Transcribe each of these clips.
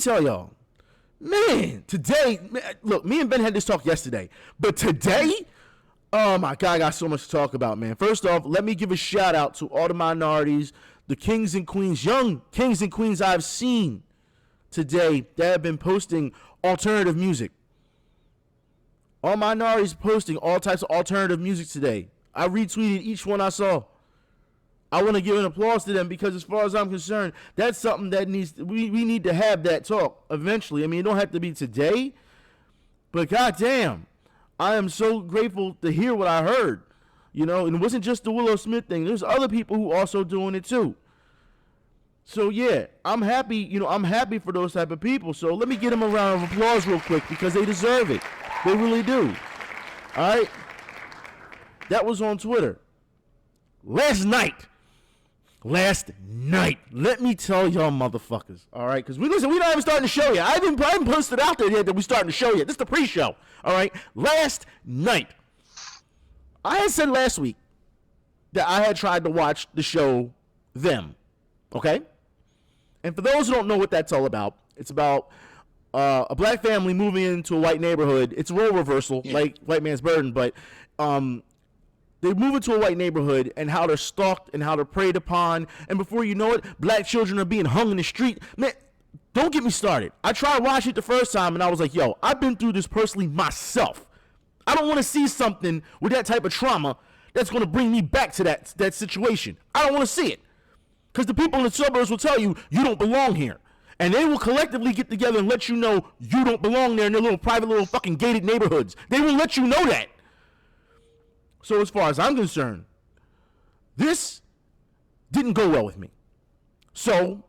tell y'all, man, today, man, look, me and Ben had this talk yesterday, but today, oh my God, I got so much to talk about, man. First off, let me give a shout out to all the minorities, the kings and queens, young kings and queens I've seen today that have been posting alternative music. All minorities posting all types of alternative music today. I retweeted each one I saw. I want to give an applause to them because as far as I'm concerned, that's something that we need to have that talk eventually. I mean, it don't have to be today, but goddamn, I am so grateful to hear what I heard. You know, and it wasn't just the Willow Smith thing. There's other people who also doing it too. So yeah, I'm happy, you know, I'm happy for those type of people. So let me give them a round of applause real quick because they deserve it. They really do. All right. That was on Twitter. Last night. Let me tell y'all motherfuckers. All right. Because we're not even starting the show yet. I haven't posted out there yet that we're starting the show yet. This is the pre-show. All right. Last night. I had said last week that I had tried to watch the show Them. Okay. And for those who don't know what that's all about, it's about a black family moving into a white neighborhood. It's a role reversal, like White Man's Burden, but they move into a white neighborhood and how they're stalked and how they're preyed upon. And before you know it, black children are being hung in the street. Man, don't get me started. I tried watching it the first time and I was like, yo, I've been through this personally myself. I don't want to see something with that type of trauma that's going to bring me back to that situation. I don't want to see it. Because the people in the suburbs will tell you, you don't belong here. And they will collectively get together and let you know you don't belong there in their little private little fucking gated neighborhoods. They will let you know that. So as far as I'm concerned, this didn't go well with me. So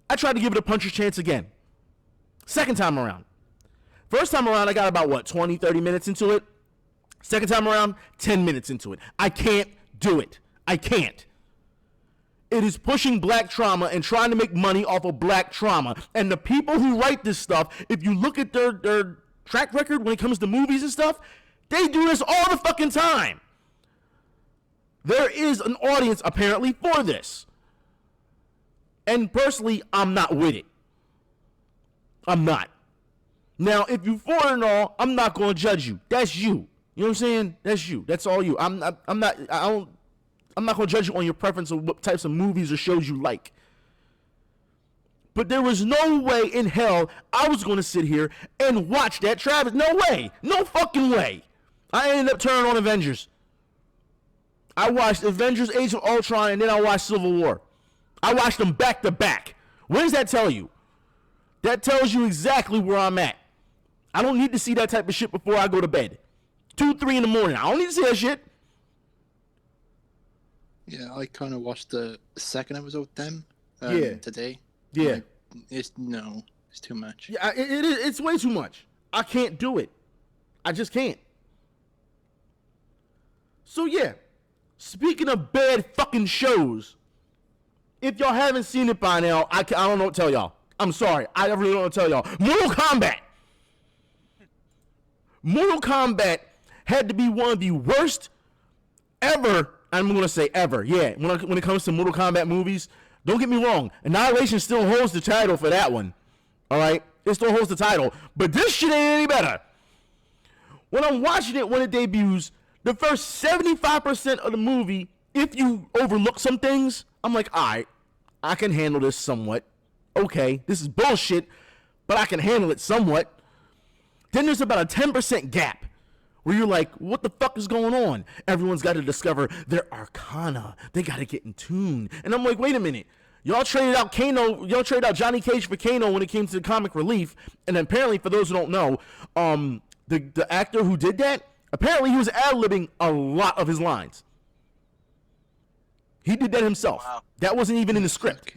I tried to give it a puncher's chance again. Second time around. First time around, I got about, 20, 30 minutes into it. Second time around, 10 minutes into it. I can't do it. I can't. It is pushing black trauma and trying to make money off of black trauma. And the people who write this stuff, if you look at their track record when it comes to movies and stuff, they do this all the fucking time. There is an audience, apparently, for this. And personally, I'm not with it. I'm not. Now, if you for it and all, I'm not going to judge you. That's you. You know what I'm saying? That's you. That's all you. I'm not going to judge you on your preference of what types of movies or shows you like. But there was no way in hell I was going to sit here and watch that Travis. No way. No fucking way. I ended up turning on Avengers. I watched Avengers Age of Ultron and then I watched Civil War. I watched them back to back. What does that tell you? That tells you exactly where I'm at. I don't need to see that type of shit before I go to bed. 2, 3 in the morning. I don't need to see that shit. Yeah, I kind of watched the second episode with them today. Yeah. Like, it's too much. Yeah, it is. It's way too much. I can't do it. I just can't. So yeah, speaking of bad fucking shows, if y'all haven't seen it by now, I don't know what to tell y'all. I'm sorry. I really don't know what to tell y'all. Mortal Kombat. Mortal Kombat had to be one of the worst ever. I'm going to say ever. Yeah, when it comes to Mortal Kombat movies, don't get me wrong. Annihilation still holds the title for that one. All right? It still holds the title. But this shit ain't any better. When I'm watching it when it debuts, the first 75% of the movie, if you overlook some things, I'm like, all right, I can handle this somewhat. Okay, this is bullshit, but I can handle it somewhat. Then there's about a 10% gap where you're like, what the fuck is going on? Everyone's got to discover their arcana. They got to get in tune. And I'm like, wait a minute. Y'all traded out Johnny Cage for Kano when it came to the comic relief. And apparently, for those who don't know, the actor who did that, apparently he was ad-libbing a lot of his lines. He did that himself. Wow. That wasn't even in the script.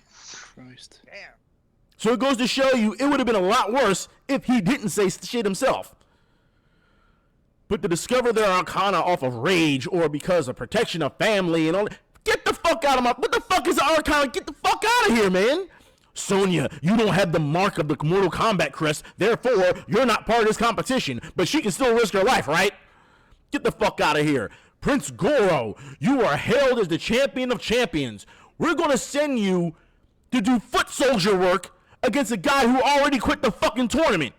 Christ. Damn. So it goes to show you it would have been a lot worse if he didn't say shit himself. But to discover their arcana off of rage or because of protection of family and all that, get the fuck out of my... What the fuck is the arcana? Get the fuck out of here, man. Sonya, you don't have the mark of the Mortal Kombat crest, therefore you're not part of this competition, but she can still risk her life, right? Get the fuck out of here. Prince Goro, you are hailed as the champion of champions. We're going to send you to do foot soldier work against a guy who already quit the fucking tournament.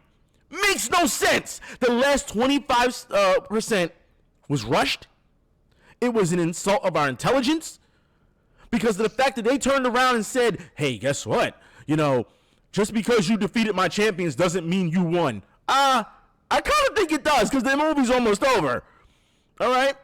Makes no sense. The last 25% was rushed. It was an insult of our intelligence because of the fact that they turned around and said, hey, guess what? You know, just because you defeated my champions doesn't mean you won. I kind of think it does because the movie's almost over. All right?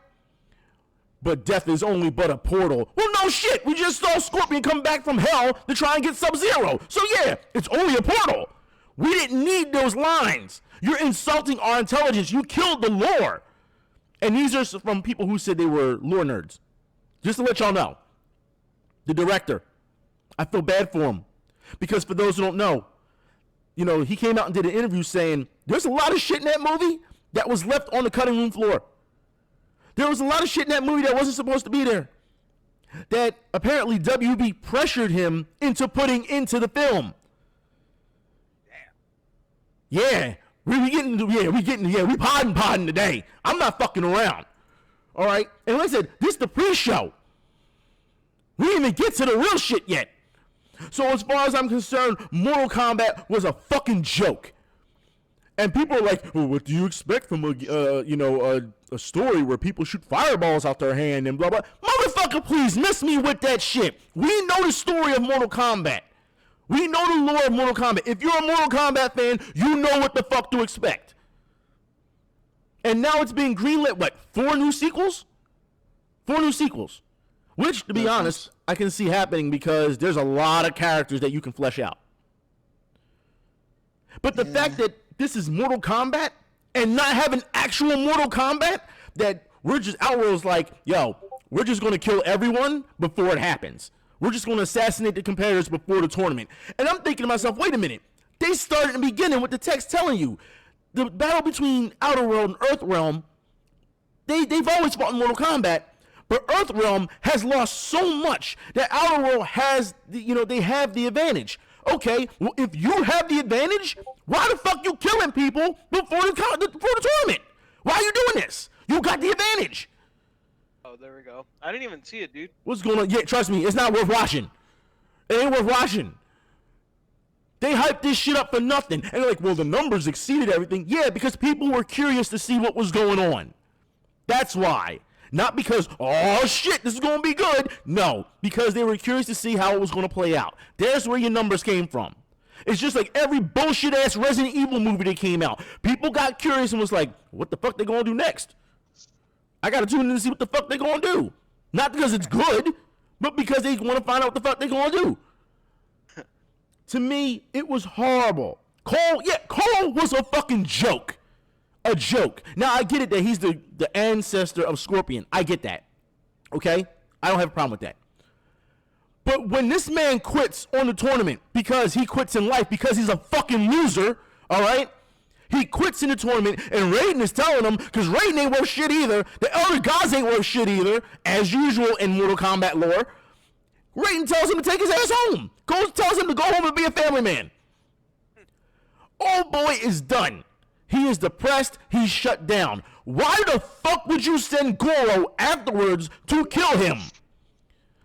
But death is only but a portal. Well, no shit. We just saw Scorpion come back from hell to try and get Sub-Zero. So yeah, it's only a portal. We didn't need those lines. You're insulting our intelligence. You killed the lore. And these are from people who said they were lore nerds. Just to let y'all know. The director. I feel bad for him. Because for those who don't know, you know, he came out and did an interview saying, there's a lot of shit in that movie that was left on the cutting room floor. There was a lot of shit in that movie that wasn't supposed to be there. That apparently WB pressured him into putting into the film. Yeah, we podding today. I'm not fucking around. All right, and like I said, this is the pre-show. We didn't even get to the real shit yet. So as far as I'm concerned, Mortal Kombat was a fucking joke. And people are like, well, what do you expect from a story where people shoot fireballs out their hand and blah blah? Motherfucker, please miss me with that shit. We know the story of Mortal Kombat. We know the lore of Mortal Kombat. If you're a Mortal Kombat fan, you know what the fuck to expect. And now it's being greenlit, what, 4 new sequels? 4 new sequels. Which, to be honest, I can see happening because there's a lot of characters that you can flesh out. But the fact that this is Mortal Kombat and not having actual Mortal Kombat, that we're just Outrow's like, yo, we're just going to kill everyone before it happens. We're just going to assassinate the competitors before the tournament. And I'm thinking to myself, wait a minute. They started in the beginning with the text telling you the battle between Outer World and Earth Realm, they've always fought in Mortal Kombat, but Earth Realm has lost so much that Outer World has, they have the advantage. Okay, well, if you have the advantage, why the fuck you killing people before the tournament? Why are you doing this? You got the advantage. Oh, there we go. I didn't even see it, dude. What's going on? Yeah, trust me, it's not worth watching. It ain't worth watching. They hyped this shit up for nothing. And they're like, well, the numbers exceeded everything. Yeah, because people were curious to see what was going on. That's why. Not because, oh shit, this is going to be good. No, because they were curious to see how it was going to play out. There's where your numbers came from. It's just like every bullshit-ass Resident Evil movie that came out. People got curious and was like, what the fuck they going to do next? I got to tune in to see what the fuck they going to do. Not because it's good, but because they want to find out what the fuck they going to do. To me, it was horrible. Cole was a fucking joke. A joke. Now, I get it that he's the ancestor of Scorpion. I get that. Okay? I don't have a problem with that. But when this man quits on the tournament because he quits in life because he's a fucking loser, all right? He quits in the tournament, and Raiden is telling him, because Raiden ain't worth shit either, the Elder Gods ain't worth shit either, as usual in Mortal Kombat lore. Raiden tells him to take his ass home. Tells him to go home and be a family man. Old boy is done. He is depressed. He's shut down. Why the fuck would you send Goro afterwards to kill him?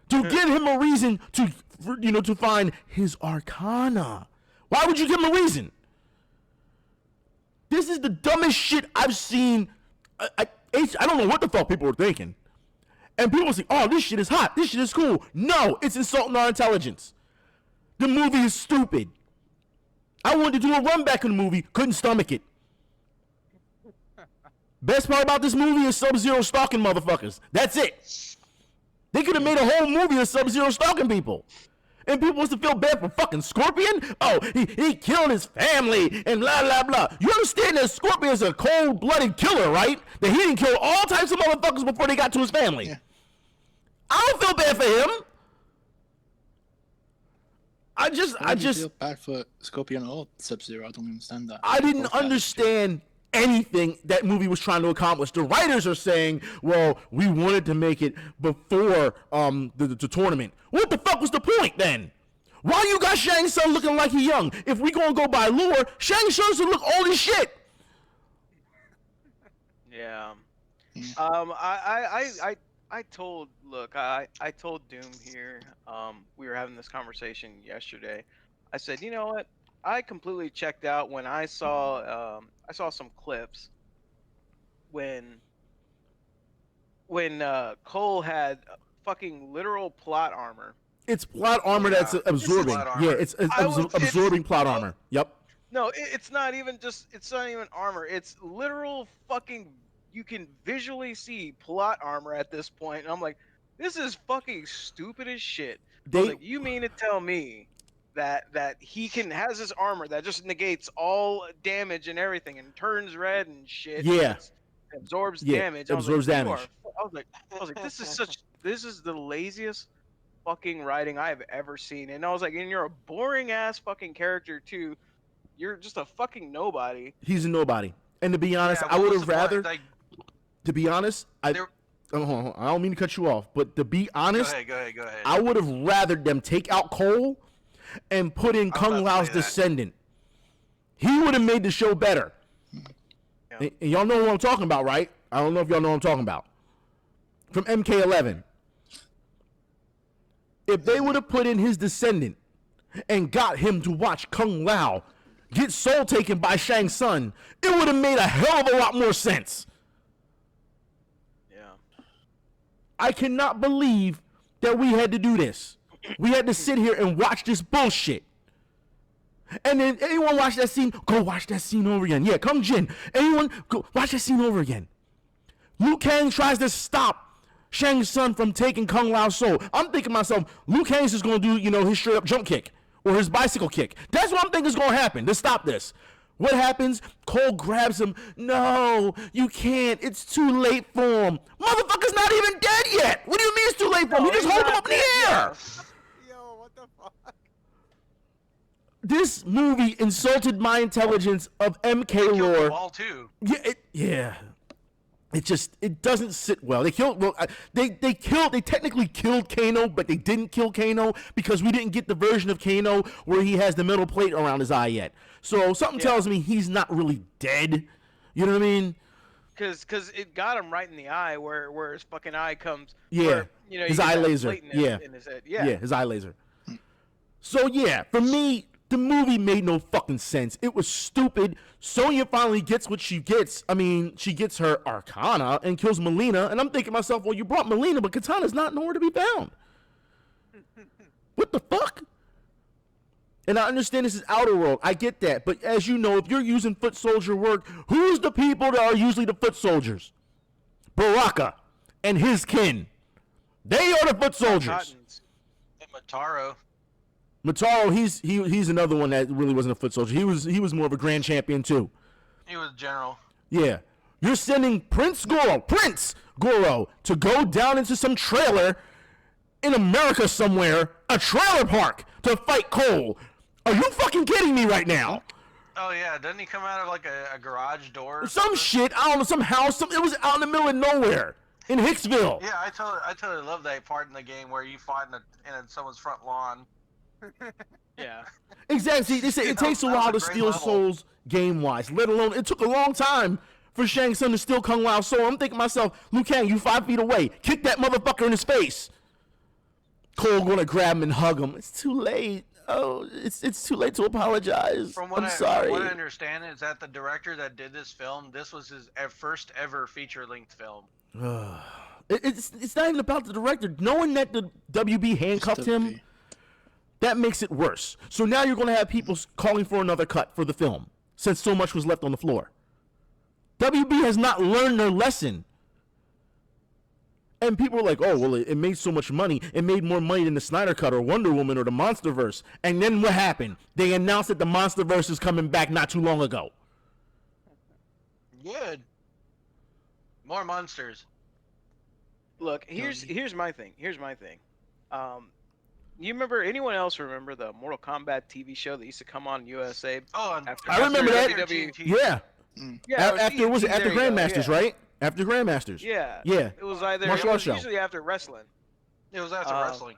To give him a reason to find his Arcana. Why would you give him a reason? This is the dumbest shit I've seen. I don't know what the fuck people were thinking. And people say, oh, this shit is hot. This shit is cool. No, it's insulting our intelligence. The movie is stupid. I wanted to do a run back in the movie. Couldn't stomach it. Best part about this movie is Sub-Zero stalking motherfuckers. That's it. They could have made a whole movie of Sub-Zero stalking people. And people wants to feel bad for fucking Scorpion? Oh, he killed his family and blah, blah, blah. You understand that Scorpion is a cold-blooded killer, right? That he didn't kill all types of motherfuckers before they got to his family. Yeah. I don't feel bad for him. I just feel bad for Scorpion or Sub-Zero. I don't understand that. I didn't understand anything that movie was trying to accomplish. The writers are saying, well, we wanted to make it before the tournament. What the fuck was the point then? Why you got Shang Tsung looking like he young? If we gonna go by lore, Shang Tsung should look old as shit. Yeah. I told Doom here, we were having this conversation yesterday. I said, you know what? I completely checked out when I saw some clips when Cole had fucking literal plot armor. It's plot armor that's absorbing. Yeah, it's absorbing plot armor. Yep. No, it's not even armor. It's literal fucking. You can visually see plot armor at this point, and I'm like, this is fucking stupid as shit. I was like, you mean to tell me that he has this armor that just negates all damage and everything and turns red and shit? Yeah. Absorbs damage. Absorbs damage. I was like, this is the laziest fucking writing I've ever seen. And I was like, and you're a boring ass fucking character too. You're just a fucking nobody. He's a nobody. And to be honest, I would have rather. To be honest, I don't mean to cut you off, but to be honest, go ahead. I would have rather them take out Cole and put in Kung Lao's descendant. He would have made the show better. Yeah. And y'all know what I'm talking about, right? I don't know if y'all know what I'm talking about. From MK11. If they would have put in his descendant and got him to watch Kung Lao get soul taken by Shang Tsung, it would have made a hell of a lot more sense. I cannot believe that we had to do this. We had to sit here and watch this bullshit. And then anyone watch that scene, go watch that scene over again. Yeah, Kung Jin, anyone, go watch that scene over again. Liu Kang tries to stop Shang Tsung from taking Kung Lao's soul. I'm thinking to myself, Liu Kang's just going to do, his straight up jump kick or his bicycle kick. That's what I'm thinking is going to happen to stop this. What happens? Cole grabs him. No, you can't. It's too late for him. Motherfucker's not even dead yet. What do you mean it's too late for him? He just hold him up in the air. Yo, what the fuck? This movie insulted my intelligence of MK lore. Ball too. Yeah, it doesn't sit well. They technically killed Kano, but they didn't kill Kano because we didn't get the version of Kano where he has the metal plate around his eye yet. So something tells me he's not really dead. You know what I mean? Because it got him right in the eye where his fucking eye comes. Yeah, where, his eye laser. In his head. Yeah, his eye laser. So yeah, for me, the movie made no fucking sense. It was stupid. Sonya finally gets what she gets. I mean, she gets her Arcana and kills Melina. And I'm thinking to myself, well, you brought Melina, but Katana's not nowhere to be found. What the fuck? And I understand this is Outer World. I get that. But as you know, if you're using foot soldier work, who's the people that are usually the foot soldiers? Baraka and his kin. They are the foot soldiers. And Mataro. Mataro, he's another one that really wasn't a foot soldier. He was more of a grand champion too. He was general. Yeah. You're sending Prince Goro, to go down into some trailer in America somewhere, a trailer park, to fight Cole. Are you fucking kidding me right now? Oh yeah, doesn't he come out of like a garage door? Some shit, I don't know, some house, it was out in the middle of nowhere in Hicksville. Yeah, I totally love that part in the game where you fight in someone's front lawn. Yeah. Exactly. They say it takes a while to steal souls game-wise, let alone it took a long time for Shang Tsung to steal Kung Lao's soul. I'm thinking to myself, Liu Kang, you 5 feet away. Kick that motherfucker in his face. Cole gonna grab him and hug him. It's too late. Oh, it's too late to apologize. I'm sorry. From what I understand is that the director that did this film, this was his first ever feature-length film. It's not even about the director. Knowing that the WB handcuffed him, that makes it worse. So now you're going to have people calling for another cut for the film, since so much was left on the floor. WB has not learned their lesson. And people are like, oh, well, it made so much money. It made more money than the Snyder Cut or Wonder Woman or the Monsterverse. And then what happened? They announced that the Monsterverse is coming back not too long ago. Good. More monsters. Look, here's my thing. You remember, anyone else remember the Mortal Kombat TV show that used to come on USA? Oh, I remember that. Yeah. Yeah. After Grandmasters, right? After Grandmasters. Yeah. Yeah. It was either usually after wrestling. It was after wrestling.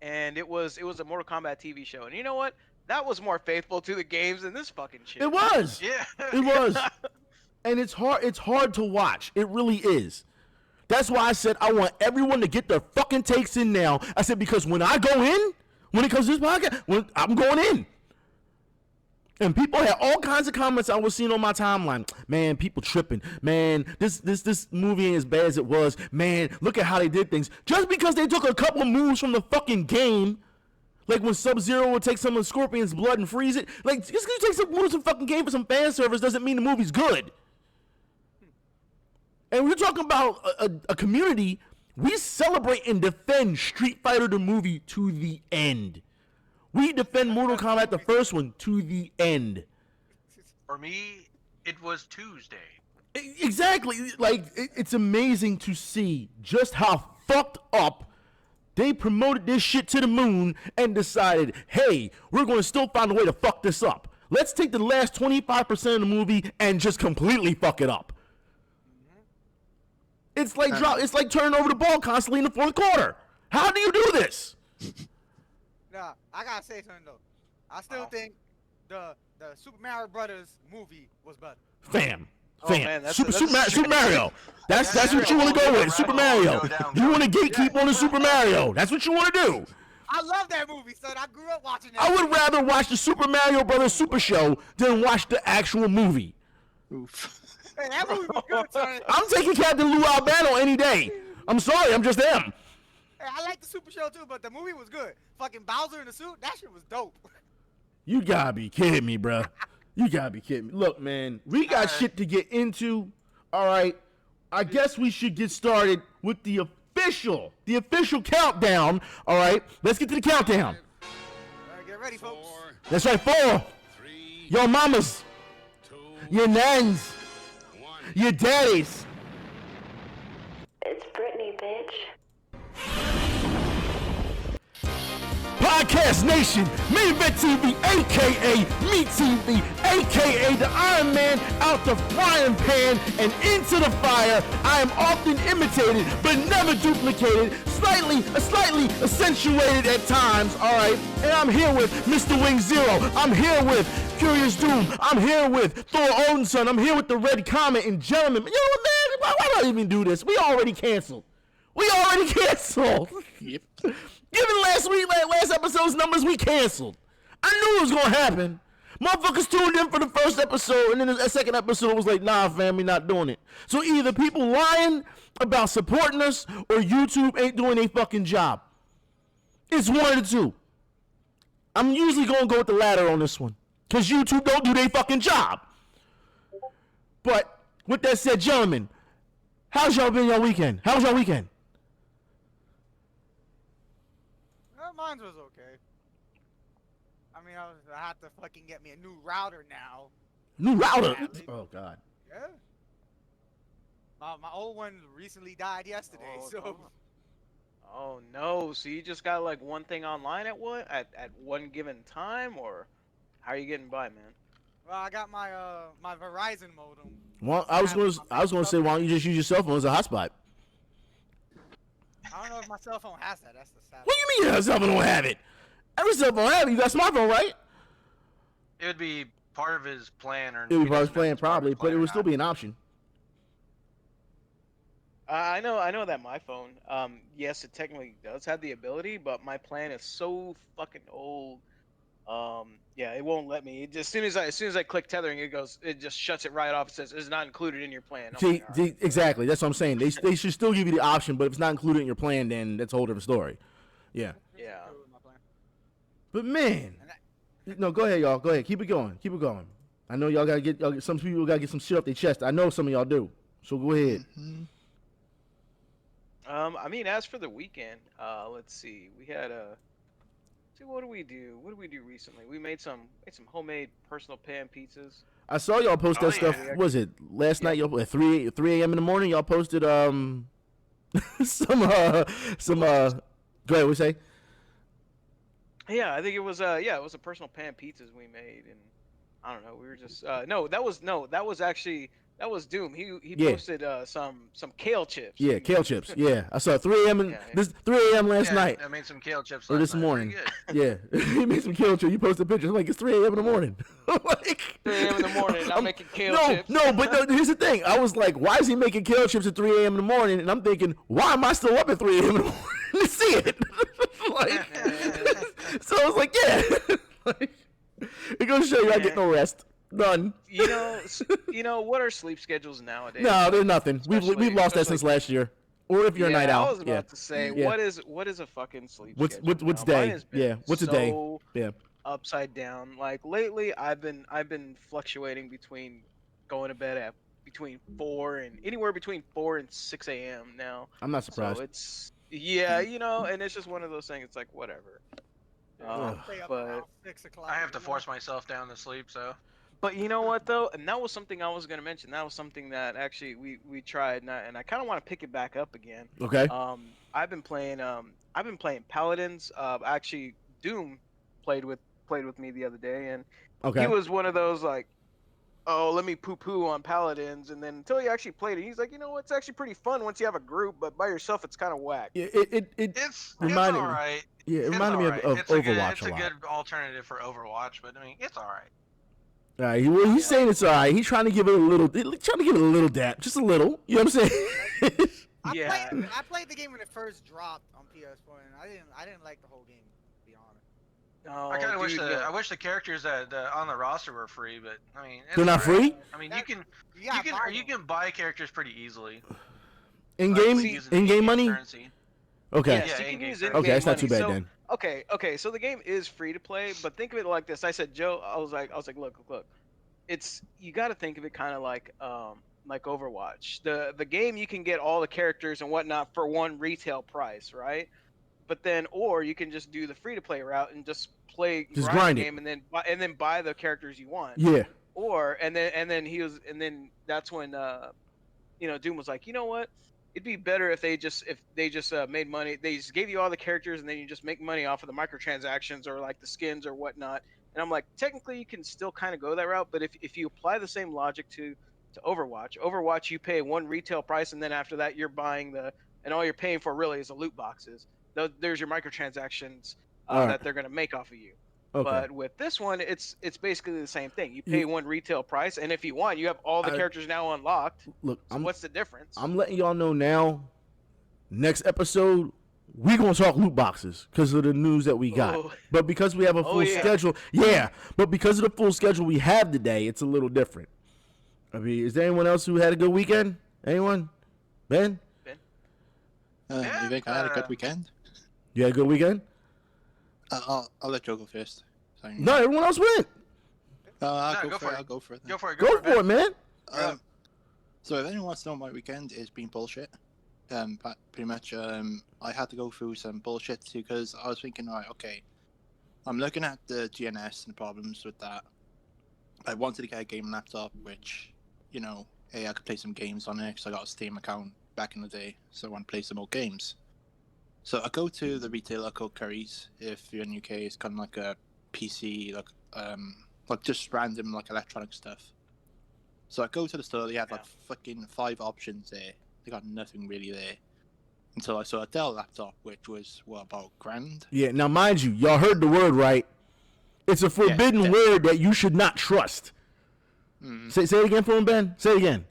And it was a Mortal Kombat TV show. And you know what? That was more faithful to the games than this fucking shit. It was. Yeah. It was. And it's hard to watch. It really is. That's why I said I want everyone to get their fucking takes in now. I said, because when I go in, when it comes to this podcast. I'm going in. And people had all kinds of comments I was seeing on my timeline. Man, people tripping. Man, this movie ain't as bad as it was. Man, look at how they did things. Just because they took a couple moves from the fucking game, like when Sub-Zero would take some of Scorpion's blood and freeze it. Like, just because you take some moves from fucking game for some fan service doesn't mean the movie's good. And we're talking about a community. We celebrate and defend Street Fighter the movie to the end. We defend Mortal Kombat, the first one, to the end. For me, it was Tuesday. Exactly. Like, it's amazing to see just how fucked up they promoted this shit to the moon and decided, hey, we're going to still find a way to fuck this up. Let's take the last 25% of the movie and just completely fuck it up. It's like turning over the ball constantly in the fourth quarter. How do you do this? Nah, I gotta say something though. I still think the Super Mario Brothers movie was better. Fam. Man, Super Mario. That's what you want to go with. Super Mario. You want to gatekeep on the Super Mario. That's what you want to do. I love that movie, son. I grew up watching that. I would rather watch the Super Mario Brothers Super Show than watch the actual movie. Oof. Hey, that movie was good, son. I'm taking Captain Lou Albano any day. I'm sorry, I'm just them. Hey, I like the Super Show too, but the movie was good. Fucking Bowser in the suit, that shit was dope. You gotta be kidding me, bruh. You gotta be kidding me. Look, man, we got shit to get into. All right, I guess we should get started with the official countdown. All right, let's get to the countdown. All right, get ready, folks. That's right, 4, 3, your mamas, 2, your nans, 1, your daddies. It's Britney, bitch. Podcast Nation, Main Event TV, a.k.a. Me TV, a.k.a. the Iron Man out the frying pan and into the fire. I am often imitated, but never duplicated, slightly accentuated at times, all right? And I'm here with Mr. Wing Zero. I'm here with Curious Doom. I'm here with Thor Odinson. I'm here with the Red Comet. And gentlemen, you know what, man? Why not even do this? We already canceled. Yep. Given last episode's numbers, we canceled. I knew it was gonna happen. Motherfuckers tuned in for the first episode, and then the second episode was like, nah, fam, we not doing it. So either people lying about supporting us, or YouTube ain't doing their fucking job. It's one of the two. I'm usually gonna go with the latter on this one, because YouTube don't do their fucking job. But with that said, gentlemen, how's y'all been your weekend? How was your weekend? Mine was okay. I mean, I had to fucking get me a new router now. New router? Oh, God. Yeah. My old one recently died yesterday, so... Oh, no. So you just got, like, one thing online at one given time, or how are you getting by, man? Well, I got my my Verizon modem. Well, I was gonna say, why don't you just use your cell phone as a hotspot? I don't know if my cell phone has that. That's the sad. What do you mean your cell phone don't have it? Every cell phone have it. You got a smartphone, right? It would be part of his plan, or It would be part of his plan, probably, but it would still be an option. I know that my phone, yes, it technically does have the ability, but my plan is so fucking old. Yeah, it won't let me. As soon as I click tethering, it just shuts it right off. It says it's not included in your plan. See, exactly. That's what I'm saying. They should still give you the option, but if it's not included in your plan, then that's a whole different story. Yeah. Yeah. But man, no, go ahead, y'all. Go ahead. Keep it going. I know y'all gotta get some people gotta get some shit off their chest. I know some of y'all do. So go ahead. Mm-hmm. I mean, as for the weekend, let's see. We had what do we do? What did we do recently? We made some homemade personal pan pizzas. I saw y'all post that stuff. Yeah. What was it last night? Y'all at 3 a.m. in the morning. Y'all posted some go ahead. What you say? Yeah, I think it was it was a personal pan pizzas we made, and I don't know. We were just that was Doom. He posted some kale chips. Yeah, kale chips. Yeah, I saw 3 a.m. This 3 a.m. last night. I made some kale chips or this morning. Yeah, he made some kale chips. You posted pictures. I'm like, it's 3 a.m. in the morning. Like, 3 a.m. in the morning. I'm making kale chips. But here's the thing. I was like, why is he making kale chips at 3 a.m. in the morning? And I'm thinking, why am I still up at 3 a.m. in the morning to see it? Like, So I was like, yeah. Like, it goes to show you I get no rest. None. You know, what are sleep schedules nowadays? No, they're nothing. We've lost that especially- since last year. Or if you're a night owl. I was about to say, Yeah. what is a fucking sleep What's schedule? what's now? Mine day? has been Yeah. What's a day? so Yeah. upside down. Like lately, I've been fluctuating between going to bed at between 4 and anywhere between 4 and 6 a.m. now. I'm not surprised. So it's and it's just one of those things. It's like whatever. Stay up But around 6 o'clock. I have to in the force myself down to sleep, so. But you know what though, and that was something I was gonna mention. That was something that actually we tried, and I kind of want to pick it back up again. Okay. I've been playing Paladins. Actually, Doom played with me the other day, and Okay. he was one of those like, oh, let me poo-poo on Paladins, and then until he actually played it, he's like, you know, it's actually pretty fun once you have a group, but by yourself, it's kind of whack. Yeah, It's reminded me- alright. yeah, it It's reminded me alright. of It's a good, Overwatch it's a a lot. good alternative for Overwatch, but I mean, it's alright. All right, he's saying it's all right. He's trying to give it a little, dap, just a little. You know what I'm saying? Yeah. I played the game when it first dropped on PS4, and I didn't like the whole game, to be honest. Oh, I kind of wish dude, I wish the characters that on the roster were free, but I mean, it's They're not alright. free? I mean, That- you gotta can buy characters pretty easily. In Like, game, using in-game money. currency. Okay. Yes, Yeah, you can in-game use currency. in-game Okay, that's not too money. bad So, then. Okay, so the game is free to play, but think of it like this. I said, Joe, I was like, look, it's you got to think of it kind of like Overwatch. The game you can get all the characters and whatnot for one retail price, right? But then, or you can just do the free to play route and just play Just grind grind the it. game and then buy the characters you want. Yeah. Or and then that's when Doom was like, you know what? It'd be better if they just made money. They just gave you all the characters and then you just make money off of the microtransactions or like the skins or whatnot. And I'm like, technically you can still kind of go that route, but if you apply the same logic to Overwatch you pay one retail price and then after that you're buying and all you're paying for really is the loot boxes. There's your microtransactions Alright. that they're gonna make off of you. Okay. But with this one, it's basically the same thing. You pay one retail price, and if you want, you have all the characters now unlocked. Look, So what's the difference? I'm letting y'all know now. Next episode, we're gonna talk loot boxes because of the news that we got. Oh. But because we have a full yeah. schedule, But because of the full schedule we have today, it's a little different. I mean, is there anyone else who had a good weekend? Anyone? Ben? You think I had a good weekend? You had a good weekend? I'll let Joe go first. Sorry. No, everyone else went. I'll go go for for it. it. I'll go for it. then. Go for it. Go for it, man. So if anyone wants to know my weekend, it's been bullshit. But pretty much, I had to go through some bullshit because I was thinking, right, okay, I'm looking at the GNS and the problems with that. I wanted to get a game laptop, which, hey, I could play some games on it because I got a Steam account back in the day, so I want to play some more games. So I go to the retailer called Curry's. If you're in UK, it's kind of like a PC, like just random like electronic stuff. So I go to the store. They had like fucking 5 options there. They got nothing really there until I saw a Dell laptop, which was about $1,000. Yeah. Now, mind you, y'all heard the word right. It's a forbidden word that you should not trust. Say it again for him, Ben. Say it again.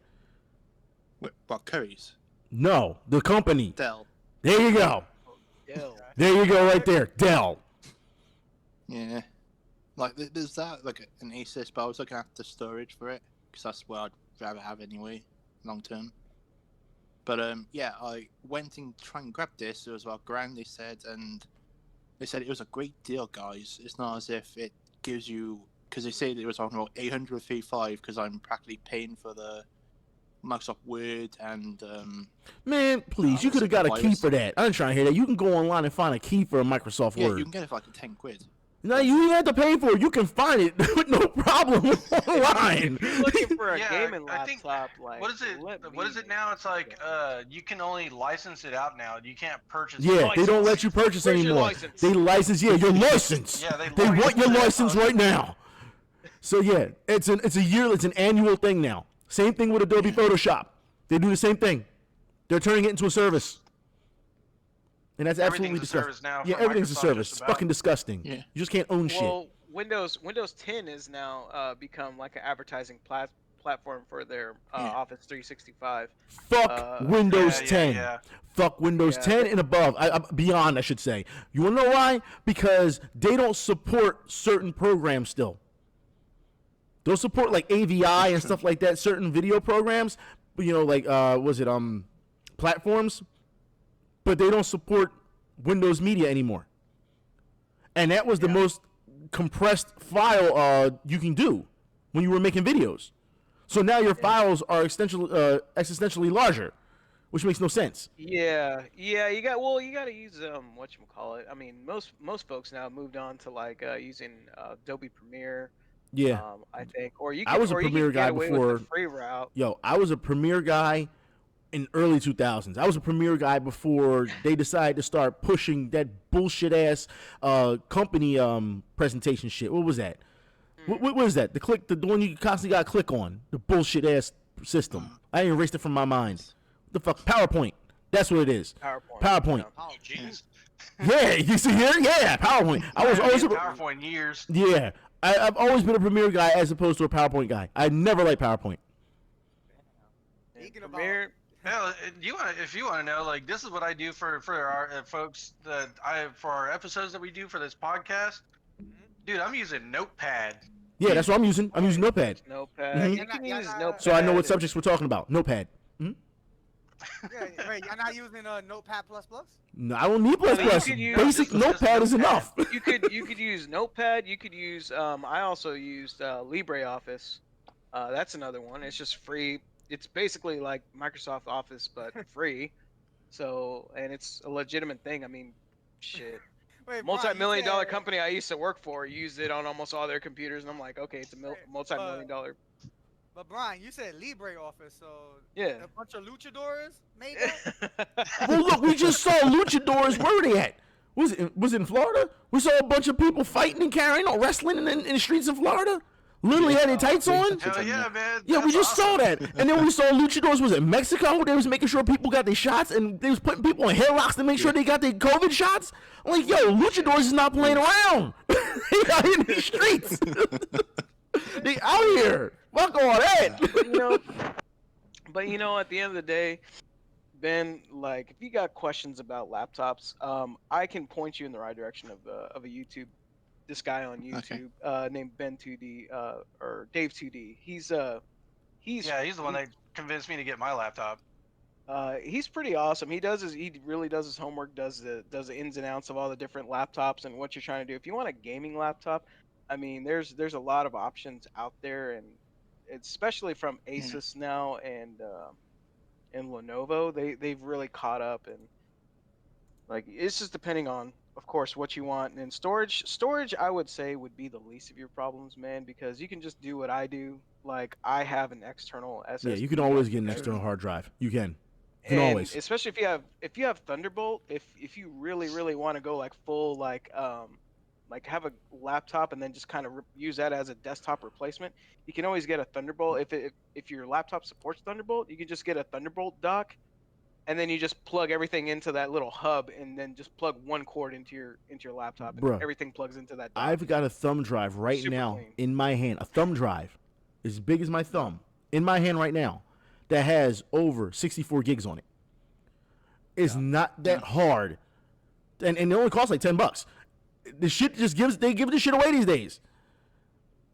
What, Curry's? No, the company. Dell. There you go. There you go, right there. Dell. Yeah. Like, there's that, like an Asus, but I was looking at the storage for it, because that's what I'd rather have anyway, long term. But, I went and tried and grab this. It was about $1,000, they said, and they said it was a great deal, guys. It's not as if it gives you, because they say that it was on about $835, because I'm practically paying for the Microsoft Word and Man, please, you could have got a key for that. I'm trying to hear that. You can go online and find a key for a Microsoft yeah, Word. you can get it for like £10. No, you don't have to pay for it. You can find it with no problem online. If you're looking for a Yeah, gaming I think- laptop, like What is it? What is it now? It's like you can only license it out now. You can't purchase. Yeah, it. they don't let you purchase Where's your anymore. license? They license, your license. Yeah, They want your license license it. right now. So yeah, it's an annual thing now. Same thing with Adobe Photoshop. They do the same thing. They're turning it into a service. And that's absolutely Everything's a disgusting. service now Yeah, for everything's a Microsoft, service. just It's about. fucking disgusting. Yeah. You just can't own shit. Well, Windows 10 is now become like an advertising platform for their Yeah. Office 365. Fuck Windows yeah, 10. yeah. Fuck Windows Yeah. 10 and above. Beyond, I should say. You wanna know why? Because they don't support certain programs still. They'll support like AVI and stuff like that, certain video programs. You know, like platforms, but they don't support Windows Media anymore. And that was the most compressed file you can do when you were making videos. So now your files are existentially larger, which makes no sense. Yeah, you got to use whatchamacallit. I mean, most folks now moved on to like using Adobe Premiere. Yeah. I think, or you. I was a or you Premiere could get guy away before. with the free route. Yo, I was a Premiere guy in early 2000s. I was a Premiere guy before they decided to start pushing that bullshit ass company presentation shit. What was that? What was that? The one you constantly got to click on. The bullshit ass system. I erased it from my mind. The fuck PowerPoint. That's what it is. PowerPoint. Yeah. Oh, jeez. Yeah, you see here? Yeah, PowerPoint. I was always PowerPoint years. Yeah. I've always been a Premiere guy as opposed to a PowerPoint guy. I never liked PowerPoint. Speaking about Premiere. Hell, if you want to know, like, this is what I do for our folks for our episodes that we do for this podcast. Dude, I'm using Notepad. Yeah, that's what I'm using. I'm using Notepad. Notepad. Mhm. You can use Notepad. So I know what subjects we're talking about. Notepad. yeah, wait, you're not using Notepad plus plus? No, I don't need plus I mean, you plus. could use- Basic Just Notepad is Notepad. enough. You could use Notepad. You could use. I also used LibreOffice. That's another one. It's just free. It's basically like Microsoft Office but free. So and it's a legitimate thing. I mean, shit. Wait, Brian, Multi-million-dollar you said- company I used to work for used it on almost all their computers, and I'm like, okay, it's a multi-million-dollar. But Brian, you said LibreOffice, so Yeah. a bunch of luchadors made that? Well, look, we just saw luchadors. Where were they at? Was it in Florida? We saw a bunch of people fighting and carrying on wrestling in the streets of Florida. Literally had their tights on. Hell yeah, man. Yeah, we That's just saw awesome. that. And then we saw luchadors. Was it Mexico? They was making sure people got their shots, and they was putting people on headlocks to make sure they got their COVID shots. I'm like, yo, luchadors is not playing around. They out in the streets. They out here. Fuck all that. But at the end of the day, Ben, like, if you got questions about laptops, I can point you in the right direction of a YouTube. This guy on YouTube named Ben 2D or Dave 2D. He's the one that convinced me to get my laptop. he's pretty awesome. He really does his homework, does the ins and outs of all the different laptops and what you're trying to do. If you want a gaming laptop, I mean, there's a lot of options out there, and especially from Asus now and Lenovo, they've really caught up, and like it's just depending on, of course, what you want. And storage, I would say, would be the least of your problems, man, because you can just do what I do. Like, I have an external SSD. Yeah, you can always get an external hard drive. You can. You can And always. especially if you have Thunderbolt, if you really want to go like full like have a laptop and then just kind of use that as a desktop replacement, you can always get a Thunderbolt. If your laptop supports Thunderbolt, you can just get a Thunderbolt dock, and then you just plug everything into that little hub, and then just plug one cord into your laptop, and Bruh, everything plugs into that dock. I've got a thumb drive right Super now clean. in my hand. A thumb drive as big as my thumb in my hand right now that has over 64 gigs on it. It's not that hard. And it only costs like $10. The shit they give the shit away these days.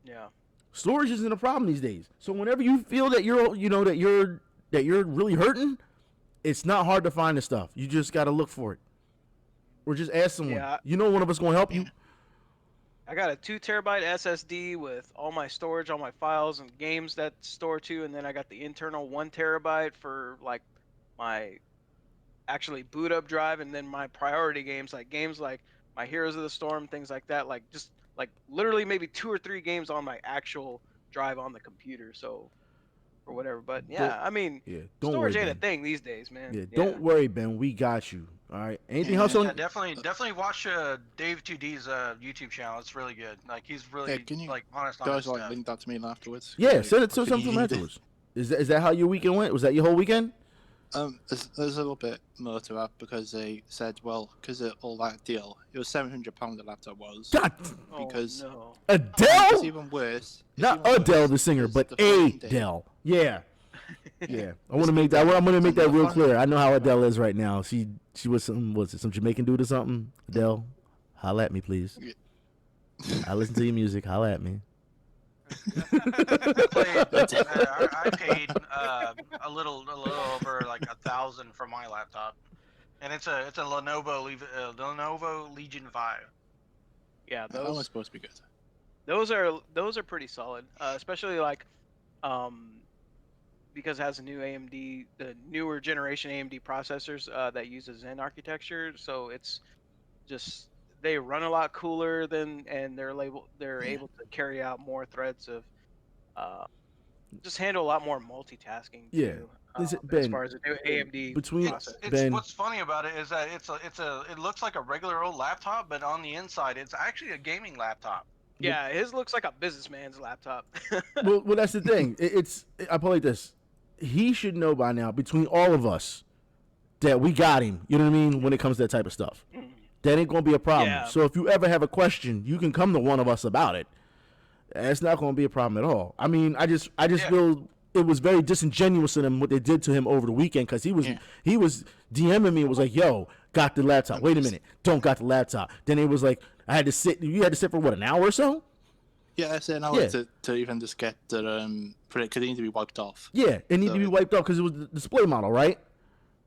Yeah. Storage isn't a problem these days. So whenever you feel that you're really hurting, it's not hard to find the stuff. You just got to look for it. Or just ask someone. Yeah. You know one of us going to help you. I got a 2 terabyte SSD with all my storage, all my files and games that store to, and then I got the internal 1 terabyte for like my actually boot up drive, and then my priority games like my Heroes of the Storm, things like that, like just like literally maybe 2 or 3 games on my actual drive on the computer, so or whatever. But yeah, I mean, Don't storage worry, ain't a Ben. thing these days, man. Yeah, don't worry, Ben. We got you. All right. Anything else on? Yeah, definitely watch Dave 2D's YouTube channel. It's really good. Like, he's really can you like honest on guys his like stuff. link that to me afterwards? Yeah, Like, send it I to could something use it. afterwards. Is that how your weekend went? Was that your whole weekend? There's a little bit more to that because they said, well, because of all that deal, it was £700 the laptop was. God, Because Oh, no. Adele? it's even worse. Not Adele, the singer, but Adele. Yeah. Yeah. I want to make that. I'm going to make that real clear. I know how Adele is right now. She was some Jamaican dude or something? Adele, holla at me, please. I listen to your music. Holla at me. I paid a little over like $1,000 for my laptop, and it's a Lenovo Legion 5. Yeah, That was those supposed to be good. those are pretty solid, especially like because it has a new the newer generation AMD processors that use a Zen architecture, so it's just they run a lot cooler and they're able to carry out more threads of just handle a lot more multitasking Yeah. too, Listen, as Ben, far as the new AMD between- processor. Ben- What's funny about it is that it looks like a regular old laptop, but on the inside it's actually a gaming laptop. Yeah, his looks like a businessman's laptop. well, that's the thing. I put it like this. He should know by now, between all of us, that we got him. You know what I mean? When it comes to that type of stuff. That ain't going to be a problem. Yeah. So if you ever have a question, you can come to one of us about it. It's not going to be a problem at all. I mean, I just feel it was very disingenuous of them what they did to him over the weekend, because he was DMing me and was like, yo, got the laptop. Wait a minute. Don't got the laptop. Then it was like, you had to sit for what, an hour or so? Yeah, I said an hour to even just get the for it, because it needed to be wiped off. Yeah, it needed to be wiped off because it was the display model, right?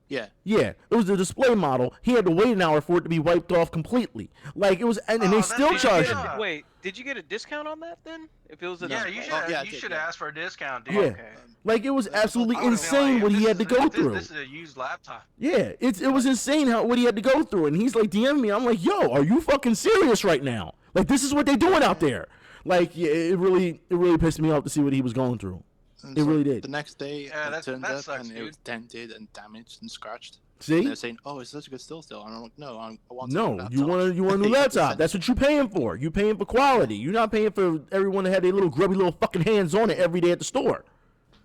Yeah. Yeah, it was the display model. He had to wait an hour for it to be wiped off completely. Like, it was, and they still charged him. Wait, did you get a discount on that then? If it was a Yeah, display? you should ask for a discount, dude. Yeah. Okay. Like, it was absolutely I would've been insane like, what he this had to is- go this- through. This is a used laptop. Yeah, it was insane what he had to go through. And he's like DMing me. I'm like, yo, are you fucking serious right now? Like, this is what they doing out there. Like, yeah, it really pissed me off to see what he was going through. And It so really did. The next day, Yeah, it turned that up sucks, and it was dude. dented and damaged and scratched. See? And they're saying, "Oh, it's such a good still." And I'm like, "No, I want." No, you want a new laptop. That's what you paying for. You paying for quality. You're not paying for everyone to have their little grubby little fucking hands on it every day at the store.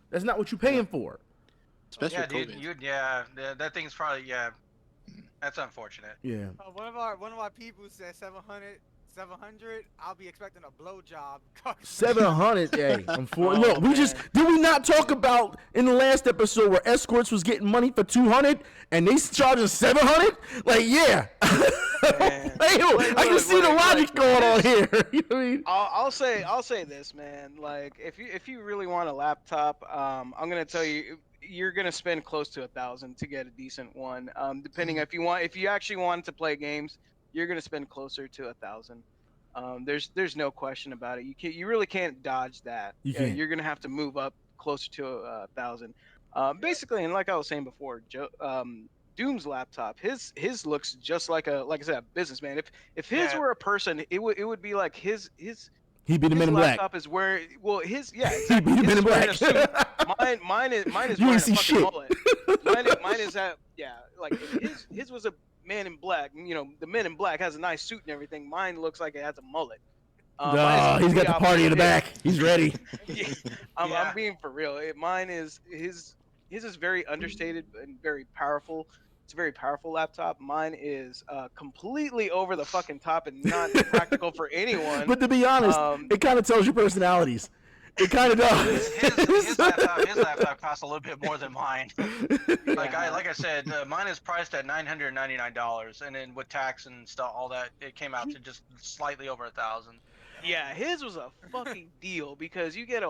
That's not what you paying for. Especially Yeah, with dude. COVID. That thing's probably That's unfortunate. Yeah. One of our people said 700. I'll be expecting a blowjob. 700, hey. Look, man. did we not talk about in the last episode where escorts was getting money for 200 and they charging 700? Like, yeah. I can see the logic going on here. You know what I mean? I'll say this, man. Like, if you really want a laptop, I'm gonna tell you, you're gonna spend close to $1,000 to get a decent one. Depending if you actually want to play games, you're gonna spend closer to $1,000. There's no question about it. You really can't dodge that. You can't. You're gonna have to move up closer to $1,000. Basically, and like I was saying before, Doom's laptop, his looks just like I said, a businessman. If his were a person, it would be like his He be the Men in Black. laptop is where He be the Men in Black. Mine is You wearing ain't a see fucking shit. mullet. Mine is that, yeah, like if his was a Man in Black. The Men in Black has a nice suit and everything. Mine looks like it has a mullet. No, he's got the party in the back. He's ready. Yeah, I'm being for real. Mine is his is very understated and very powerful. It's a very powerful laptop. Mine is completely over the fucking top and not practical for anyone. But to be honest, it kind of tells your personalities. It kind of does. His laptop costs a little bit more than mine. Like I said, mine is priced at $999, and then with tax and stuff, all that, it came out to just slightly over $1,000. Yeah, his was a fucking deal because you get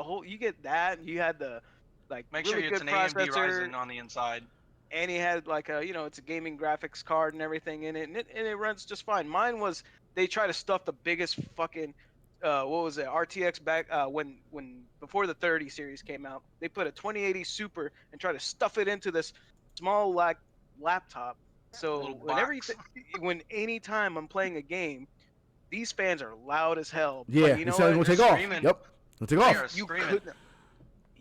that, and you had the Make really sure it's good an AMD processor, Ryzen on the inside. and he had it's a gaming graphics card and everything in it, and it runs just fine. Mine was, they try to stuff the biggest fucking what was it, RTX back when before the 30 series came out. They put a 2080 Super and try to stuff it into this small laptop. So when anytime I'm playing a game, these fans are loud as hell. Yeah, But you know it's gonna what? take off. Screaming. Yep, it'll take They are off. screaming.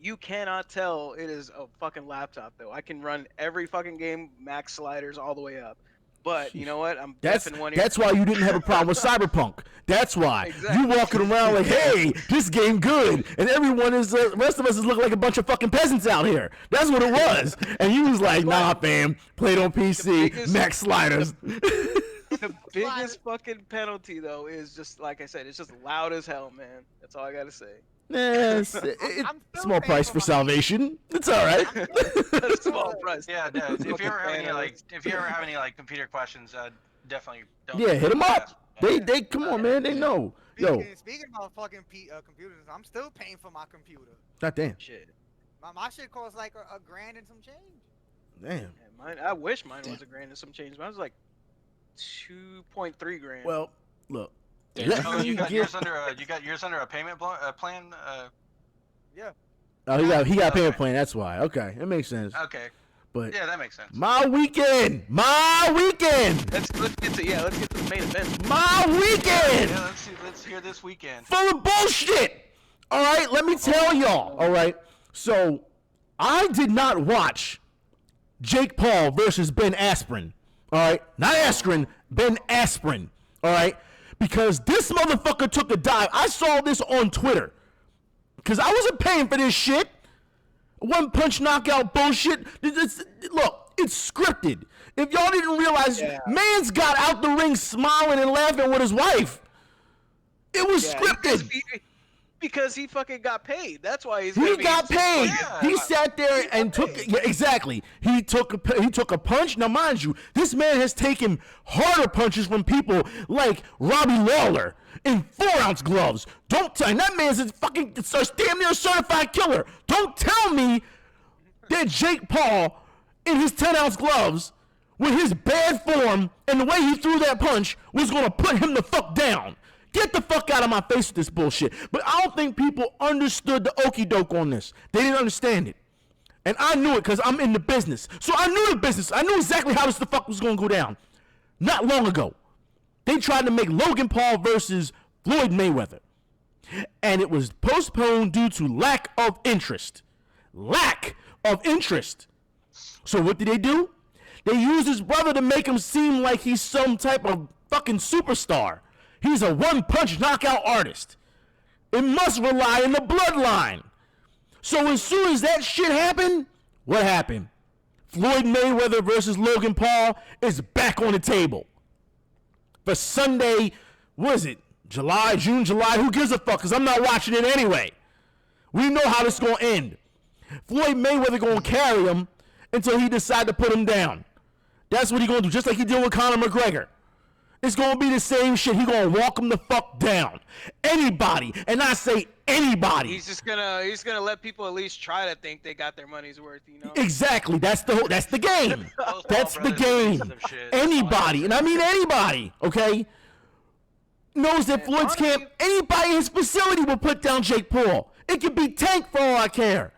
You cannot tell it is a fucking laptop though. I can run every fucking game, max sliders all the way up. But you know what? I'm That's deaf in one ear. that's why you didn't have a problem with Cyberpunk. That's why Exactly. you walking around like, hey, this game good, and everyone is the rest of us is looking like a bunch of fucking peasants out here. That's what it was, and you was like, nah, fam, played on PC, biggest- max sliders. The biggest fucking penalty though is just like I said, it's just loud as hell, man. That's all I gotta say. It's I'm still small paying price for for my- salvation. It's all right. That's small price. Yeah, no, if you ever have any fan like, if you ever have any like computer questions, definitely don't. Yeah, hit them up. ask. They come on, man. They know. Yo, Speaking of fucking computers, I'm still paying for my computer. goddamn, Shit. My shit costs like a grand and some change. damn. Yeah, mine. I wish mine was a grand and some change. Mine was like 2.3 grand. Well, look. Yeah. let Oh, me you got get- yours under a payment plan. Yeah. Oh, he got a payment plan. That's why. Okay, it makes sense. Okay. But Yeah, that makes sense. my weekend. let's get to the main event. My weekend. Yeah, let's hear this weekend. Full of bullshit. All right, let me tell y'all. All right, so I did not watch Jake Paul versus Ben Askren. All right, not Askren, Ben Askren. All right, because this motherfucker took a dive. I saw this on Twitter because I wasn't paying for this shit. One punch knockout bullshit. Look, it's scripted. If y'all didn't realize, man's got out the ring smiling and laughing with his wife. It was scripted. Because he fucking got paid. That's why he's. He gonna be got paid. Yeah. He sat there and took. Yeah, exactly. He took a punch. Now, mind you, this man has taken harder punches from people like Robbie Lawler in 4-ounce gloves. Don't tell me that man's a fucking damn near certified killer. Don't tell me that Jake Paul in his 10-ounce gloves with his bad form and the way he threw that punch was gonna put him the fuck down. Get the fuck out of my face with this bullshit. But I don't think people understood the okie doke on this. They didn't understand it. And I knew it because I'm in the business. So I knew the business. I knew exactly how this the fuck was going to go down. Not long ago, they tried to make Logan Paul versus Floyd Mayweather. And it was postponed due to lack of interest. Lack of interest. So what did they do? They used his brother to make him seem like he's some type of fucking superstar. He's a one-punch knockout artist. It must rely on the bloodline. So as soon as that shit happened, what happened? Floyd Mayweather versus Logan Paul is back on the table. For Sunday, what is it? June, July? Who gives a fuck? Because I'm not watching it anyway. We know how this is going to end. Floyd Mayweather going to carry him until he decides to put him down. That's what he going to do, just like he did with Conor McGregor. It's going to be the same shit. He going to walk him the fuck down. Anybody, and I say anybody. He's gonna let people at least try to think they got their money's worth, you know. Exactly. That's the game. Those That's Paul the brothers are game. pieces of shit. Anybody, and I mean anybody, okay, knows that Floyd's camp, anybody in his facility will put down Jake Paul. It could be Tank for all I care.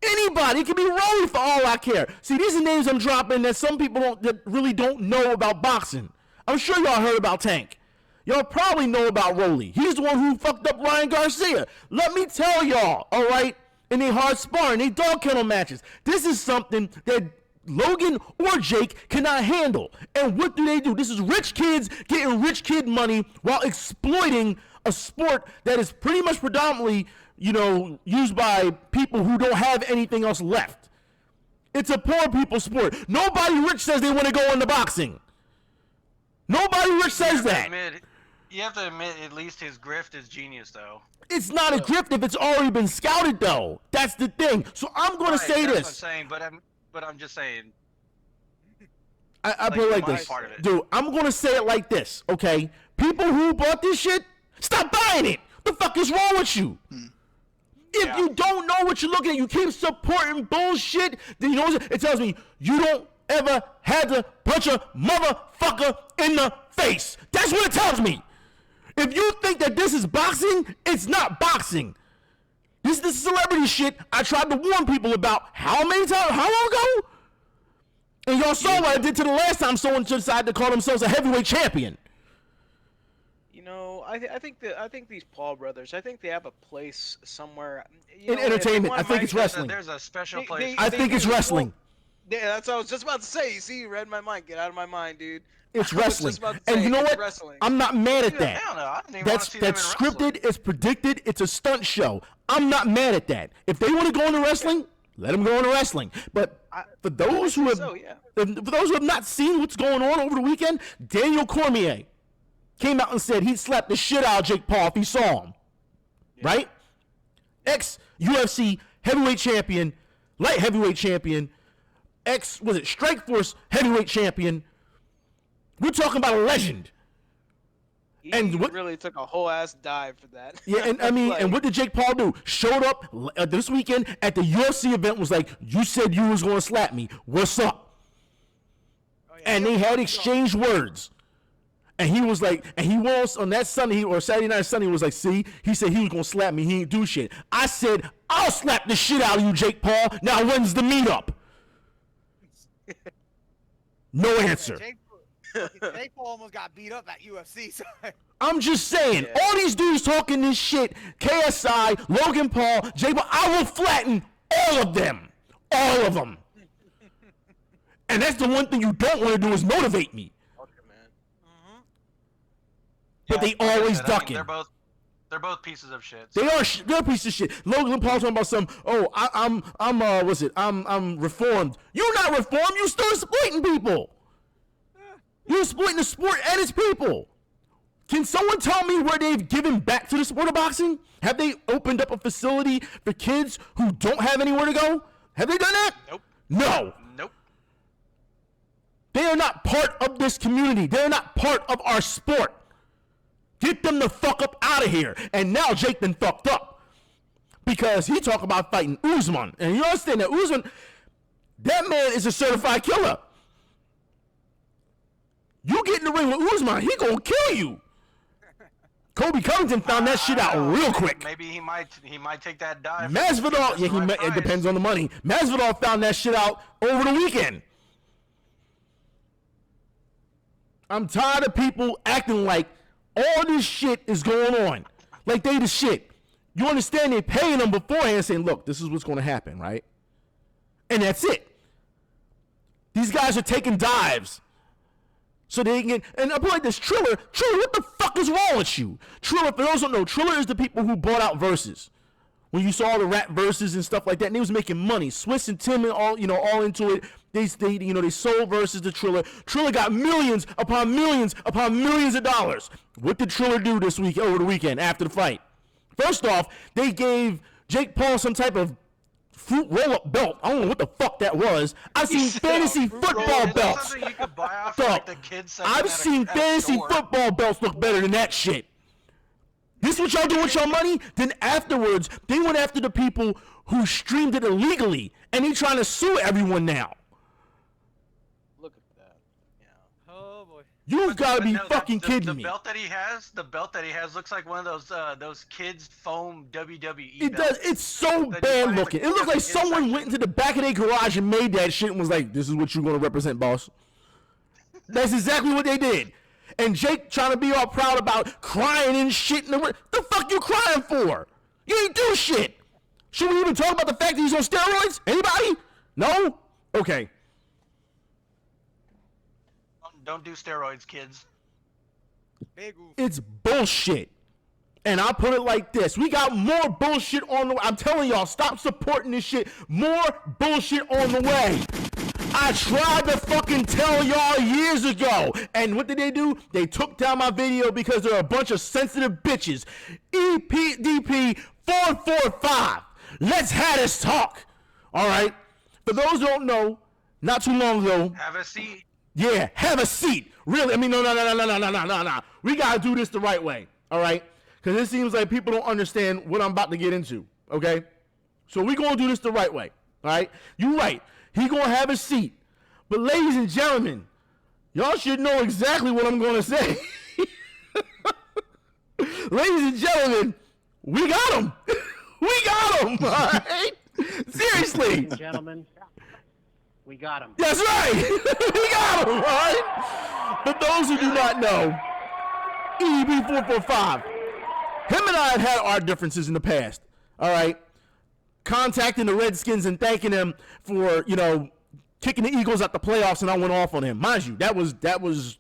Anybody. It could be Rolly for all I care. See, these are names I'm dropping that some people that really don't know about boxing. I'm sure y'all heard about Tank. Y'all probably know about Rolly. He's the one who fucked up Ryan Garcia. Let me tell y'all, all right, in their hard sparring, they dog kennel matches. This is something that Logan or Jake cannot handle. And what do? This is rich kids getting rich kid money while exploiting a sport that is pretty much predominantly, used by people who don't have anything else left. It's a poor people sport. Nobody rich says they want to go into boxing. Nobody rich says that. You have to admit, at least his grift is genius, though. It's not a grift if it's already been scouted, though. That's the thing. So I'm going to say that's this. What I'm saying, but I'm just saying. I put it like this. part of it. Dude, I'm going to say it like this, okay? People who bought this shit, stop buying it. The fuck is wrong with you? If you don't know what you're looking at, you keep supporting bullshit, then you know what it tells me? You don't ever had to punch a motherfucker in the face. That's what it tells me. If you think that this is boxing, it's not boxing. This is celebrity shit I tried to warn people about how many times, how long ago? And y'all saw what I did to the last time someone decided to call themselves a heavyweight champion. I think these Paul brothers, I think they have a place somewhere. In entertainment, I think it's wrestling. There's a special place. I think it's wrestling. Yeah, that's what I was just about to say. You see, you read my mind. Get out of my mind, dude. It's I was wrestling. just about to And say, you know it's what? wrestling. I'm not mad at Dude, that. hell no, I didn't even want That's to see them in scripted. wrestling. It's predicted. It's a stunt show. I'm not mad at that. If they want to go into wrestling, let them go into wrestling. But for those who have, for those who have not seen what's going on over the weekend, Daniel Cormier came out and said he'd slap the shit out of Jake Paul if he saw him. Right? Ex-UFC heavyweight champion, light heavyweight champion, Strikeforce heavyweight champion. We're talking about a legend. He And what- really took a whole ass dive for that. Yeah, and I mean, Like, and what did Jake Paul do? Showed up this weekend at the UFC event, was like, you said you was going to slap me. What's up? Oh, yeah, And they had exchanged words. And he was like, and he was on that Sunday or Saturday night, Sunday, was like, see, he said he was going to slap me. He ain't do shit. I said, I'll slap the shit out of you, Jake Paul. Now, when's the meetup? No answer. Jake Paul almost got beat up at UFC. So. I'm just saying, all these dudes talking this shit, KSI, Logan Paul, Jake Paul, I will flatten all of them. All of them. And that's the one thing you don't want to do is motivate me. But they like I always said, I mean, ducking. they're both pieces of shit. They are they're a piece of shit. Logan Paul talking about I'm reformed. You're not reformed. You still exploiting people. You're exploiting the sport and its people. Can someone tell me where they've given back to the sport of boxing? Have they opened up a facility for kids who don't have anywhere to go? Have they done that? Nope. No. Nope. They are not part of this community. They're not part of our sport. Get them the fuck up out of here. And now Jake done fucked up. Because he talk about fighting Usman. And you understand that Usman, that man is a certified killer. You get in the ring with Usman, he gonna kill you. Kobe Covington found that shit out real quick. Maybe he might take that dive. Masvidal, yeah, it depends on the money. Masvidal found that shit out over the weekend. I'm tired of people acting like all this shit is going on. Like they the shit. You understand they paying them beforehand saying, look, this is what's going to happen, right? And that's it. These guys are taking dives. So they can get, and I put like this, Triller, what the fuck is wrong with you? Triller, for those who don't know, Triller is the people who bought out Versus. When you saw the rap Versus and stuff like that, and they was making money. Swiss and Tim and all into it. They sold Versus to Triller. Triller got millions upon millions upon millions of dollars. What did Triller do this week over the weekend after the fight? First off, they gave Jake Paul some type of fruit roll-up belt. I don't know what the fuck that was. I've seen fantasy football belts. You could buy off like the kids section I've at seen a fantasy store. football belts look better than that shit. This what y'all do with your money? Then afterwards, they went after the people who streamed it illegally, and they trying to sue everyone now. Look at that. Yeah. Oh boy. You've got to be No, fucking kidding the me. belt that he has looks like one of those kids foam WWE It belts. does. It's so That you bad find, looking. like, It looks like in someone section. went into the back of their garage and made that shit and was like, "This is what you're gonna represent, boss." That's exactly what they did. And Jake trying to be all proud about crying and shit in the ring. The fuck you crying for? You ain't do shit. Should we even talk about the fact that he's on steroids? Anybody? No? Okay. Don't do steroids, kids. Big oof. It's bullshit. And I'll put it like this. We got more bullshit on the way. I'm telling y'all, stop supporting this shit. More bullshit on the way. I tried to fucking tell y'all years ago. And what did they do? They took down my video because they're a bunch of sensitive bitches. EPDP 445. Let's have this talk. All right? For those who don't know, not too long ago, Have a seat. yeah, have a seat. Really? I mean, no. We got to do this the right way. All right? Because it seems like people don't understand what I'm about to get into. Okay? So we're going to do this the right way. All right? You're right. He going to have a seat. But ladies and gentlemen, y'all should know exactly what I'm going to say. Ladies and gentlemen, we got him. We got him. All right? Seriously. Gentlemen, we got him. That's right. We got him, all right? For those who do not know, EDB445, him and I have had our differences in the past, all right? Contacting the Redskins and thanking them for, kicking the Eagles out the playoffs, and I went off on him. Mind you, that was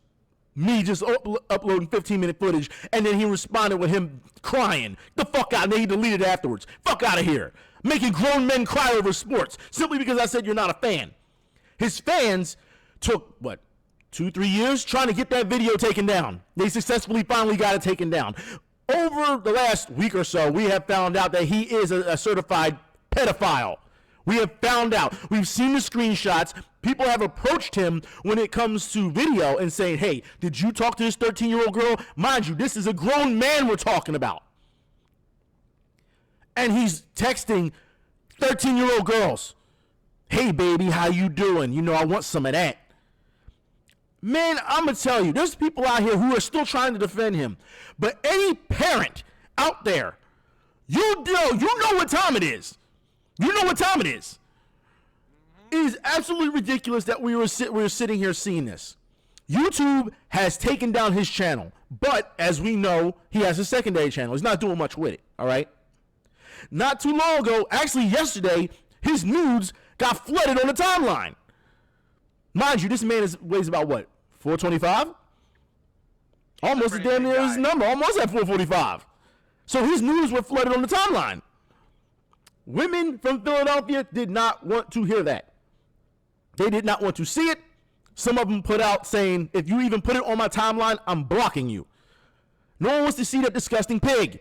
me just uploading 15-minute footage, and then he responded with him crying. The fuck out, and then he deleted it afterwards. Fuck out of here. Making grown men cry over sports simply because I said you're not a fan. His fans took, 2-3 years trying to get that video taken down. They successfully finally got it taken down. Over the last week or so, we have found out that he is a certified pedophile. We have found out. We've seen the screenshots. People have approached him when it comes to video and saying, hey, did you talk to this 13-year-old girl? Mind you, this is a grown man we're talking about. And he's texting 13-year-old girls. Hey, baby, how you doing? You know, I want some of that. Man, I'm going to tell you, there's people out here who are still trying to defend him. But any parent out there, you know what time it is. You know what time it is. It is absolutely ridiculous that we were sitting here seeing this. YouTube has taken down his channel. But, as we know, he has a secondary channel. He's not doing much with it, all right? Not too long ago, actually yesterday, his nudes got flooded on the timeline. Mind you, this man weighs about what? 425? Almost a damn near his number. Almost at 445. So his nudes were flooded on the timeline. Women from Philadelphia did not want to hear that. They did not want to see it. Some of them put out saying, if you even put it on my timeline, I'm blocking you. No one wants to see that disgusting pig.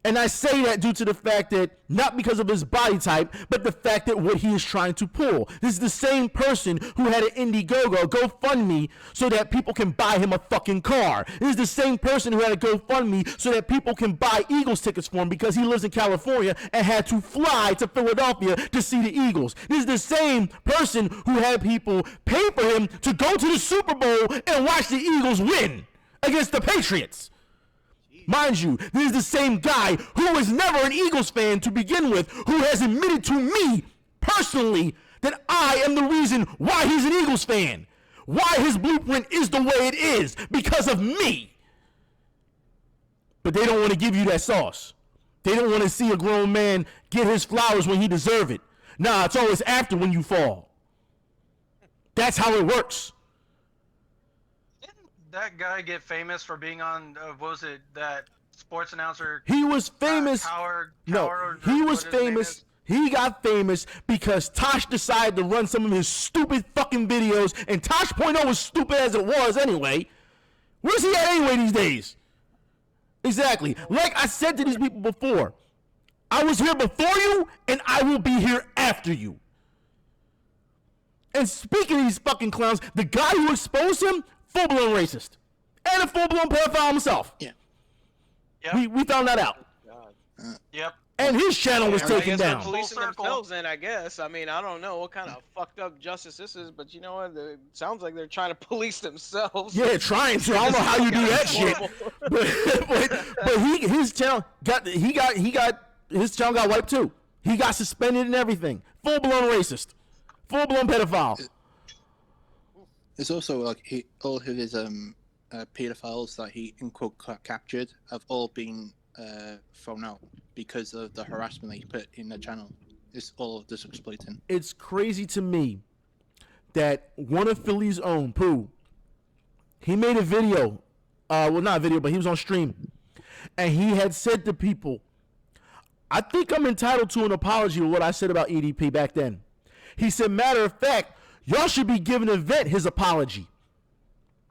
And I say that due to the fact that, not because of his body type, but the fact that what he is trying to pull. This is the same person who had an Indiegogo, GoFundMe, so that people can buy him a fucking car. This is the same person who had a GoFundMe so that people can buy Eagles tickets for him because he lives in California and had to fly to Philadelphia to see the Eagles. This is the same person who had people pay for him to go to the Super Bowl and watch the Eagles win against the Patriots. Mind you, this is the same guy who was never an Eagles fan to begin with, who has admitted to me personally that I am the reason why he's an Eagles fan. Why his blueprint is the way it is, because of me. But they don't want to give you that sauce. They don't want to see a grown man get his flowers when he deserves it. Nah, it's always after when you fall. That's how it works. That guy get famous for being on what was it, that sports announcer? He was famous. He was famous. He got famous because Tosh decided to run some of his stupid fucking videos, and Tosh.0 was stupid as it was anyway. Where's he at anyway these days? Exactly. Like I said to these people before, I was here before you, and I will be here after you. And speaking of these fucking clowns, the guy who exposed him, full-blown racist. And a full-blown pedophile himself. Yeah. Yep. We found that out. Yep. And his channel was taken down. Policing themselves in, I guess. I mean, I don't know what kind of fucked up justice this is, but you know what? It sounds like they're trying to police themselves. Yeah, trying to. I don't know how you do that shit. But his channel his channel got wiped too. He got suspended and everything. Full-blown racist. Full-blown pedophile. It's also like all of his pedophiles that he in quote captured have all been thrown out because of the harassment that he put in the channel. It's all of this exploiting. It's crazy to me that one of Philly's own, Pooh, he made a video, well not a video, but he was on stream, and he had said to people, I think I'm entitled to an apology for what I said about EDP back then. He said, matter of fact, y'all should be giving Event his apology.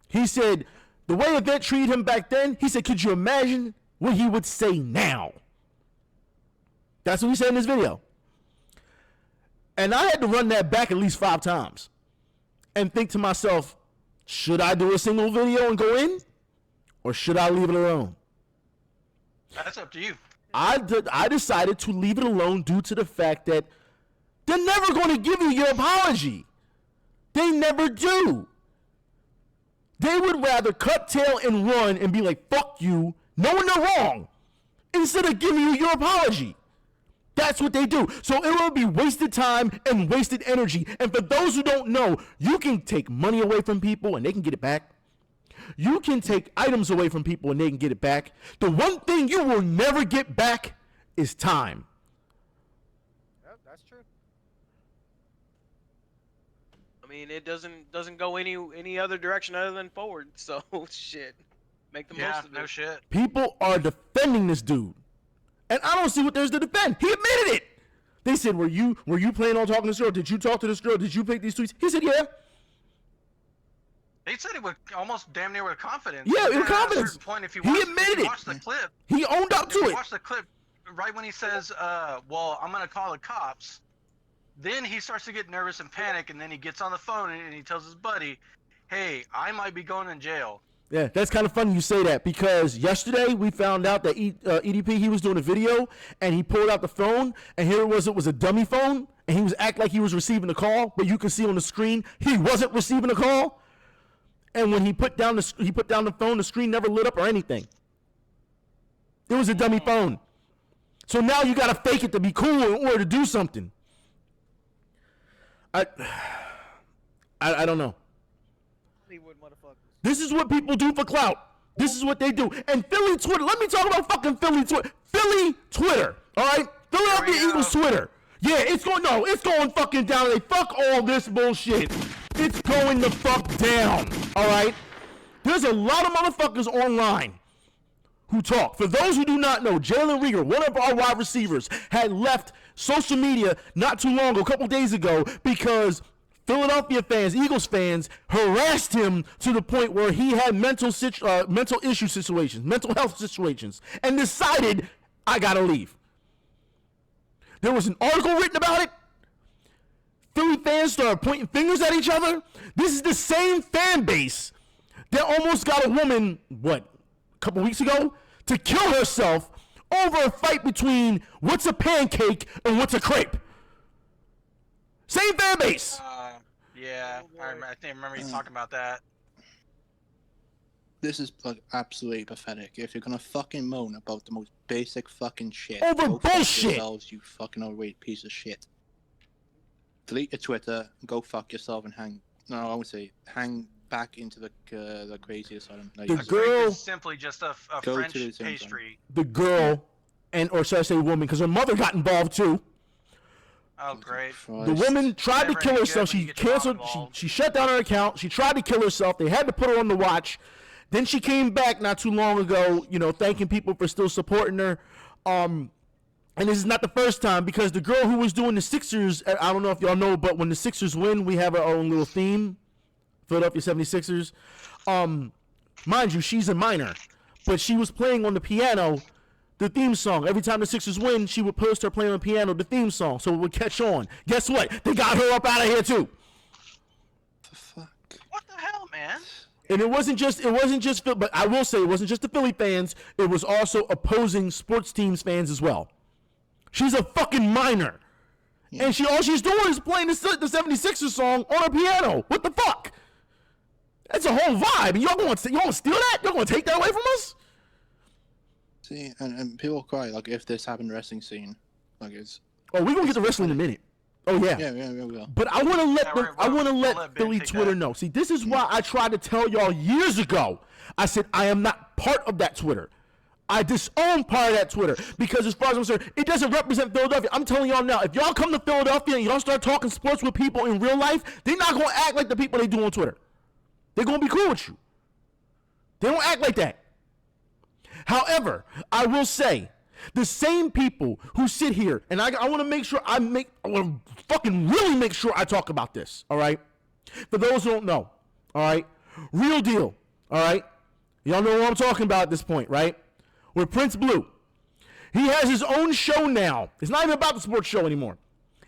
He said, the way Event treated him back then, he said, could you imagine what he would say now? That's what he said in this video. And I had to run that back at least 5 times and think to myself, should I do a single video and go in? Or should I leave it alone? That's up to you. I decided to leave it alone due to the fact that they're never going to give you your apology. They never do. They would rather cut tail and run and be like, fuck you, knowing they're wrong, instead of giving you your apology. That's what they do. So it will be wasted time and wasted energy. And for those who don't know, you can take money away from people and they can get it back. You can take items away from people and they can get it back. The one thing you will never get back is time. Yep, that's true. I mean, it doesn't go any other direction other than forward. So shit, make the most of it. No shit. People are defending this dude, and I don't see what there's to defend. He admitted it. They said, "Were you planning on talking to this girl? Did you talk to this girl? Did you pick these tweets?" He said, "Yeah." He said it with almost damn near with confidence. Yeah, with At a confidence. certain point, if you He watch, admitted if you it. watch the clip, He owned up if to you it. watch the clip, right when he says, "Well, I'm gonna call the cops," then he starts to get nervous and panic, and then he gets on the phone and he tells his buddy, "Hey, I might be going in jail." Yeah, that's kind of funny you say that, because yesterday we found out that EDP, he was doing a video and he pulled out the phone, and here it was a dummy phone, and he was acting like he was receiving a call, but you can see on the screen he wasn't receiving a call. And when he put down the phone, the screen never lit up or anything. It was a dummy phone. So now you gotta fake it to be cool in order to do something. I don't know. Hollywood motherfuckers. This is what people do for clout. This is what they do. And Philly Twitter, let me talk about fucking Philly Twitter. Philly Twitter, all right? Philadelphia Eagles Twitter. Yeah, it's going fucking down. They fuck all this bullshit. It's going the fuck down, all right? There's a lot of motherfuckers online who talk. For those who do not know, Jalen Rieger, one of our wide receivers, had left social media not too long ago, a couple days ago, because Philadelphia fans, Eagles fans, harassed him to the point where he had mental issue situations, mental health situations, and decided, I gotta leave. There was an article written about it. Philly fans started pointing fingers at each other. This is the same fan base that almost got a woman, a couple weeks ago, to kill herself over a fight between what's a pancake and what's a crepe. Same fan base. Yeah, I remember you talking about that. This is like absolutely pathetic. If you're gonna fucking moan about the most basic fucking shit, Over go fuck bullshit. yourselves, you fucking overweight piece of shit. Delete your Twitter, go fuck yourself, and hang back into the crazy asylum. No, The you A deserve girl- grape is simply just a Go French to the same pastry. The girl, or should I say woman, because her mother got involved too. Oh, great. Christ. The woman tried to Never kill any herself. good when She you get your mom canceled. involved. She shut down her account. She tried to kill herself. They had to put her on the watch. Then she came back not too long ago, thanking people for still supporting her. And this is not the first time, because the girl who was doing the Sixers, I don't know if y'all know, but when the Sixers win, we have our own little theme, Philadelphia 76ers. Mind you, she's a minor, but she was playing on the piano the theme song. Every time the Sixers win, she would post her playing on the piano the theme song, so it would catch on. Guess what? They got her up out of here too. The fuck? What the hell, man? And it wasn't just, but I will say it wasn't just the Philly fans. It was also opposing sports teams fans as well. She's a fucking minor. And all she's doing is playing the 76ers song on her piano. What the fuck? That's a whole vibe. And y'all gonna steal that? Y'all gonna take that away from us? See, and people cry like if this happened in the wrestling scene, like it's. Oh, we're gonna get to wrestling in a minute. Oh yeah. Yeah, we will. But I want to let let Ben Philly take Twitter that. know. See, this is why I tried to tell y'all years ago. I said I am not part of that Twitter. I disown part of that Twitter, because as far as I'm concerned, it doesn't represent Philadelphia. I'm telling y'all now, if y'all come to Philadelphia and y'all start talking sports with people in real life, they're not gonna act like the people they do on Twitter. They're gonna be cool with you. They don't act like that. However, I will say, the same people who sit here, and I want to make sure I want to fucking really make sure I talk about this, all right? For those who don't know, all right? Real deal, all right? Y'all know what I'm talking about at this point, right? With Prince Blue. He has his own show now. It's not even about the sports show anymore.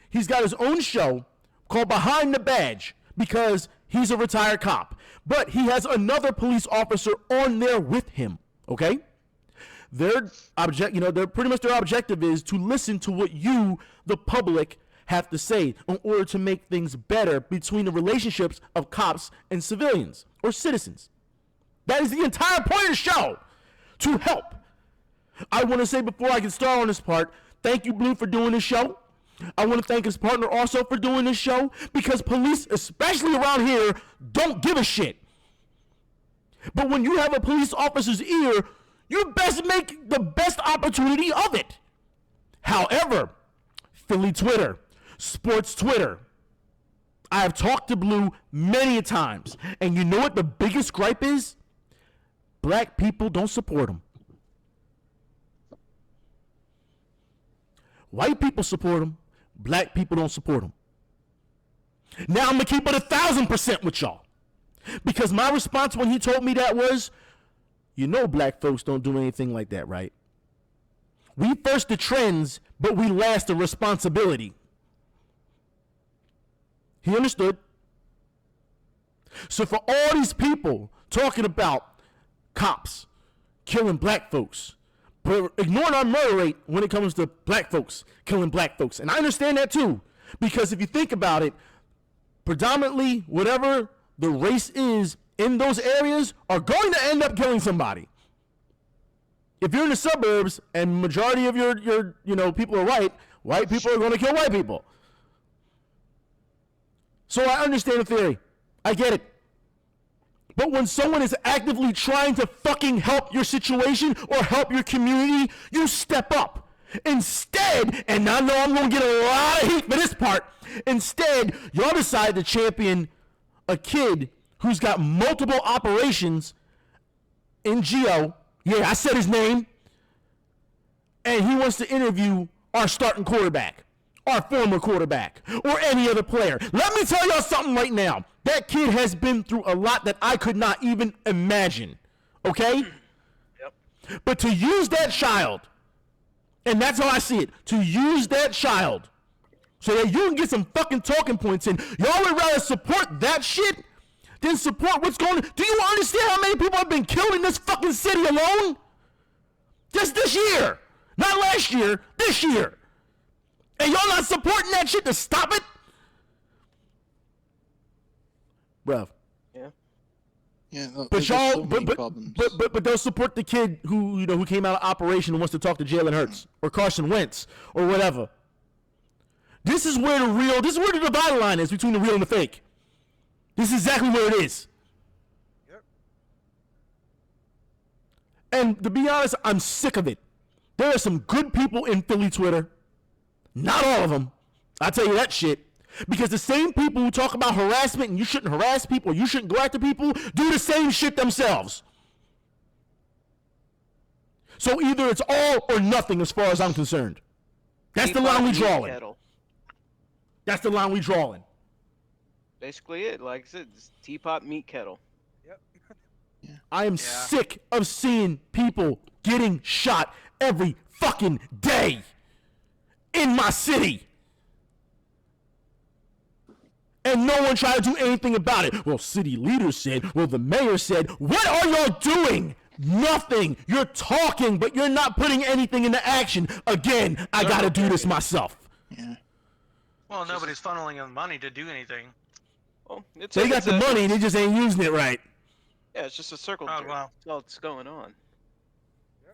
He's got his own show called Behind the Badge, because he's a retired cop. But he has another police officer on there with him, okay? Their objective is to listen to what you, the public, have to say in order to make things better between the relationships of cops and civilians or citizens. That is the entire point of the show, to help. I want to say before I can start on this part, thank you, Blue, for doing this show. I want to thank his partner also for doing this show, because police, especially around here, don't give a shit. But when you have a police officer's ear, you best make the best opportunity of it. However, Philly Twitter, sports Twitter, I have talked to Blue many a times, and you know what the biggest gripe is? Black people don't support him. White people support him. Black people don't support him. Now I'm gonna keep it 1,000% with y'all, because my response when he told me that was, you know, black folks don't do anything like that, right? We first the trends, but we last the responsibility. He understood. So for all these people talking about cops killing black folks, but ignoring our murder rate when it comes to black folks killing black folks, and I understand that too, because if you think about it, predominantly whatever the race is in those areas are going to end up killing somebody. If you're in the suburbs and majority of your people are white people are going to kill white people. So I understand the theory. I get it. But when someone is actively trying to fucking help your situation or help your community, you step up. Instead, and I know I'm going to get a lot of heat for this part, instead, y'all decide to champion a kid who's got multiple operations in Geo. Yeah, I said his name. And he wants to interview our starting quarterback, our former quarterback, or any other player. Let me tell y'all something right now. That kid has been through a lot that I could not even imagine. Okay? Yep. But to use that child, and that's how I see it, to use that child so that you can get some fucking talking points in, y'all would rather support that shit than support what's going on. Do you understand how many people have been killed in this fucking city alone? Just this year. Not last year, this year. And y'all not supporting that shit to stop it? Bruv. Yeah. But y'all, but they'll support the kid who came out of operation and wants to talk to Jalen Hurts or Carson Wentz or whatever. This is where the dividing line is between the real and the fake. This is exactly where it is. Yep. And to be honest, I'm sick of it. There are some good people in Philly Twitter. Not all of them. I tell you that shit. Because the same people who talk about harassment and you shouldn't harass people or you shouldn't go after people do the same shit themselves. So either it's all or nothing as far as I'm concerned. That's the line we drawing. That's the line we drawing. Basically it. Like I said, it's teapot meat kettle. Yep. Yeah. I am sick of seeing people getting shot every fucking day in my city. And no one tried to do anything about it. Well, city leaders said, well, the mayor said, what are y'all doing? Nothing. You're talking, but you're not putting anything into action. Again, I gotta do this myself. Yeah. Well, nobody's funneling them money to do anything. Well, They got the money, they just ain't using it right. Yeah, it's just a circle jerk. Wow. That's all that's going on.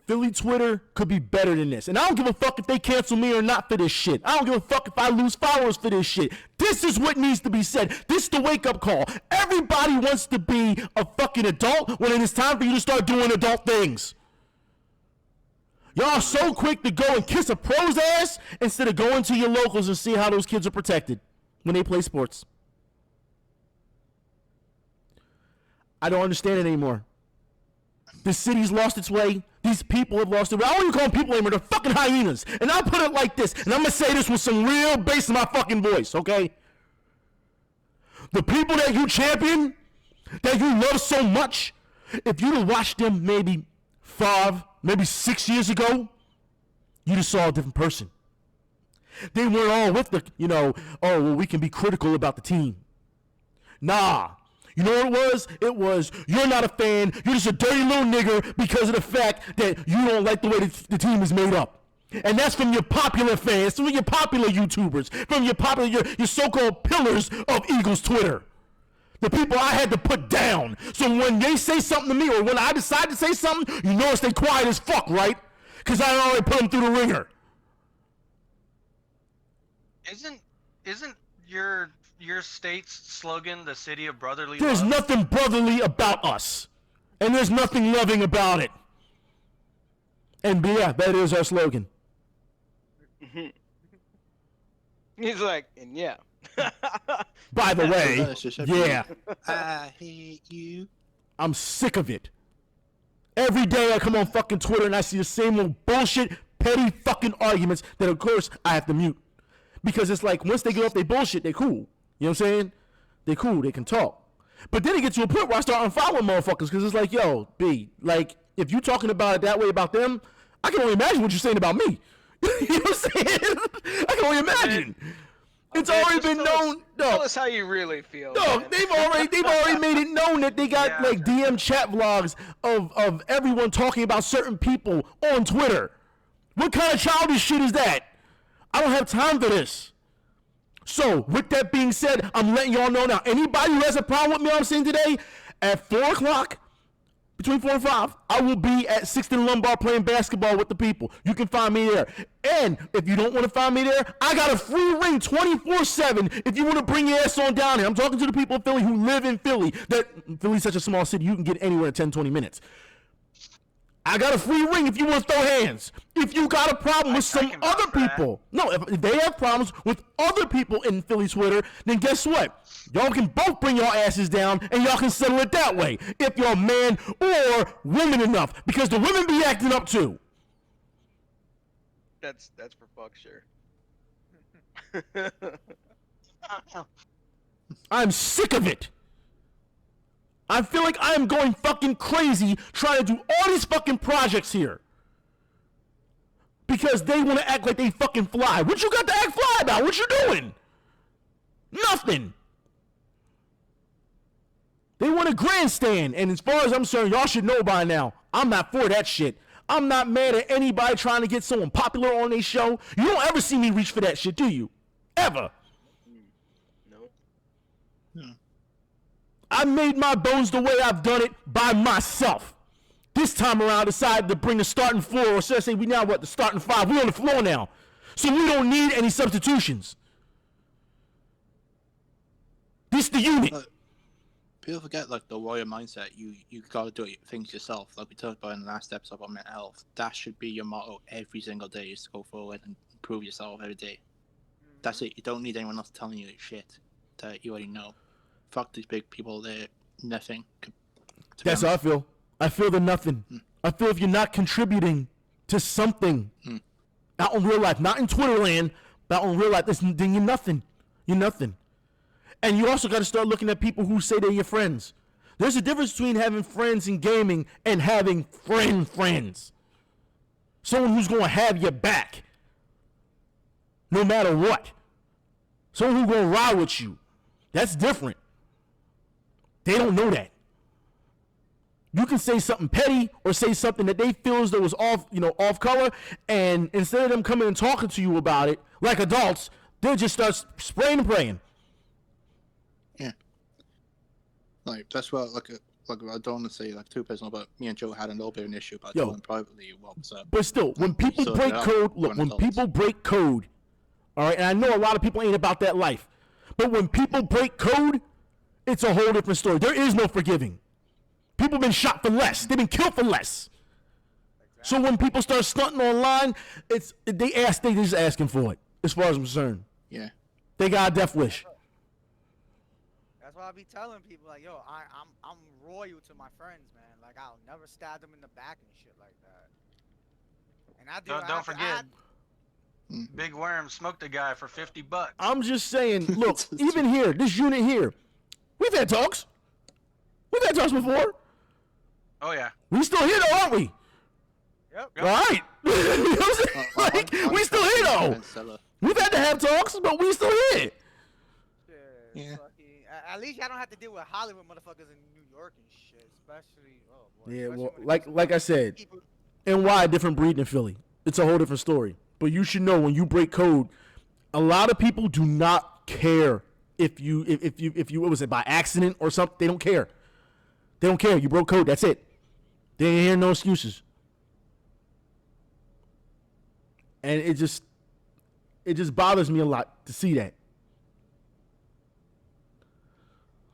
Philly Twitter could be better than this. And I don't give a fuck if they cancel me or not for this shit. I don't give a fuck if I lose followers for this shit. This is what needs to be said. This is the wake-up call. Everybody wants to be a fucking adult when it is time for you to start doing adult things. Y'all are so quick to go and kiss a pro's ass instead of going to your locals and see how those kids are protected when they play sports. I don't understand it anymore. The city's lost its way. These people have lost their way. I don't even call them people anymore. They're fucking hyenas. And I'll put it like this, and I'm going to say this with some real bass in my fucking voice, okay? The people that you champion, that you love so much, if you'd have watched them maybe 5, maybe 6 years ago, you just saw a different person. They weren't all with the, oh, well, we can be critical about the team. Nah. You know what it was? It was, you're not a fan, you're just a dirty little nigger because of the fact that you don't like the way the team is made up. And that's from your popular fans, from your popular YouTubers, from your popular, your so-called pillars of Eagles Twitter. The people I had to put down. So when they say something to me, or when I decide to say something, you notice they quiet as fuck, right? Because I already put them through the ringer. Isn't your state's slogan the city of brotherly There's love? nothing brotherly about us. And there's nothing loving about it. And yeah, that is our slogan. He's like, and yeah. By the way, yeah, I hate you. I'm sick of it. Every day I come on fucking Twitter and I see the same little bullshit, petty fucking arguments that of course I have to mute. Because it's like, once they get off their bullshit, they cool. You know what I'm saying? They cool, they can talk. But then it gets to a point where I start unfollowing motherfuckers because it's like, yo, B, like, if you talking about it that way about them, I can only imagine what you're saying about me. You know what I'm saying? I can only imagine. It's already been known. Tell us how you really feel. No, man. they've already made it known that they got like DM chat vlogs of everyone talking about certain people on Twitter. What kind of childish shit is that? I don't have time for this. So, with that being said, I'm letting y'all know now. Anybody who has a problem with me, I'm saying today, at 4 o'clock, between 4 and 5, I will be at 6th and Lombard playing basketball with the people. You can find me there. And if you don't want to find me there, I got a free ring 24/7 if you want to bring your ass on down here. I'm talking to the people of Philly who live in Philly. Philly's such a small city, you can get anywhere in 10, 20 minutes. I got a free ring if you want to throw hands. If you got a problem with some other people. No, if they have problems with other people in Philly Twitter, then guess what? Y'all can both bring your asses down and y'all can settle it that way. If you're man or woman enough. Because the women be acting up too. That's for fuck sure. I'm sick of it. I feel like I am going fucking crazy trying to do all these fucking projects here. Because they want to act like they fucking fly. What you got to act fly about? What you doing? Nothing. They want a grandstand. And as far as I'm concerned, y'all should know by now, I'm not for that shit. I'm not mad at anybody trying to get someone popular on their show. You don't ever see me reach for that shit, do you? Ever. I made my bones the way I've done it by myself. This time around, I decided to bring the starting four, or should I say, the starting five. We're on the floor now. So we don't need any substitutions. This the unit. People forget, like, the warrior mindset. You gotta do things yourself. Like we talked about in the last episode about mental health. That should be your motto every single day, is to go forward and improve yourself every day. That's it. You don't need anyone else telling you shit that you already know. Fuck these big people, they're nothing. That's how I feel. I feel they're nothing. I feel if you're not contributing to something out in real life, not in Twitter land, but out in real life, then you're nothing. You're nothing. And you also got to start looking at people who say they're your friends. There's a difference between having friends in gaming and having friends. Someone who's going to have your back, no matter what. Someone who's going to ride with you. That's different. They don't know that. You can say something petty or say something that they feel as though was off color, and instead of them coming and talking to you about it like adults, they'll just start spraying and praying. Yeah. Like, that's what, like I don't want to say like too personal, but me and Joe had a little bit of an issue about telling privately what was up. But still, when people break code, people break code, all right, and I know a lot of people ain't about that life, but when people break code, it's a whole different story. There is no forgiving. People have been shot for less. They've been killed for less. So when people start stunting online, they just asking for it, as far as I'm concerned. Yeah. They got a death wish. That's why I be telling people, like, yo, I'm royal to my friends, man. Like, I'll never stab them in the back and shit like that. And I do. Don't forget, Big Worm smoked a guy for $50. I'm just saying, look, even here, this unit here, we've had talks. We've had talks before. Oh, yeah. We still here, though, aren't we? Yep. All right. You know what I'm saying? We still here, though. We've had to have talks, but we still here. Yeah. At least y'all don't have to deal with Hollywood motherfuckers in New York and shit, especially. Oh boy. Yeah, especially well, like I said, NY a different breed than Philly. It's a whole different story. But you should know when you break code, a lot of people do not care if you what was it, by accident or something. They don't care. They don't care. You broke code. That's it. They ain't hear no excuses. And it just bothers me a lot to see that.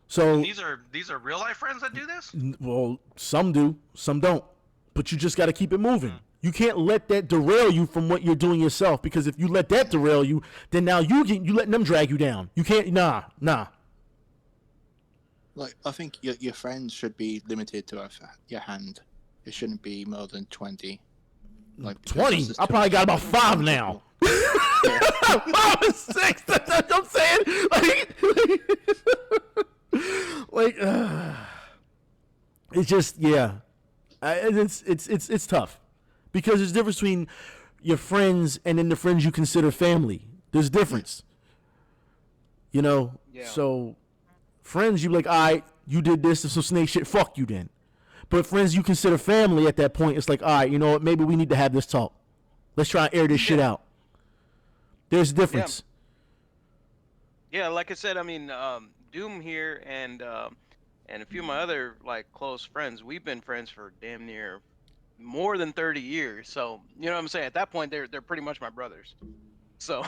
So And these are real life friends that do this? Well, some do, some don't. But you just got to keep it moving. You can't let that derail you from what you're doing yourself, because if you let that derail you, then now you letting them drag you down. You can't. Nah. Like, I think your friends should be limited to your hand. It shouldn't be more than 20. Like 20. I probably got about 5 now. 5 or 6. That's what I'm saying. It's just, yeah. It's tough, because there's a difference between your friends and then the friends you consider family. There's a difference. You know? Yeah. So friends, you be like, all right, you did this, some snake shit, fuck you then. But friends you consider family at that point, it's like, all right, you know what, maybe we need to have this talk. Let's try and air this shit out. There's a difference. Yeah, like I said, I mean, Doom here and a few of my other like close friends, we've been friends for damn near more than 30 years. So, you know what I'm saying? At that point, they're pretty much my brothers. So,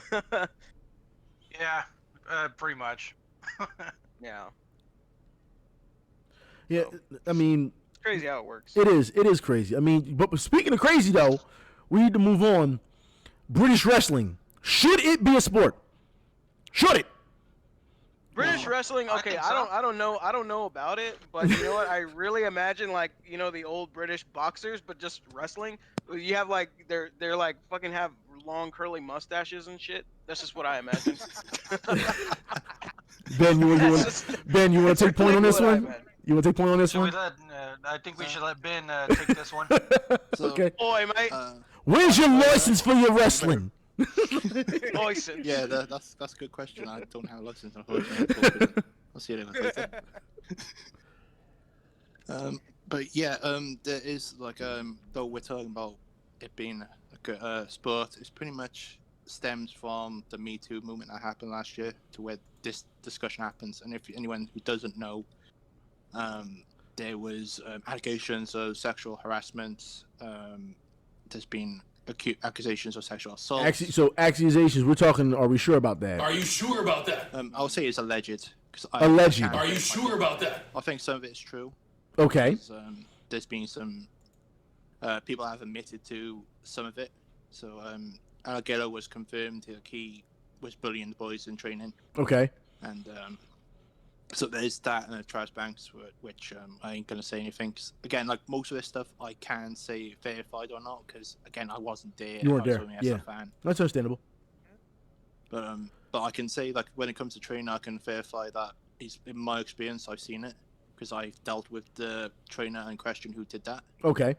Yeah, pretty much. yeah. Yeah, I mean, It's crazy how it works. it is crazy. I mean, but speaking of crazy though, we need to move on. British wrestling, should it be a sport? Should it? British wrestling, I okay, think so. I don't know about it, but you know what? I really imagine like, you know, the old British boxers, but just wrestling. You have like they're like fucking have long curly mustaches and shit. That's just what I imagine. Ben, you want to take point on this what I one? imagine. You want to take point on this Should we one? let? I think we should let Ben take this one. So, Okay. Boy, mate. Where's your license for your wrestling? License. yeah, that's a good question. I don't have a license, unfortunately. I'll see you later. But yeah, there is like though we're talking about it being a sport, it's pretty much stems from the Me Too movement that happened last year to where this discussion happens. And if anyone who doesn't know, there was allegations of sexual harassment. There's been accusations of sexual assault. So accusations. We're talking. Are we sure about that? Are you sure about that? I'll say it's alleged. Alleged. Are you sure about that? I think some of it's true. Okay. There's been some people have admitted to some of it. So Allegero was confirmed that he was bullying the boys in training, Okay. and so there's that, and Travis Banks, which I ain't gonna say anything. 'Cause, again, like most of this stuff, I can't say verified or not, because again, I wasn't there. You weren't I was there, only as yeah. a fan. That's understandable. But I can say, like, when it comes to training, I can verify that in my experience, I've seen it, because I've dealt with the trainer in question who did that. Okay.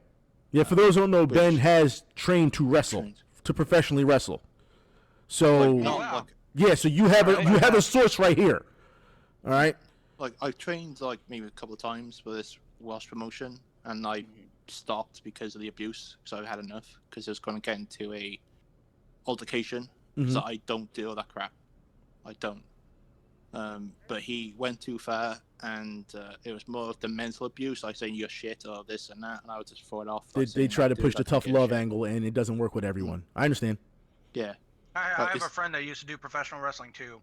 Yeah. For those who don't know, Ben which- has trained to wrestle, Trained. to professionally wrestle. So Like, not, wow. like, yeah. So you have a source right here. All right. like I trained like maybe a couple of times for this Welsh promotion, and I stopped because of the abuse, because I had enough, because it was going to get into a altercation. So I don't do all that crap. I don't. But he went too far, and it was more of the mental abuse, like saying you're shit or this and that, and I would just throw it off. They try to push the tough love angle, and it doesn't work with everyone. I understand. Yeah. I But have a it's- friend that used to do professional wrestling too.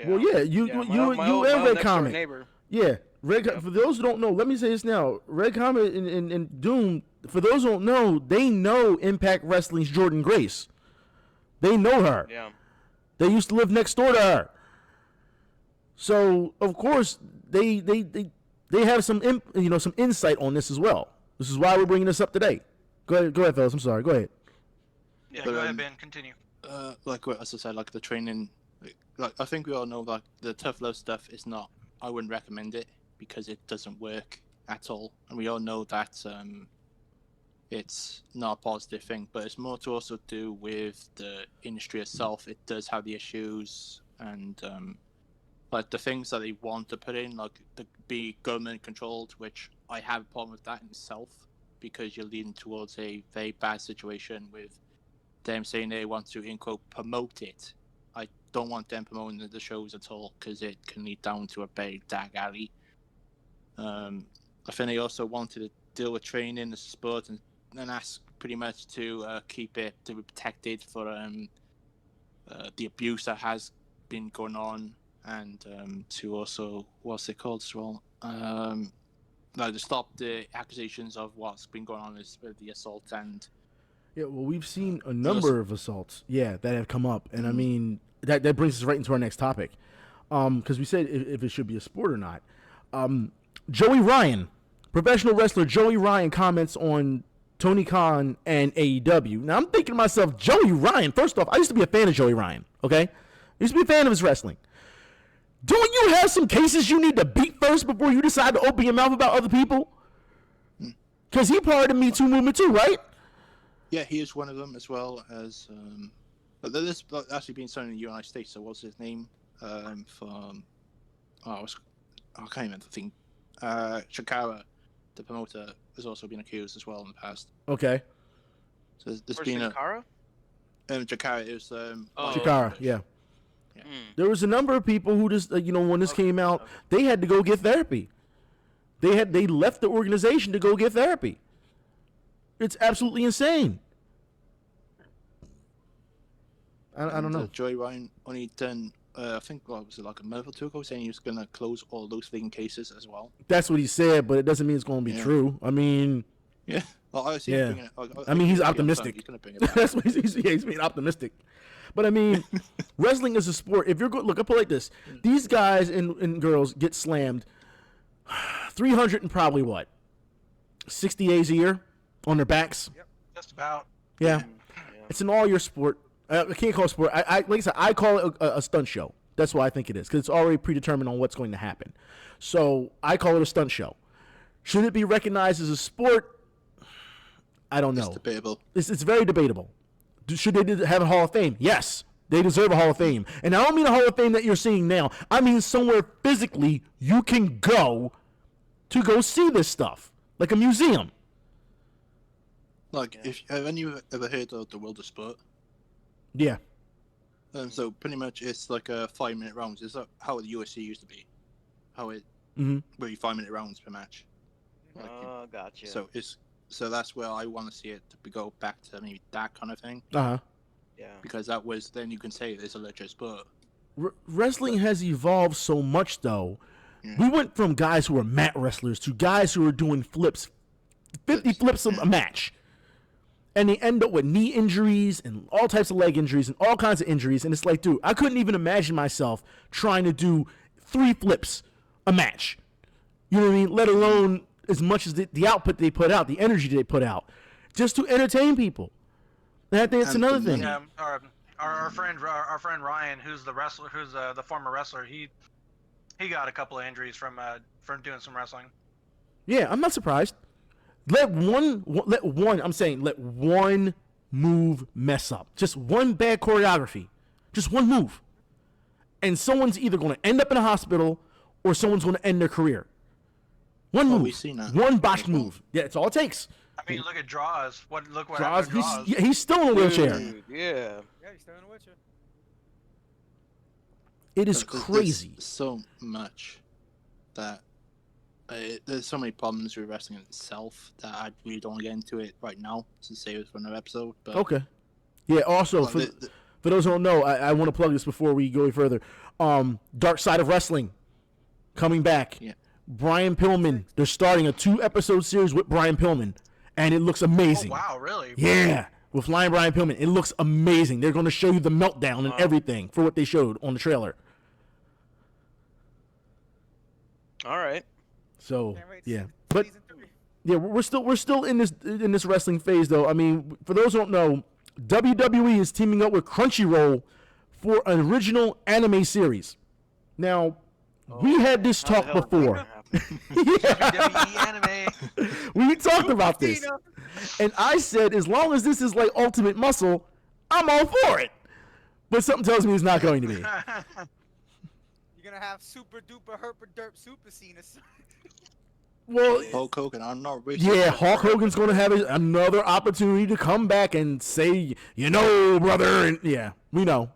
Well, yeah, you and Red Comet. Neighbor. Yeah, For those who don't know, let me say this now. Red Comet and Doom. For those who don't know, they know Impact Wrestling's Jordan Grace. They know her. Yeah. They used to live next door to her. So of course they have some some insight on this as well. This is why we're bringing this up today. Go ahead, fellas. I'm sorry. Go ahead. Yeah, But, go ahead, Ben. Continue. Like as I said, like the training, like I think we all know, like the tough love stuff is not. I wouldn't recommend it because it doesn't work at all, and we all know that it's not a positive thing. But it's more to also do with the industry itself. It does have the issues, and like the things that they want to put in, like to be government controlled, which I have a problem with that in itself, because you're leading towards a very bad situation with them saying they want to, in quote, promote it. I don't want them promoting the shows at all, because it can lead down to a very dark alley. I think they also wanted to deal with training, the sport, and ask pretty much to keep it to be protected for the abuse that has been going on, and to also, what's it called as well? No, to stop the accusations of what's been going on with the assault and Yeah, well, we've seen a number of assaults, that have come up, and I mean that brings us right into our next topic, because we said if it should be a sport or not. Joey Ryan, professional wrestler Joey Ryan, comments on Tony Khan and AEW. Now I'm thinking to myself, Joey Ryan. First off, I used to be a fan of Joey Ryan. Okay, I used to be a fan of his wrestling. Don't you have some cases you need to beat first before you decide to open your mouth about other people? Because he part of the Me Too movement too, right? Yeah, he is one of them as well as. But this actually being shown in the United States. So what's his name? From I can't even think. Shakara, the promoter, has also been accused as well in the past. Okay. So there's Where's been Shakara? Shakara is Shakara, yeah. There was a number of people who just, when this came out, they had to go get therapy. They left the organization to go get therapy. It's absolutely insane. I don't know. Joey Ryan only done, I think, was it like a month or two ago, saying he was going to close all those vacant cases as well. That's what he said, but it doesn't mean it's going to be true. I mean... Yeah. Well, I mean, he's optimistic. He's going to bring it back. That's what he's being optimistic. But I mean, wrestling is a sport. If you're good, look, I put it like this: these guys and girls get slammed 300 and probably 60 days a year on their backs. Yep, just about. Yeah. It's an all-year sport. I can't call it sport. I like I said, I call it a stunt show. That's why I think it is, because it's already predetermined on what's going to happen. So I call it a stunt show. Should it be recognized as a sport? I don't know. It's debatable. It's very debatable. Should they have a Hall of Fame? Yes, they deserve a Hall of Fame. And I don't mean a Hall of Fame that you're seeing now. I mean somewhere physically you can go to go see this stuff, like a museum. Like, have you ever heard of the World of Sport? Yeah. So pretty much it's like a 5-minute rounds. It's like how the UFC used to be. How it really 5-minute rounds per match. Like, gotcha. So that's where I want to see it to go back to maybe that kind of thing. Uh-huh. Yeah. Because that was, then you can say it's a legit sport. Wrestling has evolved so much, though. Yeah. We went from guys who were mat wrestlers to guys who were doing flips, 50 flips a match. And they end up with knee injuries and all types of leg injuries and all kinds of injuries. And it's like, dude, I couldn't even imagine myself trying to do 3 flips a match. You know what I mean? Let alone as much as the output they put out, the energy they put out, just to entertain people. And I think it's another thing. Yeah, our friend Ryan, who's the wrestler, who's the former wrestler, he got a couple of injuries from doing some wrestling. Yeah, I'm not surprised. Let one move mess up. Just one bad choreography. Just one move. And someone's either going to end up in a hospital or someone's going to end their career. One move. We've seen that. One botched move. Yeah, it's all it takes. I mean, look at Draws. Look what Draws, happened to Draws. he's still in a wheelchair. Dude, yeah. Yeah, he's still in a wheelchair. It is crazy. There's so much that there's so many problems with wrestling itself that I really don't want to get into it right now to save it for another episode. But okay. Yeah. Also, for those who don't know, I want to plug this before we go any further. Dark Side of Wrestling coming back. Yeah. Brian Pillman. They're starting a 2-episode series with Brian Pillman, and it looks amazing. Oh, wow, really? Yeah. With flying Brian Pillman, it looks amazing. They're going to show you the meltdown and everything for what they showed on the trailer. All right. So yeah, but yeah, we're still in this wrestling phase though. I mean, for those who don't know, WWE is teaming up with Crunchyroll for an original anime series. Now, we had this talk before. WWE anime. We talked about this, and I said as long as this is like Ultimate Muscle, I'm all for it. But something tells me it's not going to be. You're gonna have super duper herper derp super scene. Well, Hulk Hogan, I'm not rich. Yeah, Hulk Hogan's going to have another opportunity to come back and say, brother, and yeah, we know.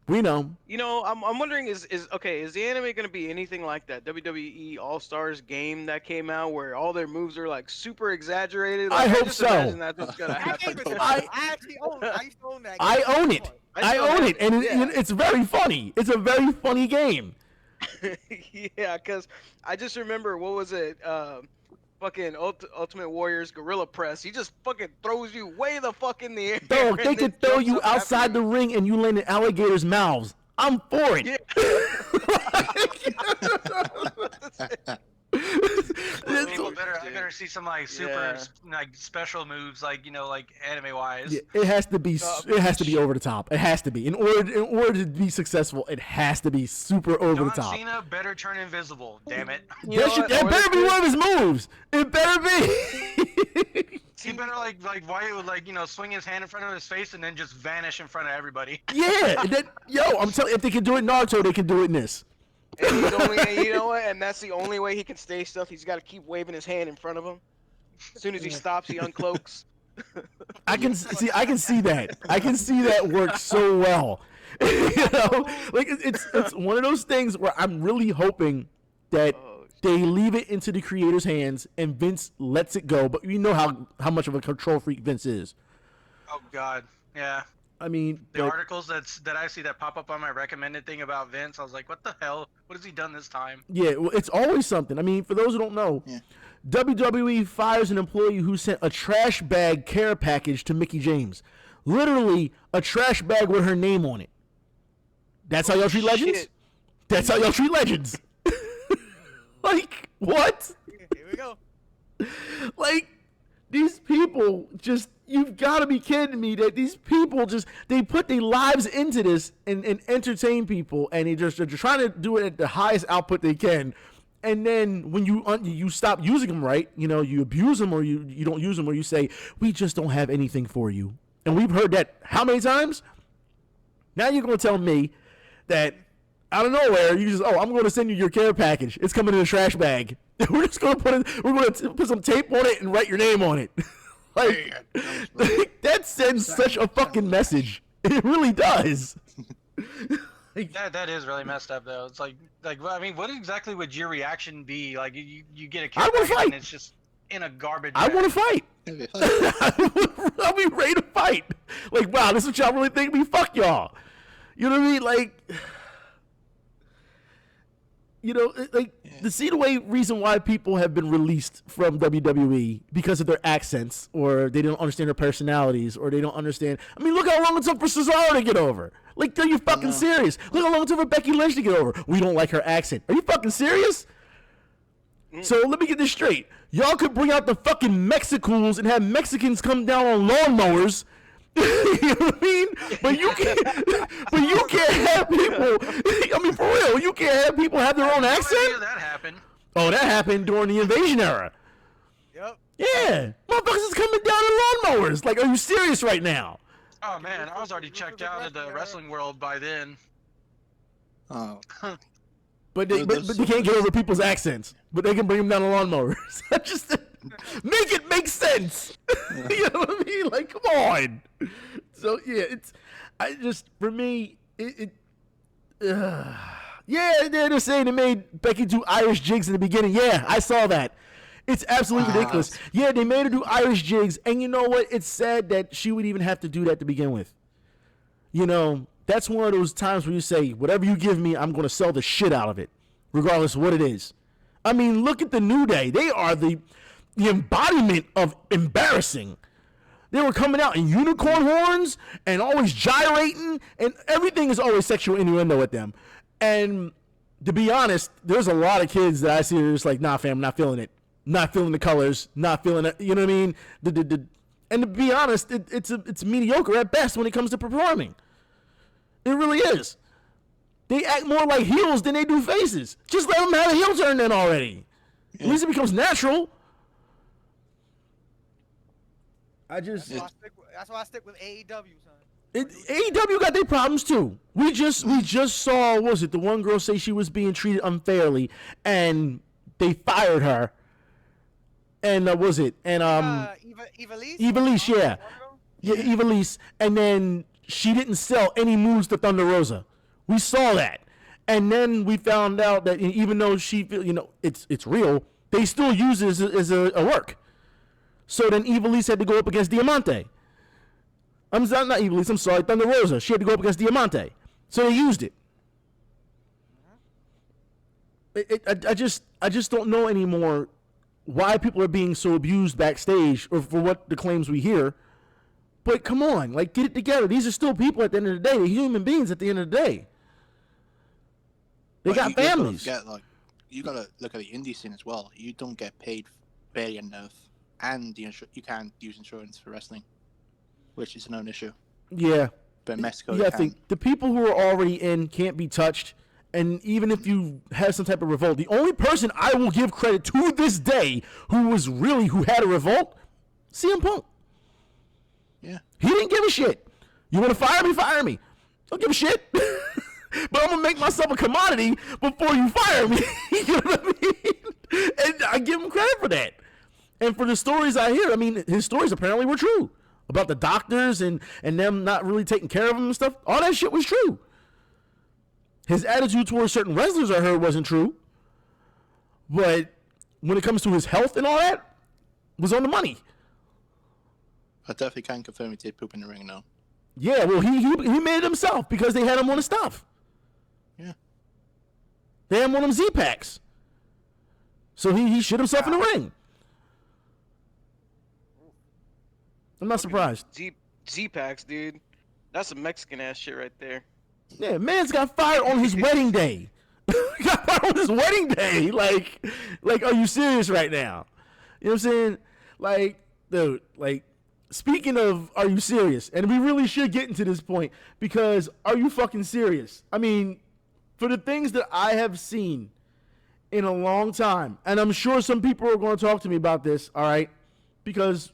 You know, I'm wondering is the anime going to be anything like that WWE All Stars game that came out where all their moves are like super exaggerated? Like, I hope so. That's what's going to happen. I actually own it. I used to own that game. I own it. I own it, and it's very funny. It's a very funny game. Yeah, because I just remember, what was it? fucking Ultimate Warrior's Gorilla Press. He just fucking throws you way the fuck in the air. Dog, they and then could throw jumps you up after outside the you. ring and you land in alligators' mouths. I'm for it. People I better see some like super like special moves, like like anime wise. Yeah, it has to be. It has to be over the top. It has to be in order to be successful. It has to be super over the top. John Cena better turn invisible. Damn it. That better be one of his moves. It better be. He better swing his hand in front of his face and then just vanish in front of everybody. Yeah, I'm telling you, if they can do it in Naruto, they can do it in this. And he's only, you know what? And that's the only way he can stay still. He's got to keep waving his hand in front of him. As soon as he stops, he uncloaks. I can see that. I can see that work so well. It's one of those things where I'm really hoping that they leave it into the creator's hands and Vince lets it go. But you know how much of a control freak Vince is. Oh God, yeah. I mean, the articles that I see that pop up on my recommended thing about Vince, I was like, what the hell? What has he done this time? Yeah, well, it's always something. I mean, for those who don't know, WWE fires an employee who sent a trash bag care package to Mickie James. Literally, a trash bag with her name on it. That's how y'all treat legends? That's how y'all treat legends. Like, what? Here we go. Like, these people just, you've got to be kidding me that these people just, they put their lives into this and entertain people, and they're trying to do it at the highest output they can. And then when you stop using them, right, you abuse them, or you don't use them, or you say, we just don't have anything for you. And we've heard that how many times? Now you're going to tell me that out of nowhere, you just, I'm going to send you your care package. It's coming in a trash bag. We're just going to put some tape on it and write your name on it. That sends such a fucking message. It really does. That is really messed up, though. It's like, I mean, what exactly would your reaction be? Like, you get a care package and it's just in a garbage bag. I want to fight. I'll be ready to fight. Like, wow, this is what y'all really think of me? Fuck y'all. You know what I mean? Like, to see the reason why people have been released from WWE because of their accents, or they don't understand their personalities, or they don't understand. I mean, look how long it took for Cesaro to get over. Like, are you fucking serious? Look how long it took for Becky Lynch to get over. We don't like her accent. Are you fucking serious? So let me get this straight. Y'all could bring out the fucking Mexicools and have Mexicans come down on lawnmowers. You know what I mean? But you can't have people. I mean, for real, you can't have people have their own accent. That happened. Oh, that happened during the Invasion era. Yep. Yeah, motherfuckers is coming down in lawnmowers. Like, are you serious right now? Oh man, I was already checked out of the wrestling world by then. Oh. But they can't get over people's accents. But they can bring them down on lawnmowers. Just make it make sense. You know what I mean? Like, come on. So yeah, for me, yeah, they're saying they made Becky do Irish jigs in the beginning. Yeah, I saw that. It's absolutely ridiculous. Yeah, they made her do Irish jigs, and you know what? It's sad that she would even have to do that to begin with. That's one of those times where you say, whatever you give me, I'm going to sell the shit out of it, regardless of what it is. I mean, look at the New Day. They are the embodiment of embarrassing. They were coming out in unicorn horns and always gyrating, and everything is always sexual innuendo with them. And to be honest, there's a lot of kids that I see that are just like, nah, fam, not feeling it. Not feeling the colors, not feeling it. You know what I mean? And to be honest, it's mediocre at best when it comes to performing. It really is. They act more like heels than they do faces. Just let them have a heel turn then already. Yeah. At least it becomes natural. That's why I stick with AEW, son. AEW got their problems too. We just saw, what was it, the one girl say she was being treated unfairly, and they fired her. And was it? And Ivelisse, yeah. Yeah, Ivelisse. And then she didn't sell any moves to Thunder Rosa. We saw that. And then we found out that even though she, it's real, they still use it as a work. So then Ivelisse had to go up against Diamante. Not Ivelisse, I'm sorry, Thunder Rosa. She had to go up against Diamante. So they used it. I just don't know anymore why people are being so abused backstage, or for what the claims we hear. But come on, like, get it together. These are still people at the end of the day. They're human beings at the end of the day. They got families. You gotta look at the indie scene as well. You don't get paid barely enough, and you can't use insurance for wrestling, which is a known issue. Yeah. But in Mexico, I think the people who are already in can't be touched. And even if you have some type of revolt, the only person I will give credit to this day who had a revolt, CM Punk. Yeah. He didn't give a shit. You want to fire me? Fire me. Don't give a shit. But I'm going to make myself a commodity before you fire me. You know what I mean? And I give him credit for that. And for the stories I hear, I mean, his stories apparently were true. About the doctors and them not really taking care of him and stuff. All that shit was true. His attitude towards certain wrestlers I heard wasn't true. But when it comes to his health and all that, was on the money. I definitely can confirm he did poop in the ring, though. Yeah, well, he made it himself because they had him on the stuff. Yeah. They had him on them Z-Packs. So he shit himself in the ring. I'm not surprised. Z-Packs, dude. That's some Mexican ass shit right there. Yeah, man's got fired on his wedding day. He got fired on his wedding day. Like, are you serious right now? You know what I'm saying? Like, dude, like, speaking of, are you serious? And we really should get into this point because are you fucking serious? I mean, for the things that I have seen in a long time, and I'm sure some people are going to talk to me about this, all right? Because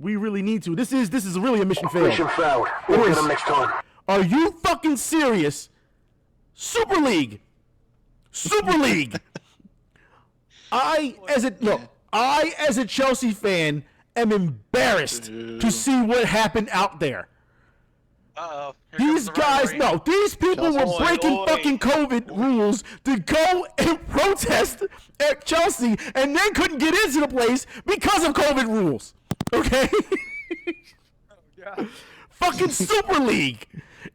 we really need to. This is really a mission failed. Mission failed. We'll get them next time. Are you fucking serious? Super League. I as a Chelsea fan am embarrassed to see what happened out there. Uh-oh. These guys, no, these people were breaking fucking COVID rules to go and protest at Chelsea and then couldn't get into the place because of COVID rules. Okay? Yeah. Fucking Super League.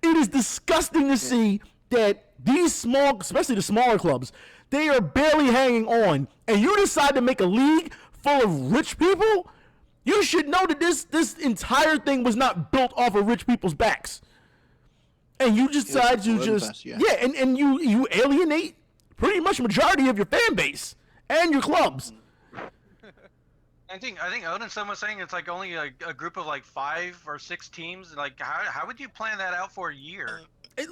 It is disgusting to see that these small, especially the smaller clubs, they are barely hanging on. And you decide to make a league full of rich people? You should know that this entire thing was not built off of rich people's backs. And you just decide to just and you alienate pretty much majority of your fan base and your clubs. I think Odin was saying it's like only a group of like 5 or 6 teams. Like how would you plan that out for a year? It's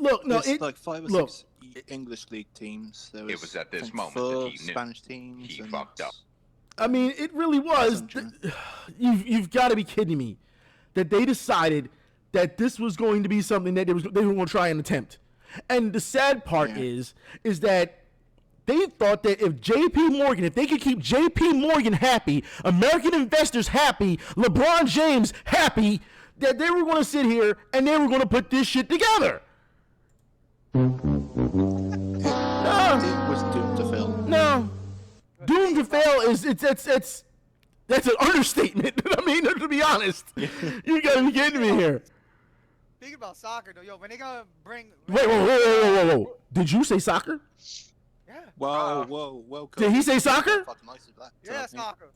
like 5 or 6 English league teams. There It was at this moment four that he knew Spanish teams. he fucked up. I mean, it really was. You've got to be kidding me that they decided that this was going to be something that they were going to try and attempt. And the sad part is that they thought that if they could keep J.P. Morgan happy, American investors happy, LeBron James happy, that they were going to sit here and they were going to put this shit together. It was doomed to fail. No. Doomed to fail that's an understatement. I mean, to be honest. You gotta be kidding me here. Think about soccer though, yo. When they gonna bring? Whoa. Did you say soccer? Yeah. Whoa. Did he say soccer? Yeah, soccer.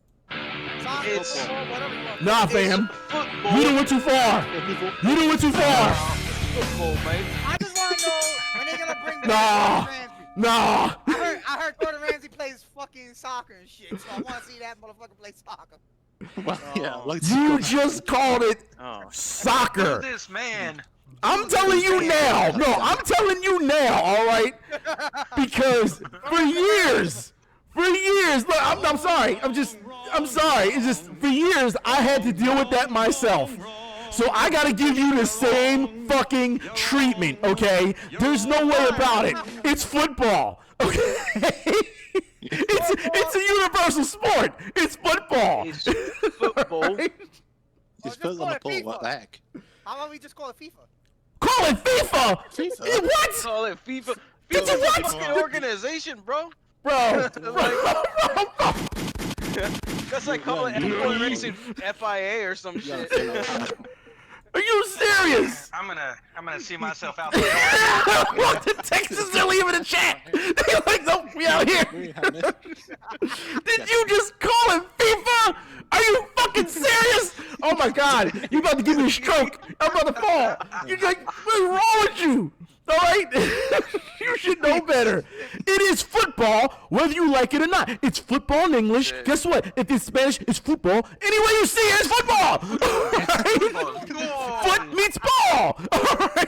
Soccer, It's- football, whatever you want. Nah, fam. Football. You done went too far. You done went too far. Football, mate. I just want to know when they gonna bring back Nah. Gordon Ramsay. Nah. I heard Gordon Ramsay plays fucking soccer and shit, so I want to see that motherfucker play soccer. You just called it soccer. Who's this man? I'm telling you now. No, I'm telling you now, all right? Because for years, look, I'm sorry. I'm sorry. It's just, for years, I had to deal with that myself. So I gotta give you the same fucking treatment, okay? There's no way about it. It's football, okay? It's a universal sport. It's football. It's football. Right? Just put it on the ball. What the heck? How about we just call it FIFA? Call it FIFA. FIFA? What? Call it FIFA. It's a FIFA's what? fucking organization, bro. Bro. That's like calling F1 Racing FIA or some shit. Are you serious? I'm gonna see myself out there. What the Texans are leaving the chat? They're like, nope, we out here. Did you just call it Oh my God, you about to give me a stroke. I'm about to fall. You're like, what's wrong with you? All right? You should know better. It is football, whether you like it or not. It's football in English. Yeah. Guess what? If it's Spanish, it's football. Any way you see it, it's football. Foot meets ball. All right?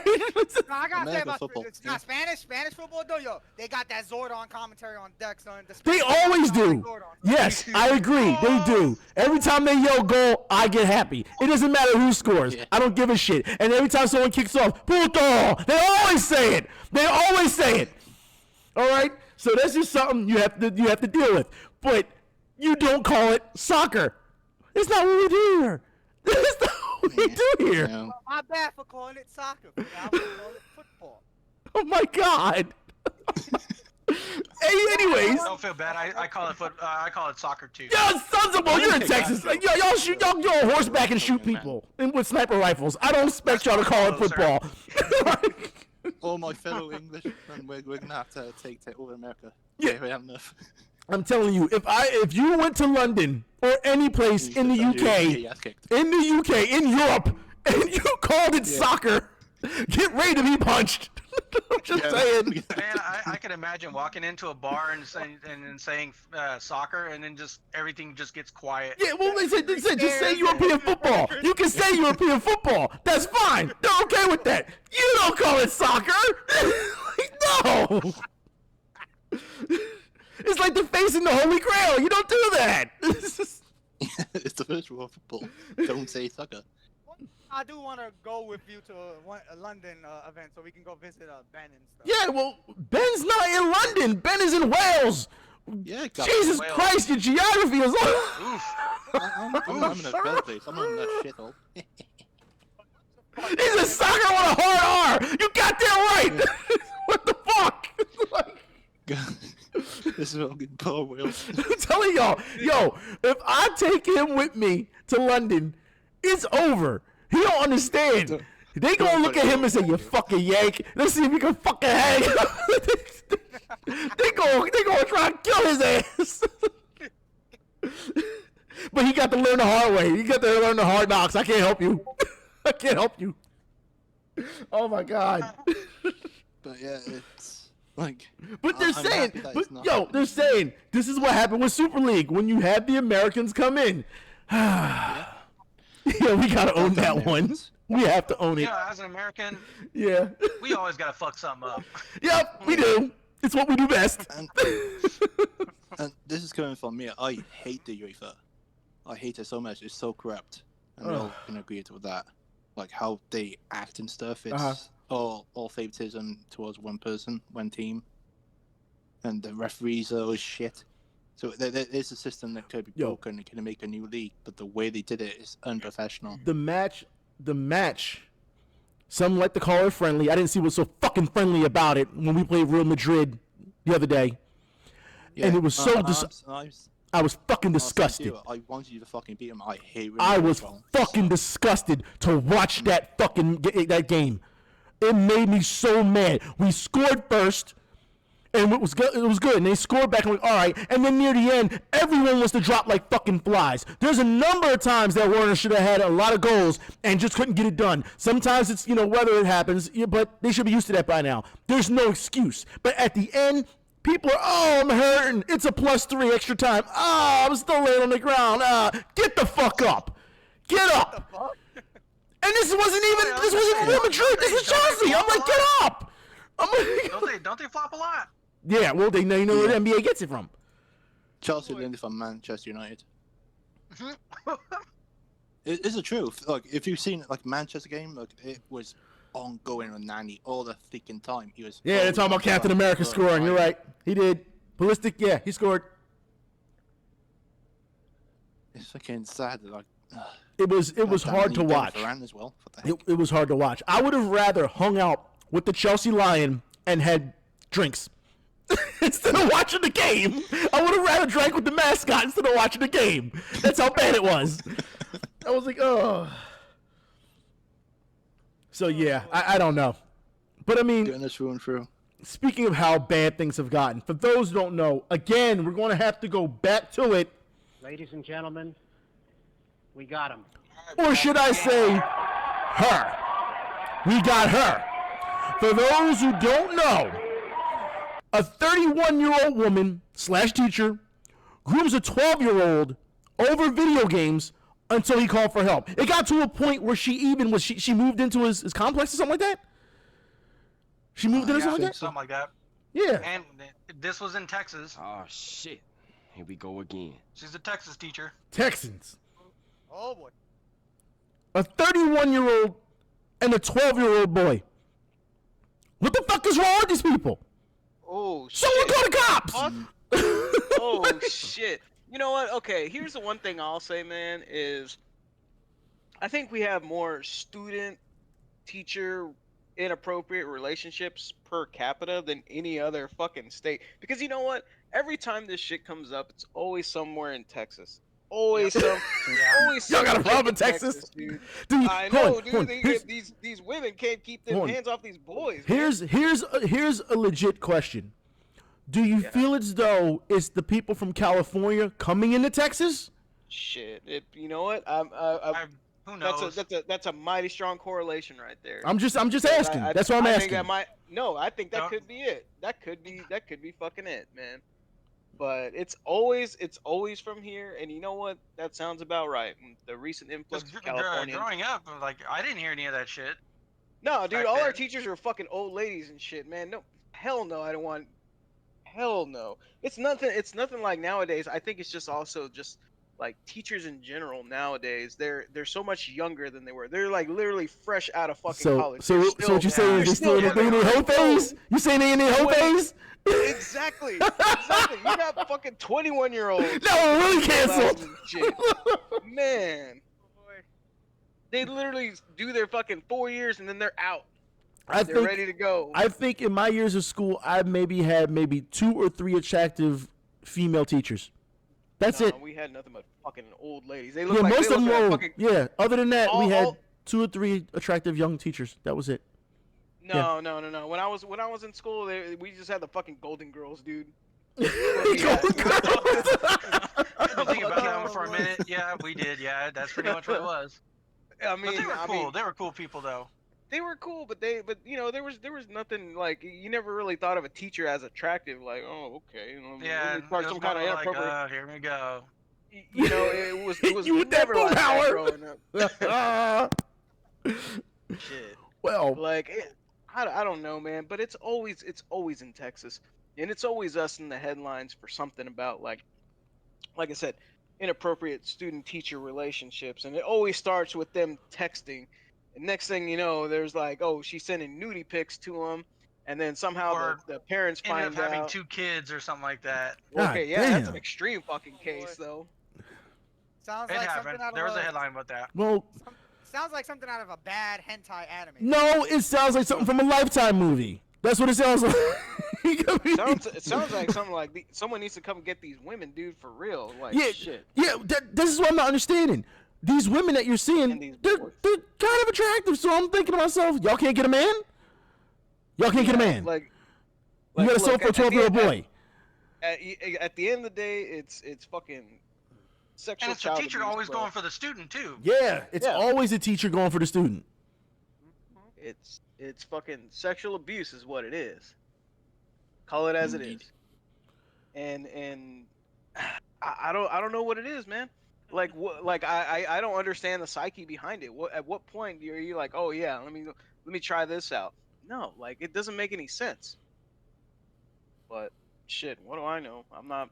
No, I gotta say American about football, it's yeah. not Spanish football though, yo. They got that Zordon commentary on deck, son. The They Spanish always guys do. like Zordon. Yes, I agree. They do. Every time they yell goal, I get happy. It doesn't matter who scores. Yeah. I don't give a shit. And every time someone kicks off, puto, they always say it. They always say it. All right? So that's just something you have to deal with. But you don't call it soccer. It's not what we do here. That's not what we do here. Yeah. My bad for calling it soccer. I would call it football. Oh my God. Hey, anyways. Don't feel bad. I call it I call it soccer too. Yo, sons of you're in Texas. Like, y'all shoot, y'all go on horseback and shoot people with sniper rifles. I don't expect y'all to call it football. All my fellow Englishmen, we're gonna have to take over America. Yeah. We have enough. I'm telling you, if you went to London or any place in the UK, in Europe, and you called it soccer, get ready to be punched. I'm just saying. Man, I can imagine walking into a bar and saying soccer, and then just everything just gets quiet. Yeah, well, they said just say European football. You can say European football. That's fine. They're okay with that. You don't call it soccer. No. It's like the face in the Holy Grail. You don't do that. It's the first rule of football. Don't say soccer. I do want to go with you to a London event so we can go visit Ben and stuff. Yeah, well, Ben's not in London. Ben is in Wales. Yeah, Jesus Wales. Christ, your geography is I'm in a better place. I'm in that shithole. He's a soccer with a hard R. You got that right. What the fuck? This is fucking poor Wales. I'm telling y'all, yo, if I take him with me to London, it's over. He don't understand. They gonna look at him and say, "You fucking yank." Let's see if we can fucking hang. they gonna try and kill his ass. But he got to learn the hard way. He got to learn the hard knocks. I can't help you. I can't help you. Oh my God. But yeah, it's like. But they're I'm saying, happy that but it's not yo, happening. they're saying this is what happened with Super League when you had the Americans come in. Yeah, we gotta own that one. We have to own You it. know, as an American, Yeah. we always gotta fuck something up. Yep, we do. It's what we do best. And this is coming from me. I hate the UEFA. I hate it so much. It's so corrupt. And we all can agree with that. Like how they act and stuff. It's all favoritism towards one person, one team. And the referees are always shit. So there is a system that could be broken and can make a new league, but the way they did it is unprofessional. The match, some like to call it friendly. I didn't see what's so fucking friendly about it when we played Real Madrid the other day. Yeah, And it was so I was fucking disgusted. I wanted you to fucking beat him. I hate Real I Madrid, was bro. fucking disgusted to watch that fucking that game. It made me so mad. We scored first, and it was good. And they scored back, and I'm like, all right. And then near the end, everyone wants to drop like fucking flies. There's a number of times that Warner should have had a lot of goals and just couldn't get it done. Sometimes it's whether it happens, but they should be used to that by now. There's no excuse. But at the end, people are, I'm hurting. It's a +3 extra time. I'm still laying on the ground. Get the fuck up. Get up. And this wasn't Real Madrid. This was Chelsea. I'm like, get up. I'm like, Don't they flop a lot? yeah, well, they know where the NBA gets it from. Chelsea learned it from Manchester United. It's the truth. Like, if you've seen like Manchester game, like it was ongoing on Nani all the freaking time. He was. Yeah, they're talking about Captain America scoring. You're right. He did. Ballistic, yeah, he scored. It's fucking sad. Like, It was hard to watch. As well. What the heck? It was hard to watch. I would have rather hung out with the Chelsea Lion and had drinks instead of watching the game. I would have rather drank with the mascot instead of watching the game. That's how bad it was. I was like, oh. So yeah, I don't know. But I mean, Getting this through and through. speaking of how bad things have gotten, for those who don't know, again, we're going to have to go back to it. Ladies and gentlemen, we got him. Or should I say her? We got her. For those who don't know, a 31-year-old woman / teacher grooms a 12-year-old over video games until he called for help. It got to a point where she moved into his complex or something like that. She moved into something like that? Something like that. Yeah. And this was in Texas. Oh, shit. Here we go again. She's a Texas teacher. Texans. Oh boy. A 31-year-old and a 12-year-old boy. What the fuck is wrong with these people? Oh shit. Someone call the cops! Oh shit. You know what? Okay, here's the one thing I'll say, man, is I think we have more student-teacher inappropriate relationships per capita than any other fucking state. Because you know what? Every time this shit comes up, it's always somewhere in Texas. Always always Y'all got a some problem in shit Texas? dude. Dude, I hold know, on, dude. hold on. They Here's- get these women can't keep their hold on. hands off these boys. man. Here's a legit question. Do you feel as though it's the people from California coming into Texas? Shit. You know what? Who knows? That's a mighty strong correlation right there. I'm just asking. That's what I'm I asking. think I think that No. could be it. That could be fucking it, man. But it's always from here, and you know what? That sounds about right. The recent influx of California. Growing up, like I didn't hear any of that shit. No, dude, back all our then. teachers are fucking old ladies and shit, man. No, hell no, I don't want. Hell no. It's nothing. It's nothing like nowadays. I think it's just also just like teachers in general nowadays. They're so much younger than they were. They're like literally fresh out of fucking college. So They're what you saying is they still in fucking- their whole phase? You saying they in their whole phase? Exactly. Exactly. You got fucking 21-year-olds. No, really canceled. Shit. Man. They literally do their fucking 4 years and then they're out. They're ready to go. I think in my years of school, I had 2 or 3 attractive female teachers. That's No, it. we had nothing but fucking old ladies. They look Yeah, like most they of them look like were. fucking. Yeah, other than that, we all- had all- 2 or 3 attractive young teachers. That was it. No. When I was in school, we just had the fucking Golden Girls, dude. Think about that one for a minute. Yeah, we did. Yeah, that's pretty much what it was. I But mean, they were cool. They were cool people, though. they were cool, but you know, there was nothing like you never really thought of a teacher as attractive. Like, oh, okay, you know, Yeah, let me start it was some kind of more like, inappropriate. here we go. You know, it was You with that never like that power. growing up. Shit. Well, Like, I don't know, man, but it's always in Texas, and it's always us in the headlines for something about like I said, inappropriate student-teacher relationships, and it always starts with them texting. And next thing you know, there's like, oh, she's sending nudie pics to them, and then somehow Or the parents Ended find up having out. 2 kids or something like that. Okay, God yeah, that's damn. an extreme fucking case, though. Sounds It like happened. something out There was of a headline about that. well, sounds like something out of a bad hentai anime. no, it sounds like something from a Lifetime movie. That's what it sounds like. It sounds like something like someone needs to come get these women, dude, for real. Like, Yeah, shit. yeah. This is what I'm not understanding. These women that you're And seeing, these they're boys. kind of attractive. So I'm thinking to myself, y'all can't get a man. Y'all can't get a man. Like, you got to look, sell for a at the 12-year-old end- boy. At the end of the day, it's fucking sexual And it's the child teacher abuse, always bro. going for the student, too. Yeah, it's Yeah. always a teacher going for the student. It's fucking sexual abuse is what it is. Call it as it is. And I don't know what it is, man. Like I don't understand the psyche behind it. At what point are you like, oh yeah, let me try this out? No, like it doesn't make any sense. But shit, what do I know? I'm not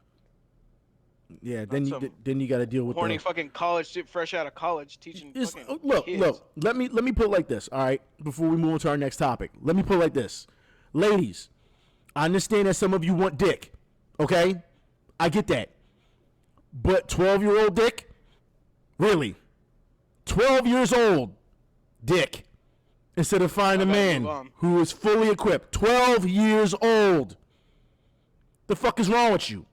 Yeah, then some you got to deal with horny the. fucking college student fresh out of college teaching It's- fucking look, kids. let me put it like this, all right? Before we move on to our next topic, let me put it like this, ladies. I understand that some of you want dick, okay? I get that, but 12-year-old dick, really? 12 years old, dick, instead of finding a I gotta man move on. who is fully equipped. 12 years old. The fuck is wrong with you?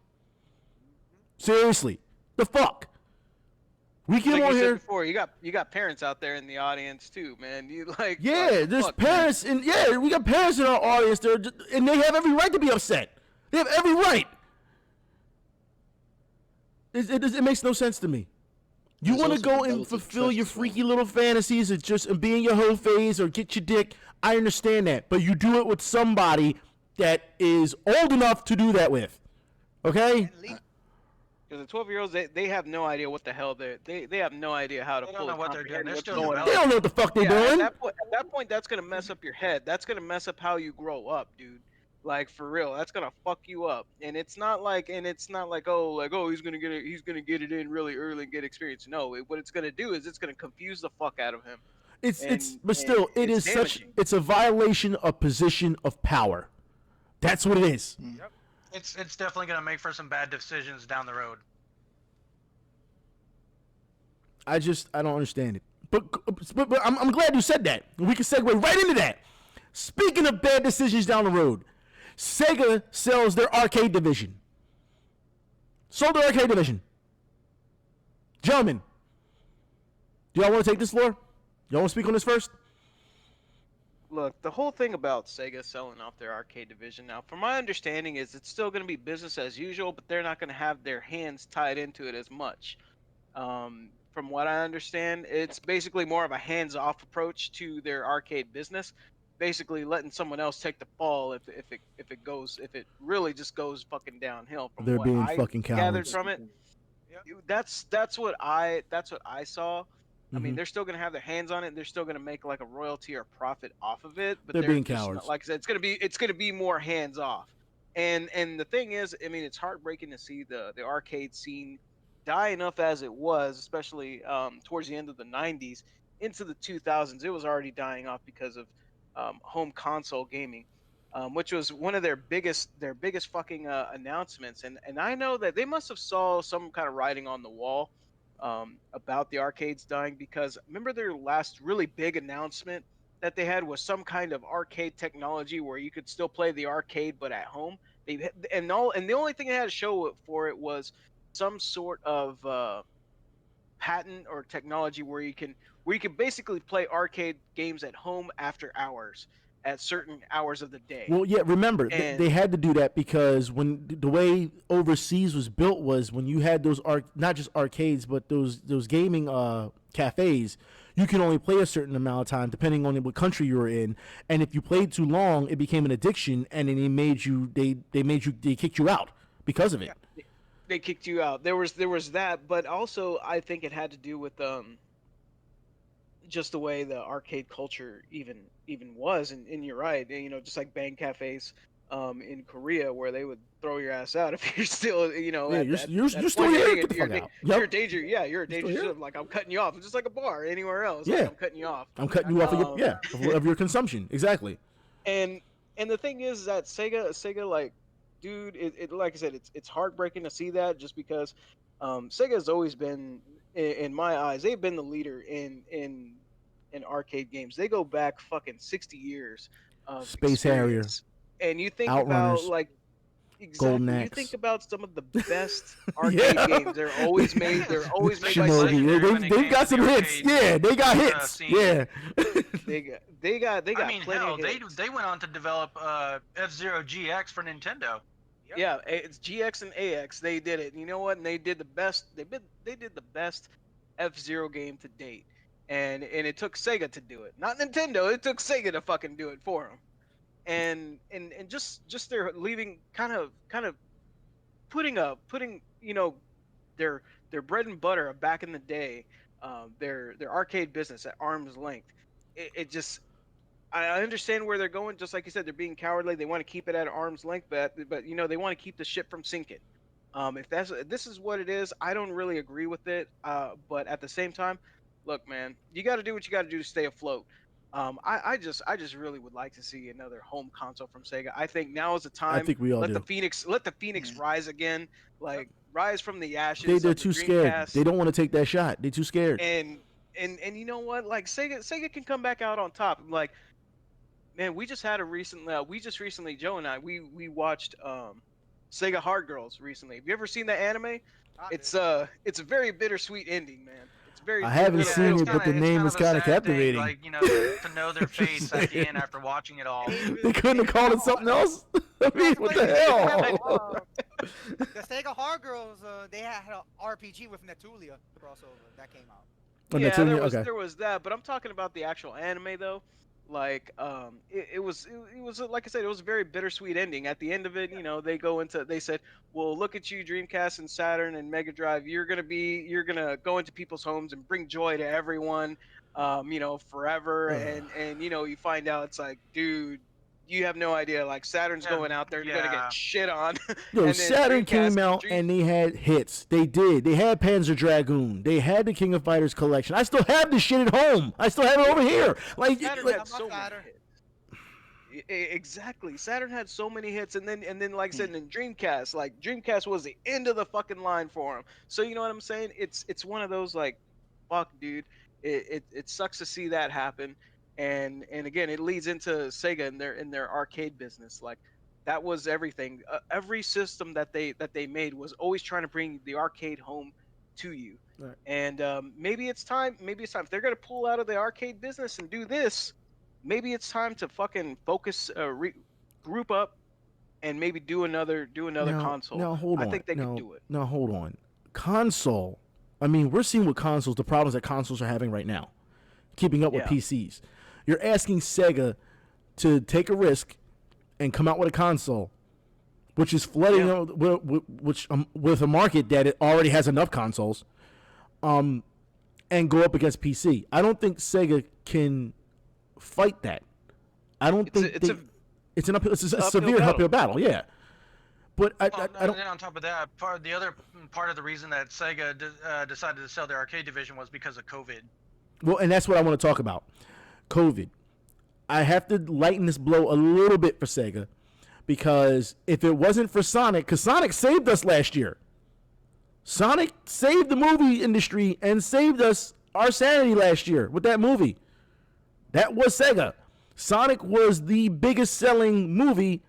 Seriously, the fuck? We came Like on you said here. before, you got parents out there in the audience too, man. You like Yeah, like, there's fuck, man. parents, and yeah, we got parents in our audience. And they have every right to be upset. They have every right. It makes no sense to me. You There's want to also go been and levels of fulfill trust your as well. freaky little fantasies and just and be in your whole phase or get your dick. I understand that, but you do it with somebody that is old enough to do that with. Okay? Because the 12-year-olds, they have no idea what the hell they have no idea how to They don't fully know what they're doing. comprehend They're what's still going on. They don't know what the fuck they're Yeah, doing. at that point, that's gonna mess up your head. That's gonna mess up how you grow up, dude. Like for real, that's gonna fuck you up. And it's not like oh he's gonna get it in really early and get experience. No, what it's gonna do is it's gonna confuse the fuck out of him. But still, it is damaging. it's a violation of position of power. That's what it is. Yep. It's definitely gonna make for some bad decisions down the road. I don't understand it. But I'm glad you said that. We can segue right into that. Speaking of bad decisions down the road, Sega sells their arcade division. Sold their arcade division. Gentlemen, do y'all want to take this floor? Y'all want to speak on this first? Look, the whole thing about Sega selling off their arcade division now, from my understanding, is it's still going to be business as usual, but they're not going to have their hands tied into it as much. From what I understand, it's basically more of a hands-off approach to their arcade business, basically letting someone else take the fall if it really just goes fucking downhill. From They're what being I fucking gathered cowards. from it, Yep. that's what I saw. I mean, Mhm. they're still gonna have their hands on it. They're still gonna make like a royalty or profit off of it. But They're being just cowards. like I said, it's gonna be more hands off. And the thing is, I mean, it's heartbreaking to see the arcade scene die enough as it was, especially towards the end of the '90s into the 2000s. It was already dying off because of home console gaming, which was one of their biggest fucking announcements. And I know that they must have saw some kind of writing on the wall about the arcades dying, because remember their last really big announcement that they had was some kind of arcade technology where you could still play the arcade but at home. And the only thing they had to show for it was some sort of patent or technology where you can basically play arcade games at home after hours at certain hours of the day. Well, yeah, remember, they had to do that because when the way overseas was built was when you had those not just arcades, but those gaming cafes, you can only play a certain amount of time depending on what country you were in. And if you played too long, it became an addiction, and then they kicked you out because of it. Yeah, they kicked you out. There was that, but also I think it had to do with just the way the arcade culture even was. And you're right, you know, just like bang cafes in Korea, where they would throw your ass out if you're still, you know, Yeah, you're still here. Get the fuck out. You're a danger. Yeah, you're a Still danger. here? Like, I'm cutting you off. It's just like a bar anywhere else. Yeah. Like, I'm cutting you off. I'm cutting you off of your consumption. Exactly. And the thing is that Sega, like, dude, it like I said, it's heartbreaking to see that, just because Sega has always been, in my eyes, they've been the leader in arcade games. They go back fucking 60 years of Space Harrier. experience. And you think Outrunners. about, like, Golden you Axe. think about some of the best arcade games. They're always made by Shinobi. Sega. They've got some hits. Yeah, they got hits. scene. Yeah. They got I mean, plenty hell, of hits. they went on to develop F-Zero GX for Nintendo. Yep. Yeah, it's GX and AX. They did it. You know what? And they did the best. They did the best F-Zero game to date. And it took Sega to do it, not Nintendo. It took Sega to fucking do it for them. And just they're leaving kind of putting you know their bread and butter of back in the day, their arcade business at arm's length. It just, I understand where they're going. Just like you said, they're being cowardly. They want to keep it at arm's length, but you know, they want to keep the ship from sinking. If this is what it is, I don't really agree with it. But at the same time, look, man, you got to do what you got to do to stay afloat. I just really would like to see another home console from Sega. I think now is the time. I think we all let do. the Phoenix rise again, like rise from the ashes. They're of the too scared. Dreamcast. They don't want to take that shot. They're too scared. And you know what? Like, Sega can come back out on top. Like, man, we just recently, Joe and I, we watched Sega Hard Girls recently. Have you ever seen that anime? It's a very bittersweet ending, man. It's very. I haven't it's seen it's it, but the it's name kind was of a kind of sad thing, captivating. like, you know, to know their face at the end after watching it all. They couldn't have called it something else. I mean, what the hell? The Sega Hard Girls, they had an RPG with Netulia crossover that came out. Yeah, Netulia, there was okay. there was that, but I'm talking about the actual anime though. Like, it was like I said, it was a very bittersweet ending. At the end of it, they said, well, look at you, Dreamcast and Saturn and Mega Drive. You're gonna go into people's homes and bring joy to everyone, forever. And you find out it's like, dude, you have no idea. Like Saturn's going out there, gonna get shit on. Yo, And then Saturn came Dreamcast- out and they had hits. They did. They had Panzer Dragoon. They had the King of Fighters collection. I still have this shit at home. I still have it over here. Like, Saturn like had so many hits. Exactly. Saturn had so many hits, and then like I said, in Dreamcast, like Dreamcast was the end of the fucking line for him. So you know what I'm saying? It's one of those like, fuck, dude. It sucks to see that happen, and again, it leads into Sega in their arcade business. Like that was everything. Every system that they made was always trying to bring the arcade home to you. Right. And maybe it's time. If they're gonna pull out of the arcade business and do this, maybe it's time to fucking focus, group up, and maybe do another console. Now hold on. I think they could do it. Now hold on. Console. I mean, we're seeing with consoles the problems that consoles are having right now, keeping up with PCs. You're asking Sega to take a risk and come out with a console, which is flooding with a market that it already has enough consoles, and go up against PC. I don't think Sega can fight that. I don't think it's a severe uphill battle. Yeah, but I don't. And then on top of that, the other part of the reason that Sega decided to sell their arcade division was because of COVID. Well, and that's what I want to talk about. COVID. I have to lighten this blow a little bit for Sega, because if it wasn't for Sonic, because Sonic saved us last year. Sonic saved the movie industry and saved us our sanity last year with that movie. That was Sega. Sonic was the biggest selling movie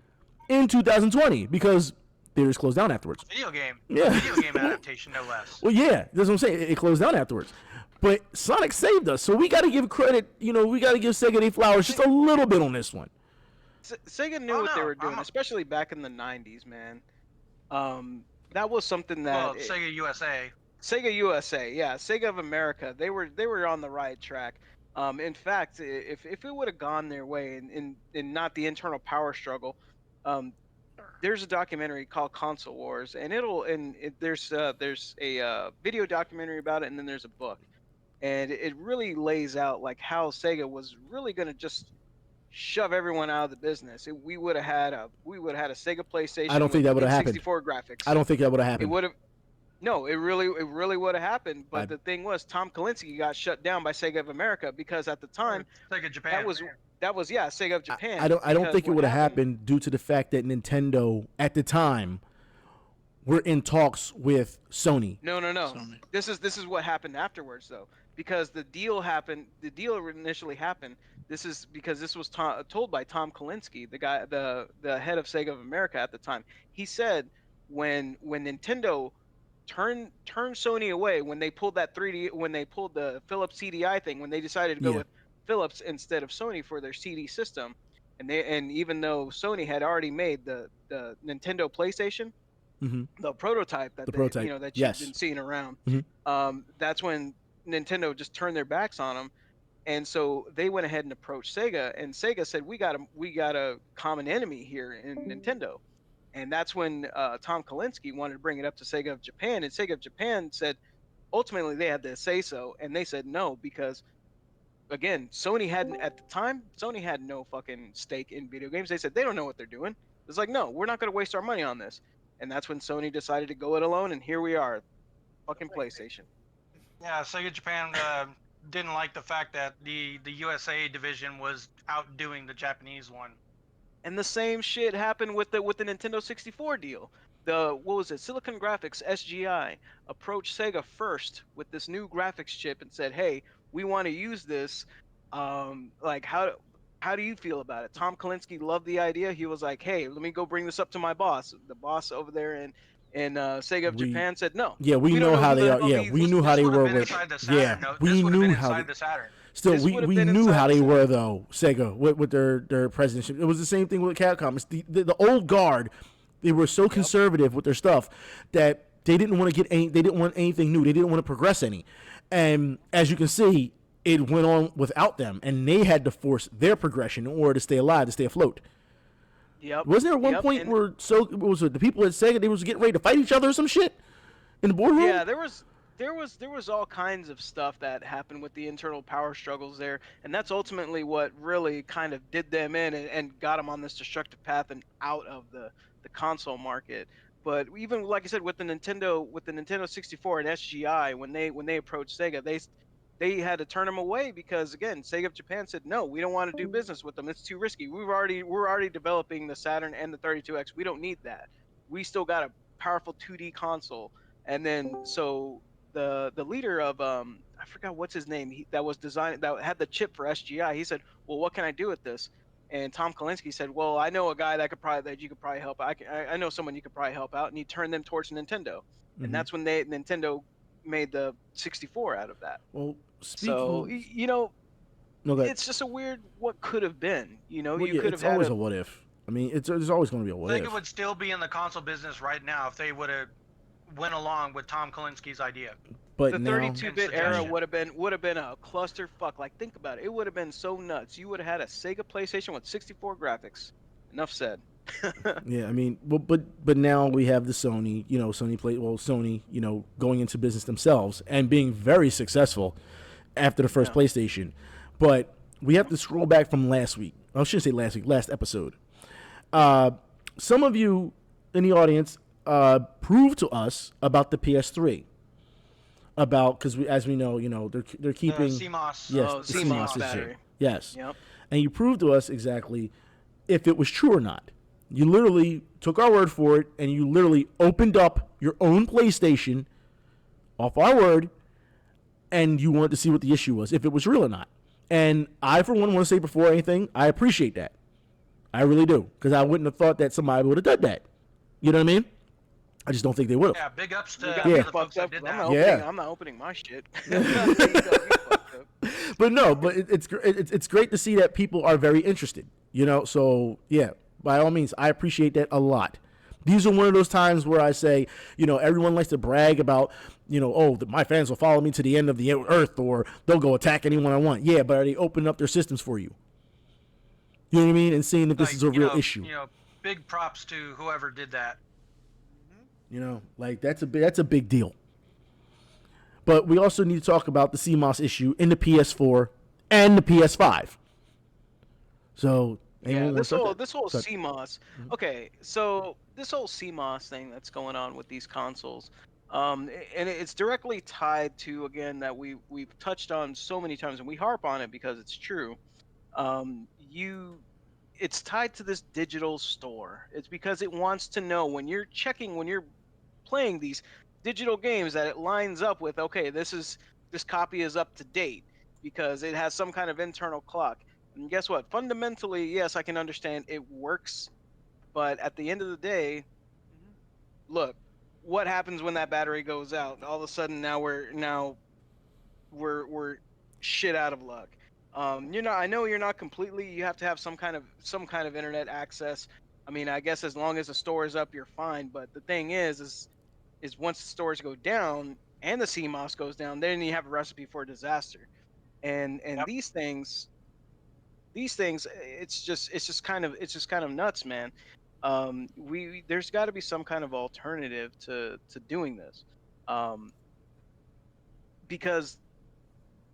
in 2020 because theaters closed down afterwards. Video game. Yeah. Video game adaptation, no less. Well, yeah, that's what I'm saying. It closed down afterwards. But Sonic saved us, so we got to give credit. We got to give Sega their flowers just a little bit on this one. Sega knew what they were doing, especially back in the 90s, man. That was something that Sega USA. Sega USA, yeah, Sega of America. They were on the right track. In fact, if it would have gone their way and not the internal power struggle, there's a documentary called Console Wars, and there's a video documentary about it, and then there's a book, and it really lays out like how Sega was really gonna just shove everyone out of the business. We would have had a Sega PlayStation. I don't think that would have happened. 64 graphics. I don't think that would have happened. It would have. No, it really would have happened. But the thing was, Tom Kalinske got shut down by Sega of America because at the time, Sega Japan. that was Sega of Japan. I don't think it would have happened due to the fact that Nintendo at the time were in talks with Sony. No. Sony. This is what happened afterwards though, because the deal happened. The deal initially happened. This is because this was told by Tom Kalinske, the guy, the head of Sega of America at the time. He said when Nintendo turned Sony away, when they pulled that 3D, when they pulled the Philips CDI thing, when they decided to go with Philips instead of Sony for their CD system, and even though Sony had already made the Nintendo PlayStation, the prototype that you've been seeing around, that's when Nintendo just turned their backs on them, and so they went ahead and approached Sega, and Sega said, we got a common enemy here in Nintendo. And that's when Tom Kalinske wanted to bring it up to Sega of Japan, and Sega of Japan said, ultimately they had to say so, and they said no because, again, Sony had no fucking stake in video games. They said they don't know what they're doing. It's like, no, we're not going to waste our money on this. And that's when Sony decided to go it alone, and here we are, fucking PlayStation. Yeah, Sega Japan didn't like the fact that the USA division was outdoing the Japanese one. And the same shit happened with the Nintendo 64 deal. Silicon Graphics SGI approached Sega first with this new graphics chip and said, "Hey, we want to use this. Like, how do you feel about it?" Tom Kalinske loved the idea. He was like, "Hey, let me go bring this up to my boss." The boss over there in Sega of Japan said, "No." Yeah, we know how they are. Yeah, we knew how they were with. Yeah, we knew how. Still, we knew how they were though. Sega with their presidentship. It was the same thing with Capcom. It's the old guard They were so conservative with their stuff that they didn't want to they didn't want anything new. They didn't want to progress any. And as you can see, it went on without them, and they had to force their progression in order to stay alive, to stay afloat. Yep. Wasn't there one point where the people at Sega, they was getting ready to fight each other or some shit in the boardroom? Yeah, there was all kinds of stuff that happened with the internal power struggles there, and that's ultimately what really kind of did them in and got them on this destructive path and out of the console market. But even like I said, with the Nintendo 64 and SGI, when they approached Sega, they had to turn them away because, again, Sega of Japan said, no, we don't want to do business with them. It's too risky. We're already developing the Saturn and the 32X. We don't need that. We still got a powerful 2D console. And then so the leader of I forgot what's his name, that had the chip for SGI. He said, well, what can I do with this? And Tom Kalinske said, well, I know a guy that you could probably help. I know someone you could probably help out. And he turned them towards Nintendo. And that's when Nintendo made the 64 out of that. Well, it's just a weird what could have been. It's always a what if. I mean, there's always going to be a what if. Sega would still be in the console business right now if they would have went along with Tom Kalinsky's idea. But the 32-bit era would have been a clusterfuck. Like, think about it. It would have been so nuts. You would have had a Sega PlayStation with 64 graphics. Enough said. Yeah, I mean, but now we have the Sony, Sony, going into business themselves and being very successful after the first PlayStation. But we have to scroll back from last week. I shouldn't say last week, last episode. Some of you in the audience proved to us about the PS3. Because as we know, they're keeping Cmos. Yes, the Cmos battery. Yes. Yep. And you proved to us exactly if it was true or not. You literally took our word for it, and you literally opened up your own PlayStation off our word, and you wanted to see what the issue was, if it was real or not. And I, for one, want to say before anything, I appreciate that. I really do, because I wouldn't have thought that somebody would have done that. You know what I mean? I just don't think they would have. Yeah, big ups to the folks that did that. I'm not opening my shit. But it's great to see that people are very interested. So yeah, by all means, I appreciate that a lot. These are one of those times where I say, everyone likes to brag about, my fans will follow me to the end of the earth, or they'll go attack anyone I want. Yeah, but are they opening up their systems for you? You know what I mean? And seeing if this is a real issue. Big props to whoever did that. That's a big deal. But we also need to talk about the CMOS issue in the PS4 and the PS5. So this whole CMOS. Okay, so this whole CMOS thing that's going on with these consoles, and it's directly tied to, again, that we've touched on so many times, and we harp on it because it's true. It's tied to this digital store. It's because it wants to know when you're playing these digital games that it lines up with, okay, this copy is up to date because it has some kind of internal clock. And guess what? Fundamentally, yes, I can understand it works, but at the end of the day, look, what happens when that battery goes out? All of a sudden, now we're shit out of luck. I know you're not completely. You have to have some kind of internet access. I mean, I guess as long as the store is up, you're fine. But the thing is once the stores go down and the CMOS goes down, then you have a recipe for disaster. And Yep. these things, it's just kind of nuts, man. There's got to be some kind of alternative to doing this, because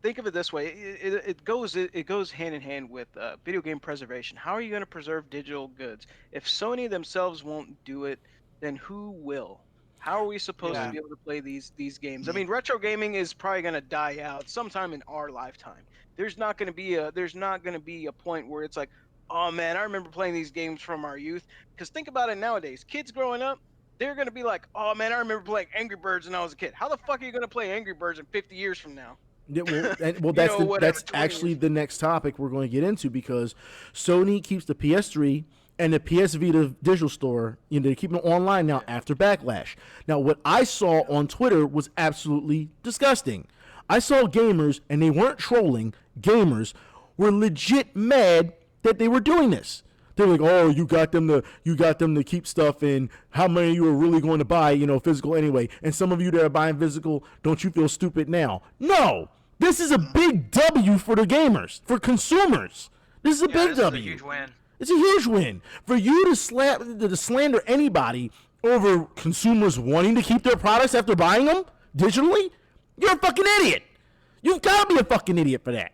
think of it this way: it goes hand in hand with video game preservation. How are you going to preserve digital goods if Sony themselves won't do it? Then who will? How are we supposed to be able to play these games? I mean, retro gaming is probably going to die out sometime in our lifetime. There's not going to be a point where it's like, oh man, I remember playing these games from our youth. Because think about it nowadays, kids growing up, they're going to be like, oh man, I remember playing Angry Birds when I was a kid. How the fuck are you going to play Angry Birds in 50 years from now? Yeah, that's actually the next topic we're going to get into, because Sony keeps the PS3 and the PS Vita digital store, they're keeping it online now after Backlash. Now, what I saw on Twitter was absolutely disgusting. I saw gamers, and they weren't trolling, gamers were legit mad that they were doing this. They're like, oh, you got them to keep stuff in. How many of you are really going to buy, physical anyway? And some of you that are buying physical, don't you feel stupid now? No, this is a big W for the gamers, for consumers. This is a big this W. Is a huge win. It's a huge win for you to slander anybody over consumers wanting to keep their products after buying them digitally. You're a fucking idiot. You've got to be a fucking idiot for that.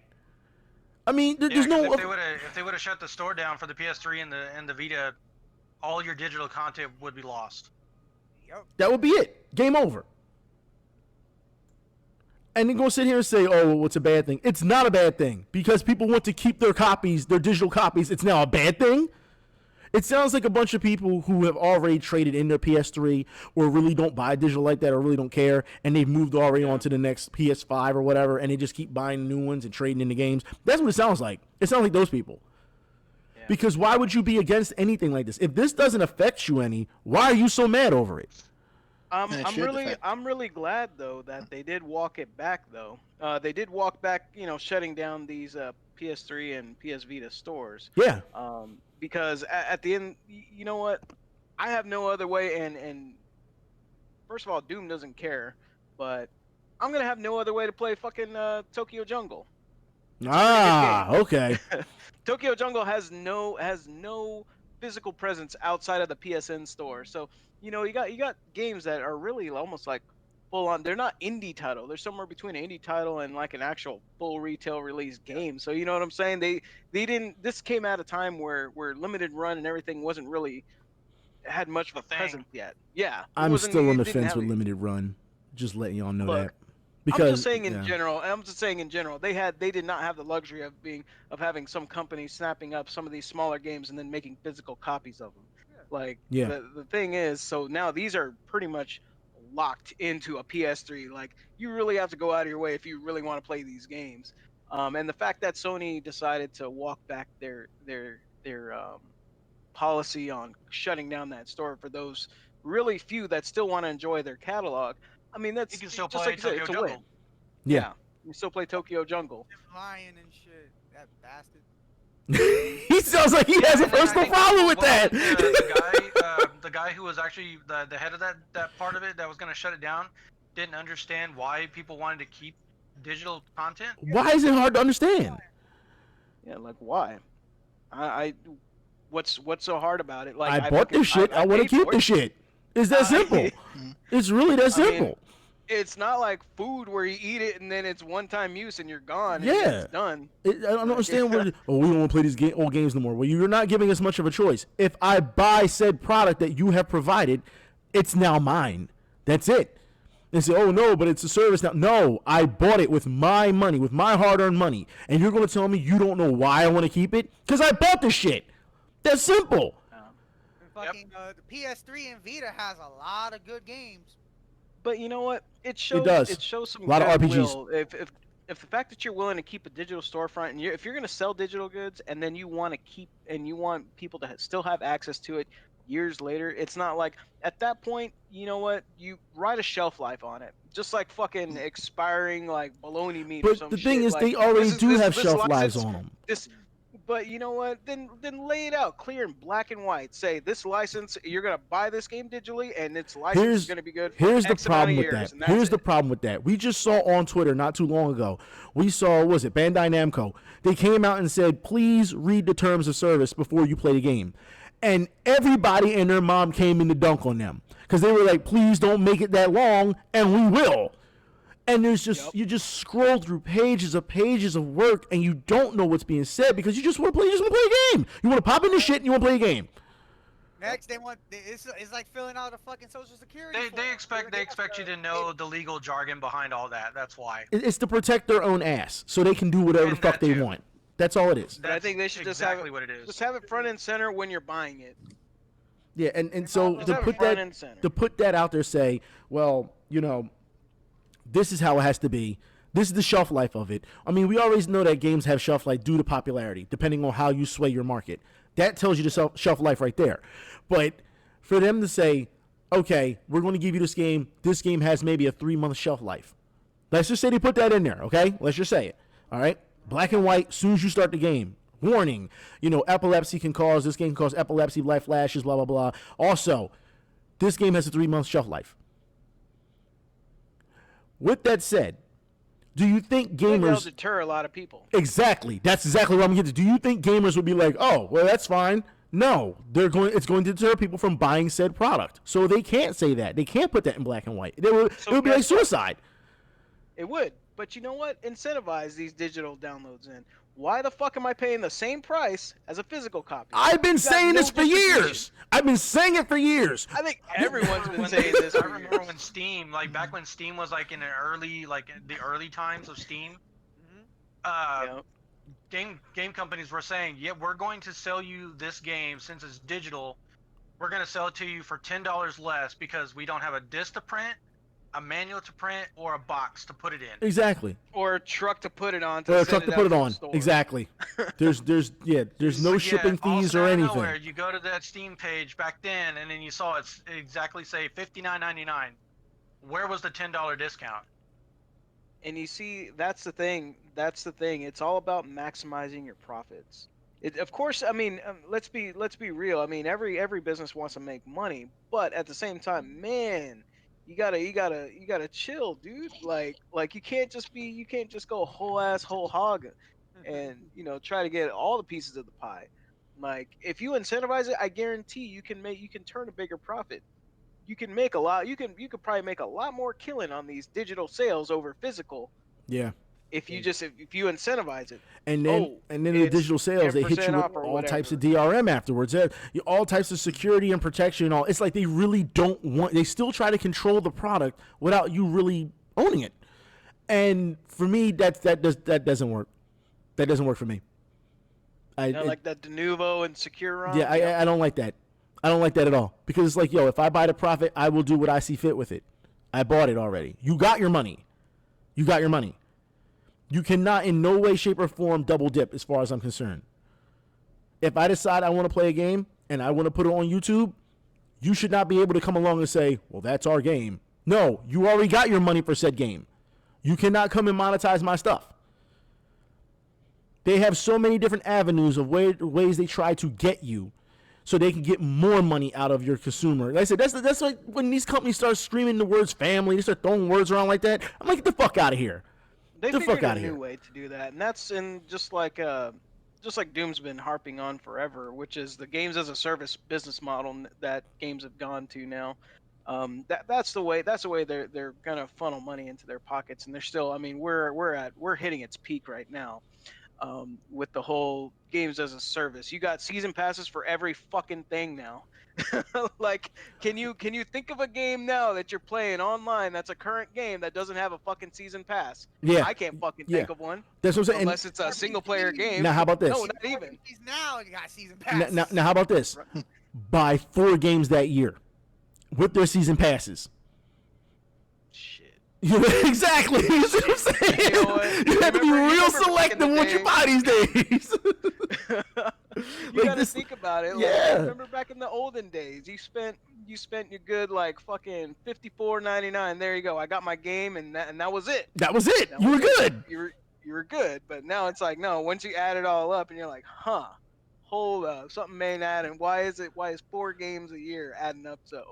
I mean, there's no. If they would have shut the store down for the PS3 and the Vita, all your digital content would be lost. Yep. That would be it. Game over. And then go sit here and say, oh, well, it's a bad thing. It's not a bad thing because people want to keep their copies, their digital copies. It's now a bad thing. It sounds like a bunch of people who have already traded in their PS3 or really don't buy digital like that or really don't care, and they've moved already on to the next PS5 or whatever, and they just keep buying new ones and trading in the games. That's what it sounds like. It sounds like those people. Yeah. Because why would you be against anything like this? If this doesn't affect you any, why are you so mad over it? I'm really glad though that they did walk it back though. They did walk back, shutting down these PS3 and PS Vita stores. Yeah. Because at the end, you know what? I have no other way, and first of all, Doom doesn't care, but I'm gonna have no other way to play fucking Tokyo Jungle. Okay. Tokyo Jungle has no physical presence outside of the PSN store, so. You got games that are really almost like full on. They're not indie title. They're somewhere between an indie title and like an actual full retail release game. So you know what I'm saying? They didn't. This came at a time where limited run and everything wasn't really had much of a presence yet. Yeah. I'm still on the fence with limited run. Just letting y'all know that. Because I'm just saying in general. They did not have the luxury of having some companies snapping up some of these smaller games and then making physical copies of them. The thing is, so now these are pretty much locked into a PS3. Like, you really have to go out of your way if you really want to play these games. And the fact that Sony decided to walk back their policy on shutting down that store for those really few that still want to enjoy their catalog. I mean, that's you can still just play like Tokyo Jungle. Yeah, you still play Tokyo Jungle. Lying and shit, that bastard. He sounds like he has a personal problem with that. The guy who was actually the head of that part of it that was going to shut it down didn't understand why people wanted to keep digital content. Why is it hard to understand? Yeah, like why? What's so hard about it? Like I bought this shit. I want to keep the shit. It's that simple. It's really that simple. Mean, it's not like food where you eat it and then it's one-time use and you're gone. And yeah, it's done. I don't understand what. We don't want to play these old games no more. Well, you're not giving us much of a choice. If I buy said product that you have provided, it's now mine. That's it. They say, oh no, but it's a service now. No, I bought it with my money, with my hard-earned money, and you're going to tell me you don't know why I want to keep it? Because I bought this shit. That's simple. Fucking the PS3 and Vita has a lot of good games. But you know what? It shows. It shows some a lot of goodwill. RPGs. If the fact that you're willing to keep a digital storefront, and if you're going to sell digital goods, and then you want to keep and you want people to still have access to it years later, it's not like at that point. You know what? You write a shelf life on it, just like fucking expiring like bologna meat or some shit. But the thing is, like, they already do have shelf lives on them. But you know what? Then lay it out clear in black and white. Say this license, you're gonna buy this game digitally, and its license is gonna be good. Here's the problem with that. Here's the problem with that. We just saw on Twitter not too long ago. We saw, what was it, Bandai Namco? They came out and said, please read the terms of service before you play the game. And everybody and their mom came in to dunk on them because they were like, please don't make it that long, and we will. And there's just you just scroll through pages of work, and you don't know what's being said because you just want to play. You just want to play a game. You want to pop into shit and you want to play a game. Next, it's like filling out a fucking social security. They expect you to know the legal jargon behind all that. That's why. It's to protect their own ass, so they can do whatever the fuck they want. That's all it is. But I think they should exactly what it is. Just have it front and center when you're buying it. Yeah, and so to put that out there, say, well, you know, this is how it has to be. This is the shelf life of it. I mean, we always know that games have shelf life due to popularity, depending on how you sway your market. That tells you the shelf life right there. But for them to say, okay, we're going to give you this game. This game has maybe a 3-month shelf life. Let's just say they put that in there, okay? Let's just say it. All right? Black and white, as soon as you start the game. Warning, epilepsy can cause, this game can cause epilepsy, light flashes, blah, blah, blah. Also, this game has a 3-month shelf life. With that said, do you think gamers... That'll deter a lot of people. Exactly. That's exactly what I'm getting to. Do you think gamers would be like, oh, well, that's fine? No. It's going to deter people from buying said product. So they can't say that. They can't put that in black and white. It would be like suicide. It would. But you know what? Incentivize these digital downloads in. Why the fuck am I paying the same price as a physical copy? I've been saying this for years. I've been saying it for years. I think everyone's been saying this. I remember when Steam, like back when Steam was like in the early times of Steam, game companies were saying, yeah, we're going to sell you this game since it's digital. We're going to sell it to you for $10 less because we don't have a disc to print, a manual to print, or a box to put it in. Exactly. Or a truck to put it on. Or a truck to put it on. Exactly. There's no shipping fees or anything. Nowhere, you go to that Steam page back then, and then you saw it exactly say $59.99. Where was the $10 discount? And you see, that's the thing. It's all about maximizing your profits. Of course, I mean, let's be real. I mean, every business wants to make money, but at the same time, man, you gotta chill, dude. Like you can't just go whole hog, and try to get all the pieces of the pie. Like if you incentivize it, I guarantee you can turn a bigger profit. You can make a lot. You could probably make a lot more killing on these digital sales over physical. Yeah. If you incentivize it. And then the digital sales, they hit you with all types of DRM afterwards. All types of security and protection and all. It's like they really don't want. They still try to control the product without you really owning it. And for me, that doesn't work. That doesn't work for me. Like that Denuvo and Secure ROM? Yeah, I don't like that. I don't like that at all. Because it's like, if I buy the profit, I will do what I see fit with it. I bought it already. You got your money. You cannot in no way, shape, or form double dip as far as I'm concerned. If I decide I want to play a game and I want to put it on YouTube, you should not be able to come along and say, well, that's our game. No, you already got your money for said game. You cannot come and monetize my stuff. They have so many different avenues of ways they try to get you so they can get more money out of your consumer. Like I said, that's like when these companies start screaming the words family, they start throwing words around like that. I'm like, get the fuck out of here. They figured a new way to do that, and that's just like Doom's been harping on forever, which is the games as a service business model that games have gone to now. That's the way they're gonna funnel money into their pockets, and they're still. I mean, we're hitting its peak right now. With the whole games as a service, you got season passes for every fucking thing now. Like, can you think of a game now that you're playing online that's a current game that doesn't have a fucking season pass? Yeah, I can't fucking think of one. That's what I'm saying. Unless it's a single player game. Now, how about this? No, not even. Now you got season pass. Now, how about this? Buy 4 games that year with their season passes. Exactly. You see what I'm saying? You have to be real selective what you buy these days. You gotta think about it. Like, remember back in the olden days, you spent your good like fucking $54.99. There you go. I got my game, and that was it. That was it. You were good. You were good. But now it's like, no. Once you add it all up, and you're like, hold up, something may add. And why is 4 games a year adding up to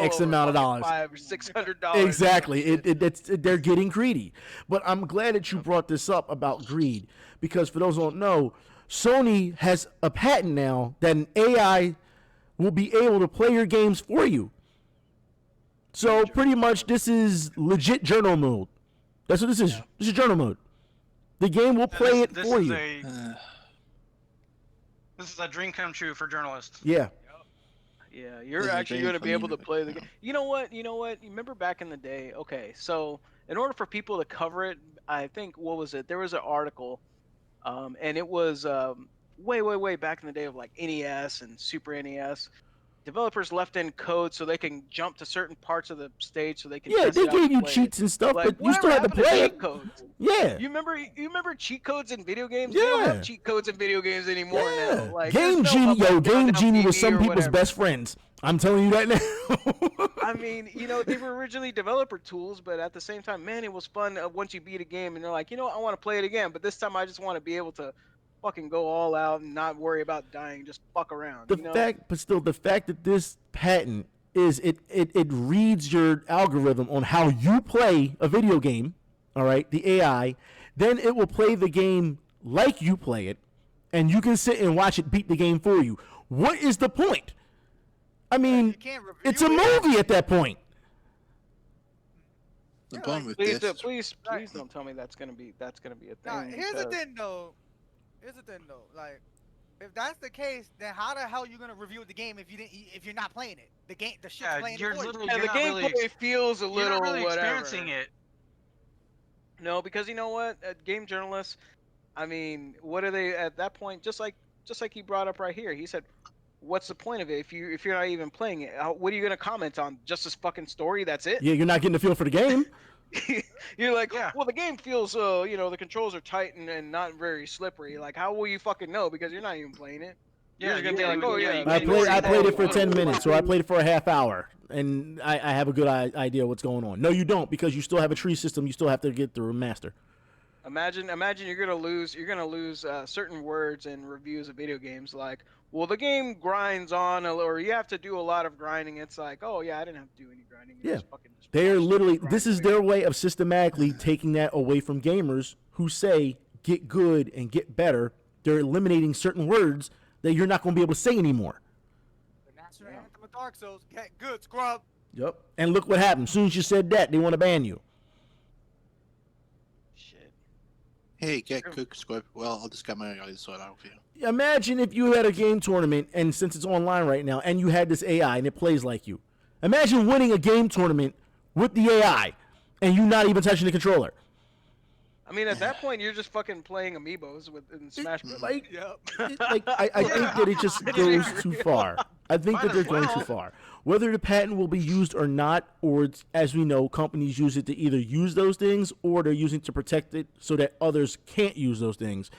X amount of dollars, $500 or $600? Exactly. They're getting greedy. But I'm glad that you brought this up about greed, because for those who don't know, Sony has a patent now that an AI will be able to play your games for you. So pretty much this is legit journal mode. That's what this is. This is journal mode. The game will play it for you. This is a dream come true for journalists. Yeah. Yeah, you're actually going to be able to play the game. You know what? You remember back in the day? Okay, so in order for people to cover it, I think, what was it? There was an article, and it was way back in the day of like NES and Super NES. Developers left in code so they can jump to certain parts of the stage so they can. Yeah, they gave you cheats and stuff, but you still had to play it. Yeah. You remember cheat codes in video games? Yeah. They don't have cheat codes in video games anymore now. Like, Game Genie was some people's best friends. I'm telling you that now. I mean, they were originally developer tools, but at the same time, man, it was fun once you beat a game and you're like, I want to play it again, but this time I just want to be able to fucking go all out and not worry about dying. Just fuck around. The you know? the fact that this patent is it reads your algorithm on how you play a video game, all right, the AI, then it will play the game like you play it, and you can sit and watch it beat the game for you. What is the point? I mean, it's a movie at that point. The problem with Please, this, please don't tell me that's gonna be a thing. Nah, here's the because- thing though. Like, if that's the case, then how the hell you gonna review the game if you're not playing it? The shit's Yeah, playing you're for you. literally Yeah, the not really gameplay feels a you're little not really whatever. experiencing it. No, because you know what? Game journalists, I mean, what are they at that point? Just like he brought up right here. He said, "What's the point of it if you're not even playing it? What are you gonna comment on? Just this fucking story? That's it?" Yeah, you're not getting the feel for the game. You're like, Yeah. well, the game feels, the controls are tight and not very slippery. Like, how will you fucking know because you're not even playing it? You're just gonna be like, oh yeah. I played it for 10 minutes, or I played it for a half hour, and I have a good idea what's going on. No, you don't, because you still have a tree system. You still have to get through and master. Imagine you're gonna lose certain words in reviews of video games. Like, well, the game grinds on, or you have to do a lot of grinding. It's like, oh yeah, I didn't have to do any grinding. You Yeah. just fucking just They are watched it literally, grind this is away. their way of systematically taking that away from gamers who say get good and get better. They're eliminating certain words that you're not going to be able to say anymore. The national anthem of Dark Souls. Get good, scrub. Yep. And look what happened. As soon as you said that, they want to ban you. Shit. hey, get cook squib. Well, I'll just get my eyes sorted out for you. Imagine if you had a game tournament, and since it's online right now, and you had this AI and it plays like you. Imagine winning a game tournament with the AI and you not even touching the controller. I mean, at that point, you're just fucking playing amiibos in Smash Bros. Like, Yep. I think that it just goes too far. I think that Might they're as going well. too far. Whether the patent will be used or not, or it's, as we know, companies use it to either use those things or they're using it to protect it so that others can't use those things.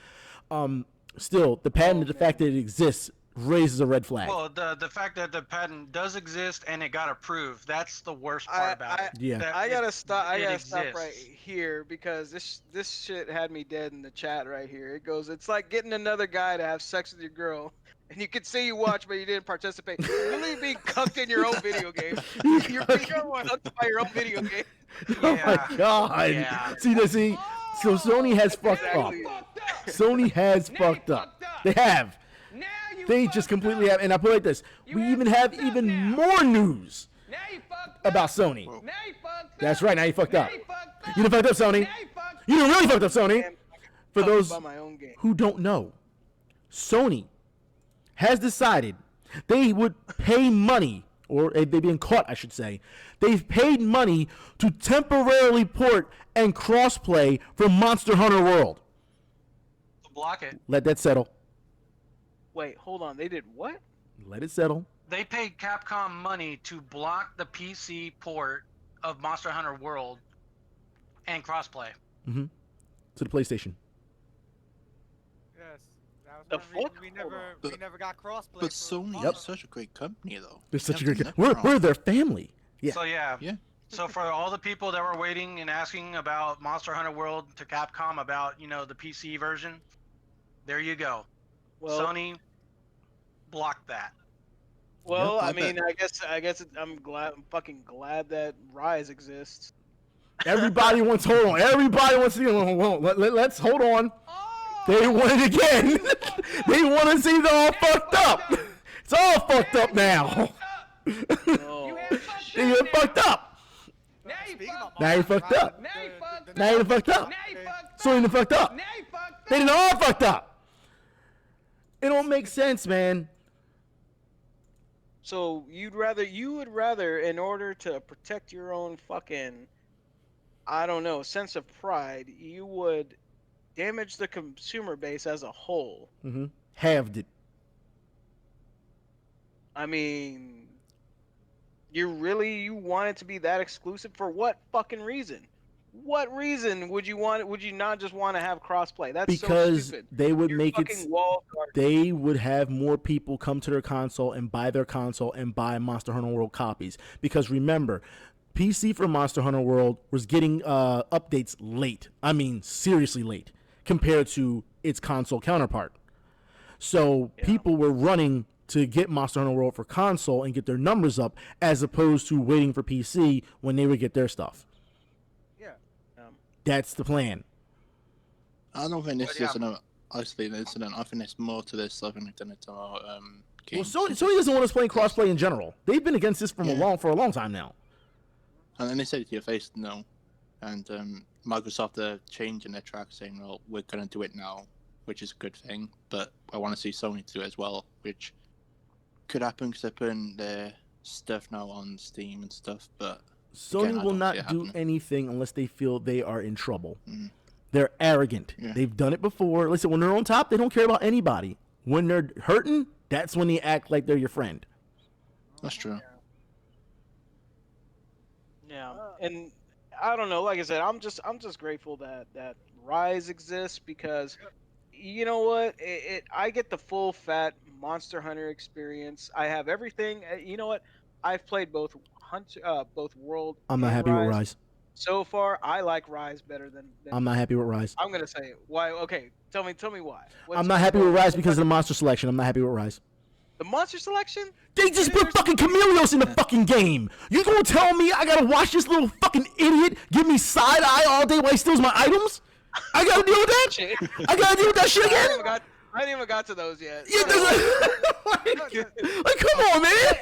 Still, the patent, the fact that it exists, raises a red flag. Well, the fact that the patent does exist and it got approved, that's the worst part about it. Yeah. That I gotta stop. I it gotta stop exists. right here because this shit had me dead in the chat right here. It goes, it's like getting another guy to have sex with your girl, and you could say you watched, but you didn't participate. You're literally being cucked in your own video game. You're being cucked by your own video game. Oh Yeah. my god! Yeah. See, so Sony has fucked up. Exactly. Sony has fucked up. They have. They just completely have. And I put it like this: we even have even more news about Sony. Whoa. That's right. Now you fucked up. You done fucked up, Sony. You done really fucked up, Sony. For Cucked those by my own game. who don't know, Sony has decided they would pay money, or they've been caught, I should say. They've paid money to temporarily port and crossplay from Monster Hunter World. Block it. Let that settle. Wait, hold on. They did what? Let it settle. They paid Capcom money to block the PC port of Monster Hunter World and crossplay. To the PlayStation. Yes. That The was one reason fuck? we Hold never we never got crossplay. But for Sony Monster is such a great company, though. They're such a They great. have We're nothing wrong. their family. Yeah. So yeah. Yeah. So for all the people that were waiting and asking about Monster Hunter World to Capcom about, the PC version, there you go. Well, Sony blocked that. well, Yep, I I bet. mean, I guess I'm fucking glad that Rise exists. Everybody wants. Hold on. Everybody wants to. Let's hold on. They want it again. They want to see it all fucked up. It's all fucked up now. Oh, They get fucked up. Now you fucked up. Now you fucked up. So you fucked up. They done all fucked up. It don't make sense, man. so you would rather, in order to protect your own fucking, I don't know, sense of pride, you would damage the consumer base as a whole. Halved it. I mean, you want it to be that exclusive for what fucking reason? What reason would you not just want to have crossplay? That's Because so stupid. they would You're make it. fucking walled garden. They would have more people come to their console and buy their console and buy Monster Hunter World copies. Because remember, PC for Monster Hunter World was getting updates late. I mean, seriously late. compared to its console counterpart. So people were running to get Monster Hunter World for console and get their numbers up, as opposed to waiting for PC when they would get their stuff. Yeah. That's the plan. I don't think this is an isolated incident. I think there's more to this. I think than it's our games. Well, Sony doesn't want us playing crossplay in general. They've been against this for a long time now. And then they said it to your face, no. And Microsoft are changing their track, saying, well, we're going to do it now, which is a good thing. But I want to see Sony do it as well, which could happen because they're putting their stuff now on Steam and stuff. But Sony again, will not do anything unless they feel they are in trouble. They're arrogant. They've done it before. Listen, when they're on top, they don't care about anybody. When they're hurting, that's when they act like they're your friend. That's true. Yeah, and I don't know. Like I said, I'm just grateful that Rise exists, because you know what? I get the full fat Monster Hunter experience. I have everything. You know what? I've played both World. I'm not happy with Rise. So far, I like Rise better than I'm not happy with Rise. I'm gonna say why. Okay, tell me why. I'm not happy with Rise because of the monster selection. I'm not happy with Rise. The monster selection? They just put fucking chameleons in the fucking game. You gonna tell me I gotta watch this little fucking idiot give me side eye all day while he steals my items? I gotta deal with that? I gotta deal with that shit again? I ain't even got to those yet. Yeah, like, come on, man.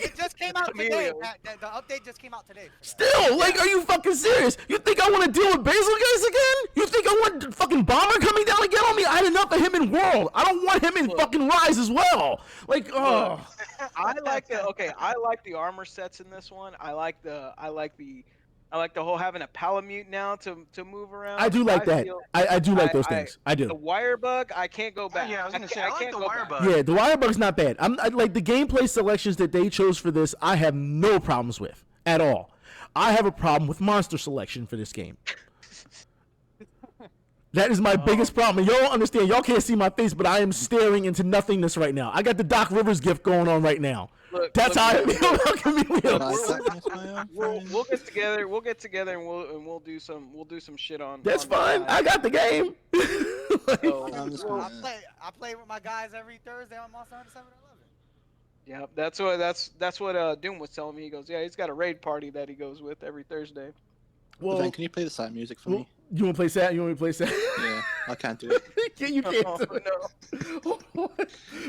It just came out today. The update just came out today. Still, like, are you fucking serious? You think I want to deal with Basil guys again? You think I want fucking Bomber coming down again on me? I had enough of him in World. I don't want him in fucking Rise as well. Like, oh. I like the armor sets in this one. I like the whole having a Palamute now to move around. I do like that. I do like those things. I do. The wire bug, I can't go back. Yeah, I was gonna say I like the wire bug. Yeah, the wire bug's not bad. I like the gameplay selections that they chose for this. I have no problems with at all. I have a problem with monster selection for this game. That is my biggest problem. And y'all don't understand. Y'all can't see my face, but I am staring into nothingness right now. I got the Doc Rivers gift going on right now. That's how I feel about chameleons. We'll get together. We'll get together and we'll do some shit on. That's fine. I got the game. I play with my guys every Thursday on Monster Hunter 7 and 11. Yeah, that's what Doom was telling me. He goes, yeah, he's got a raid party that he goes with every Thursday. Well, then can you play the side music for me? You want to play sad? You want me to play sad? Yeah, I can't do it. You can't do it. No.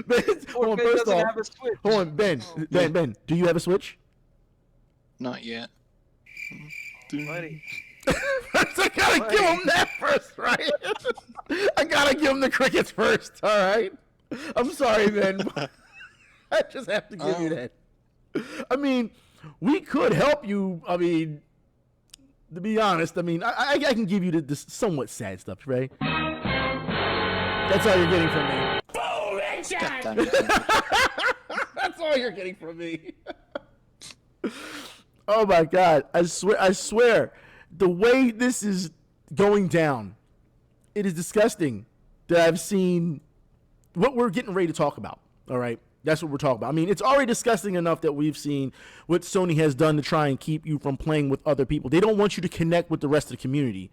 Ben, hold on, first off. Hold on, Ben, do you have a Switch? Not yet. Buddy. I gotta give him that first, right? I gotta give him the crickets first, alright? I'm sorry, Ben. I just have to give you that. I mean, we could help you. I mean, to be honest, I mean, I can give you the somewhat sad stuff, right? That's all you're getting from me. That's all you're getting from me. Oh my God! I swear, the way this is going down, it is disgusting that I've seen what we're getting ready to talk about. All right. That's what we're talking about. I mean, it's already disgusting enough that we've seen what Sony has done to try and keep you from playing with other people. They don't want you to connect with the rest of the community.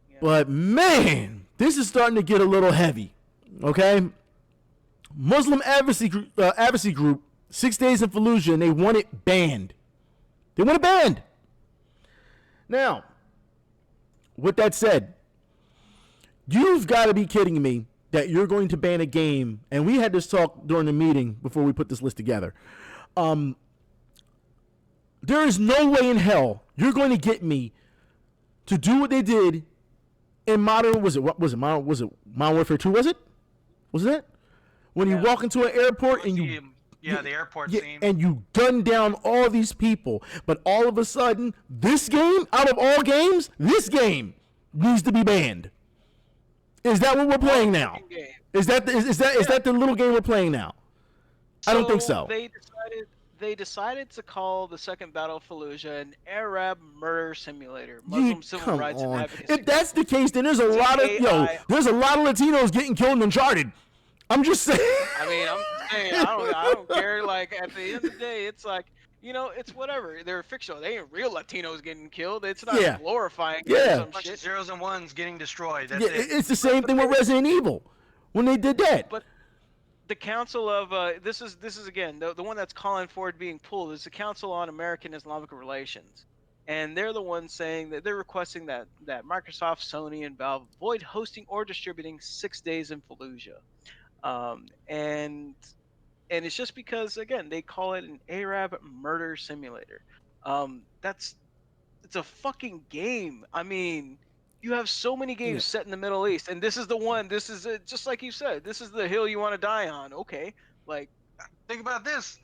Yeah. But, man, this is starting to get a little heavy, okay? Muslim advocacy group, 6 Days in Fallujah, and they want it banned. They want it banned. Now, with that said, you've got to be kidding me that you're going to ban a game, and we had this talk during the meeting before we put this list together. There is no way in hell you're going to get me to do what they did in Modern Warfare 2, was it? Was it? When you walk into an airport and you... the airport scene. And you gun down all these people, but all of a sudden, this game, out of all games, this game needs to be banned. Is that what we're playing now? Is that the little game we're playing now? I don't think so. They decided to call the second Battle of Fallujah an Arab murder simulator, Muslim civil rights and advocacy. If that's the case, then there's a lot of Latinos getting killed in Uncharted. I'm just saying. I mean, I'm saying I don't care. Like at the end of the day, it's like You know, it's whatever. They're fictional. They ain't real Latinos getting killed. It's not Yeah. glorifying Yeah. some Bunch of shit. zeros and ones getting destroyed. That's Yeah, it. it's the same thing with Resident Evil when they did that. But the Council of this is again the one that's calling for it being pulled is the Council on American Islamic Relations, and they're the ones saying that they're requesting that Microsoft, Sony, and Valve avoid hosting or distributing 6 days in Fallujah, and it's just because again they call it an Arab murder simulator. It's a fucking game. I mean, you have so many games set in the Middle East, and this is the one. This is just like you said. This is the hill you want to die on. Okay, like Think about this.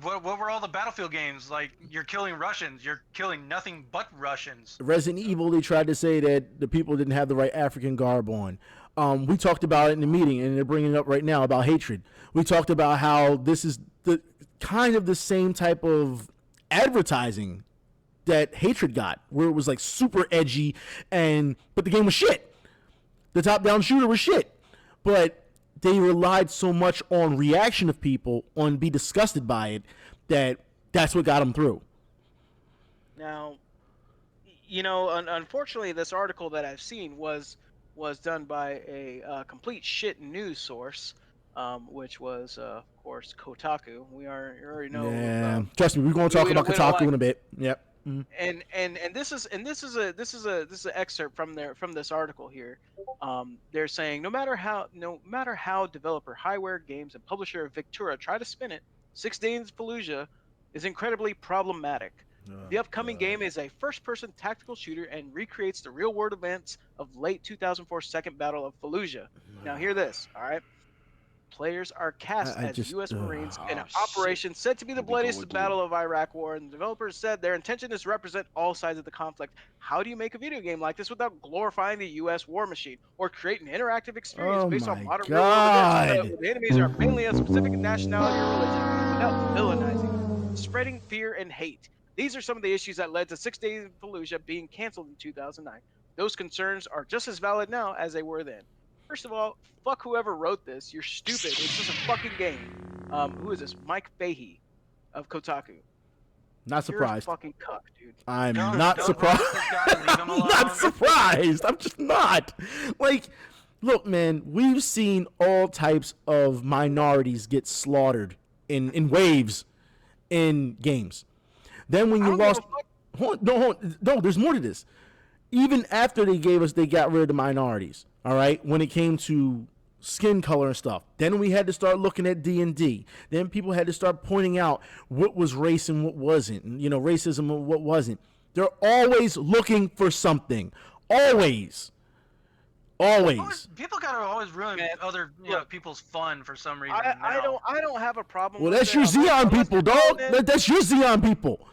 What were all the Battlefield games? Like, you're killing Russians. You're killing nothing but Russians. Resident Evil, they tried to say that the people didn't have the right African garb on. We talked about it in the meeting, and they're bringing it up right now about hatred. We talked about how this is the kind of the same type of advertising that hatred got, where it was like super edgy, but the game was shit. The top-down shooter was shit, but they relied so much on reaction of people, on be disgusted by it, that's what got them through. now, you know, unfortunately, this article that I've seen was done by a complete shit news source, which was of course Kotaku. We already know. Yeah, trust me, we're going to talk about Kotaku in a bit. Yep. Mm-hmm. And this is an excerpt from this article here. They're saying no matter how developer Highware Games and publisher Victura try to spin it, 6 Days Fallujah is incredibly problematic. The upcoming game is a first-person tactical shooter and recreates the real-world events of late 2004 Second Battle of Fallujah. Now hear this, all right? Players are cast as U.S. Marines in an operation said to be the bloodiest battle of Iraq War, and the developers said their intention is to represent all sides of the conflict. How do you make a video game like this without glorifying the U.S. war machine or create an interactive experience based on modern real-world events where the enemies are mainly a specific nationality or religion without villainizing, spreading fear and hate? These are some of the issues that led to 6 Days in Fallujah being canceled in 2009. Those concerns are just as valid now as they were then. First of all, fuck whoever wrote this. You're stupid. It's just a fucking game. Who is this? Mike Fahey of Kotaku. Not surprised. You're a fucking cuck, dude. I'm not surprised. I'm not surprised. I'm just not. Like, look, man, we've seen all types of minorities get slaughtered in waves in games. Then when you lost... No, there's more to this. Even after they got rid of the minorities, all right, when it came to skin color and stuff, then we had to start looking at D&D. Then people had to start pointing out what was race and what wasn't, and, you know, racism and what wasn't. They're always looking for something. Always. People gotta always ruin other people's fun for some reason. I don't have a problem. Well, with that's it. your Xeon people, dog. That's your Xeon people.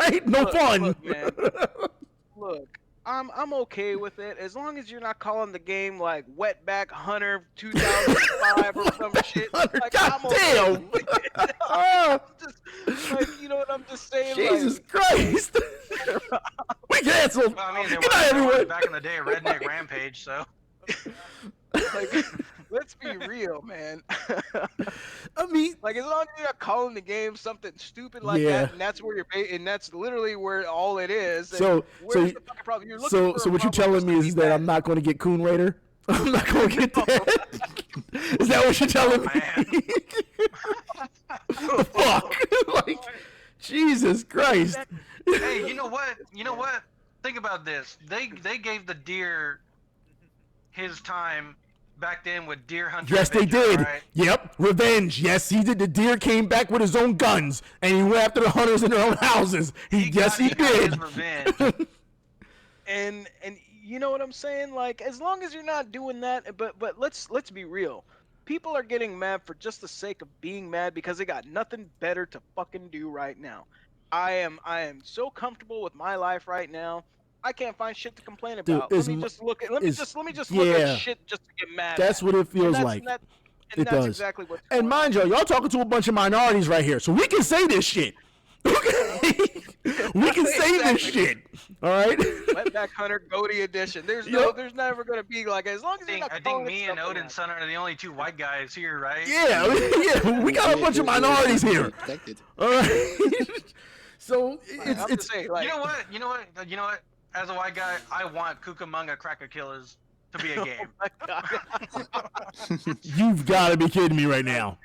Right? No fun. Look, man. Look, I'm okay with it as long as you're not calling the game like Wetback Hunter 2005 or some shit. Like, God damn! You know what I'm just saying? Jesus Christ! We canceled. Well, I mean, there was back in the day a Redneck Rampage, so. Like, let's be real, man. I mean, like, as long as you're not calling the game something stupid like that, and that's where and that's literally where all it is. So what you're telling me is that I'm not going to get Coon Raider? I'm not going to get that? Is that what you're telling me? The fuck? Like, Jesus Christ. Hey, you know what? Think about this. They gave the deer his time back then with Deer Hunter. Yes, they did. Right? Yep, revenge. Yes, he did. The deer came back with his own guns, and he went after the hunters in their own houses. He did. Got his revenge. and you know what I'm saying? Like, as long as you're not doing that, but let's be real. People are getting mad for just the sake of being mad because they got nothing better to fucking do right now. I am so comfortable with my life right now. I can't find shit to complain about. Dude, let me just look at shit just to get mad. That's what it feels like. It does. Exactly what. And mind you, y'all talking to a bunch of minorities right here, so we can say this shit. Okay, We can say this shit. All right. Wetback Hunter Goatee Edition. There's never gonna be like, as long as you're not I think calling me it and something Odin else. Son are the only two white guys here, right? Yeah, yeah. We got a bunch of minorities here. Protected. All right. So I'm it's just saying, like, You know what? As a white guy, I want Cucamonga Cracker Killers to be a game. oh my God. you've got to be kidding me right now.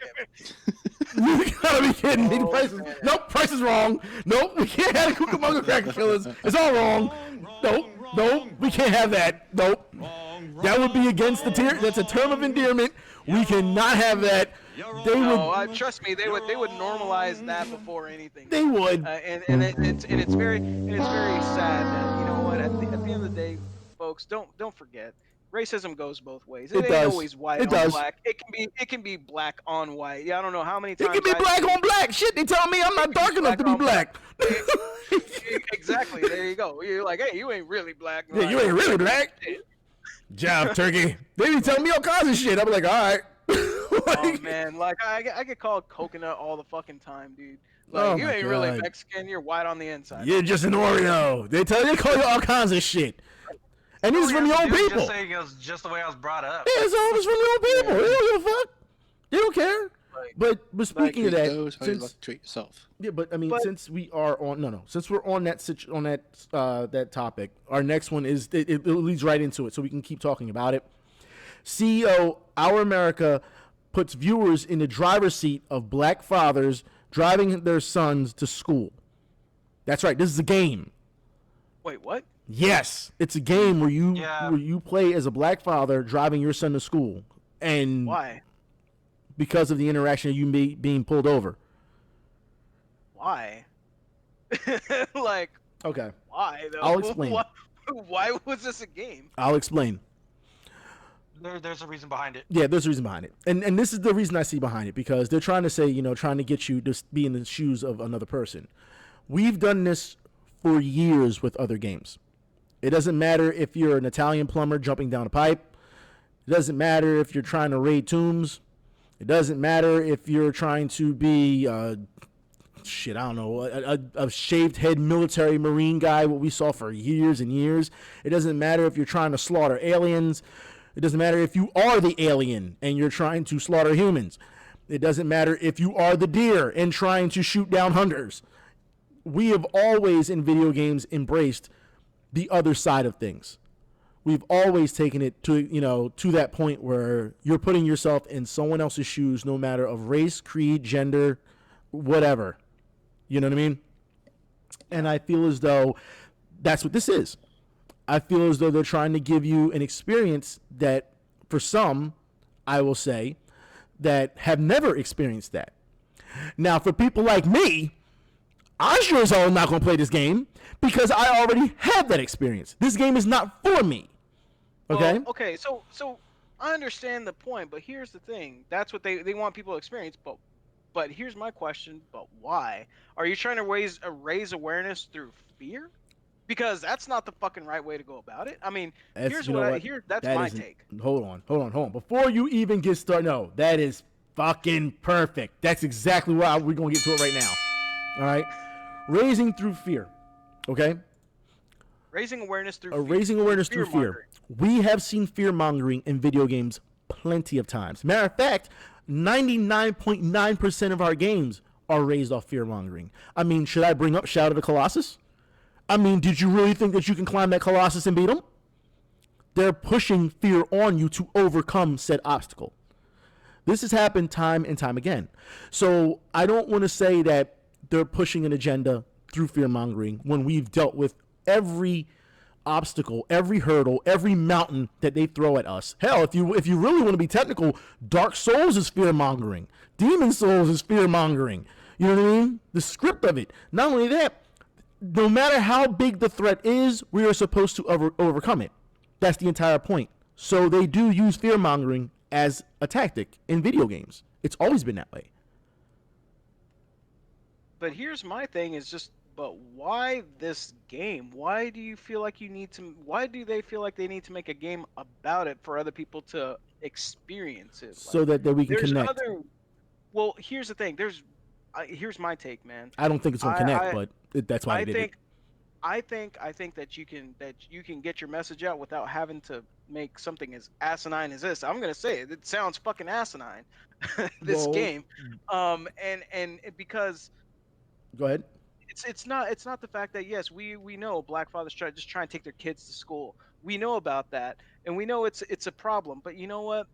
You've got to be kidding me. The price is, nope, price is wrong. Nope, we can't have the Cucamonga Cracker Killers. It's all wrong. Nope, we can't have that. Nope. That would be against the tier. That's a term of endearment. We cannot have that. They would. Trust me, they would normalize that before anything. They would. It's very sad that, you know what, at the end of the day, folks, don't forget, racism goes both ways. It ain't does. always white It on does. black. It can be black on white. Yeah, I don't know how many times. It can be black on black. Shit, they tell me I'm not dark enough to be black. Exactly. There you go. You're like, hey, you ain't really black. Yeah, you ain't really black. Job turkey. They be telling me all kinds of shit. I'm like, all right. Oh man, like I get called coconut all the fucking time, dude. Like, you ain't really Mexican. You're white on the inside. You're just an Oreo. They call you all kinds of shit. And this is from your own people. Just saying it was just the way I was brought up. Yeah, it's always from your own people. They don't give a fuck. They don't care. But speaking of that, Knows how you like to treat yourself. yeah, but I mean, since we are on since we're on that topic, our next one is it leads right into it, so we can keep talking about it. CEO Our America puts viewers in the driver's seat of black fathers driving their sons to school. That's right. This is a game. Wait, what? Yes, it's a game where you play as a black father driving your son to school, and Why? Because of the interaction of you being pulled over. Why? Like, Okay, why though? I'll explain. Why was this a game? I'll explain. There's a reason behind it. Yeah, there's a reason behind it, and this is the reason I see behind it, because they're trying to say, trying to get you to be in the shoes of another person. We've done this for years with other games. It doesn't matter if you're an Italian plumber jumping down a pipe. It doesn't matter if you're trying to raid tombs. It doesn't matter if you're trying to be, a shaved head military marine guy, what we saw for years and years. It doesn't matter if you're trying to slaughter aliens. It doesn't matter if you are the alien and you're trying to slaughter humans. It doesn't matter if you are the deer and trying to shoot down hunters. We have always in video games embraced the other side of things. We've always taken it to that point where you're putting yourself in someone else's shoes, no matter of race, creed, gender, whatever. You know what I mean? And I feel as though that's what this is. I feel as though they're trying to give you an experience that, for some, I will say, that have never experienced that. Now, for people like me, I sure as hell am not going to play this game because I already have that experience. This game is not for me. Okay? Well, okay, so I understand the point, but here's the thing. That's what they want people to experience, but here's my question, but why? Are you trying to raise awareness through fear? Because that's not the fucking right way to go about it. I mean, that's my take. Hold on. Before you even get started, no, that is fucking perfect. That's exactly why we're going to get to it right now. All right? Raising through fear. Okay? Raising awareness through fear. We have seen fear-mongering in video games plenty of times. Matter of fact, 99.9% of our games are raised off fear-mongering. I mean, should I bring up Shadow of the Colossus? I mean, did you really think that you can climb that Colossus and beat him? They're pushing fear on you to overcome said obstacle. This has happened time and time again. So I don't want to say that they're pushing an agenda through fear-mongering when we've dealt with every obstacle, every hurdle, every mountain that they throw at us. Hell, if you really want to be technical, Dark Souls is fear-mongering. Demon Souls is fear-mongering. You know what I mean? The script of it. Not only that, no matter how big the threat is, we are supposed to overcome it. That's the entire point. So they do use fear-mongering as a tactic in video games. It's always been that way. But here's my thing but why this game? Why do they feel like they need to make a game about it for other people to experience it? So that we can connect. Well, here's the thing. here's my take, man. I don't think it's gonna connect, but that's why I did it. I think that you can get your message out without having to make something as asinine as this. I'm gonna say it. It sounds fucking asinine. This game, and because. Go ahead. It's not the fact that yes we know black fathers try and take their kids to school. We know about that, and we know it's a problem. But you know what?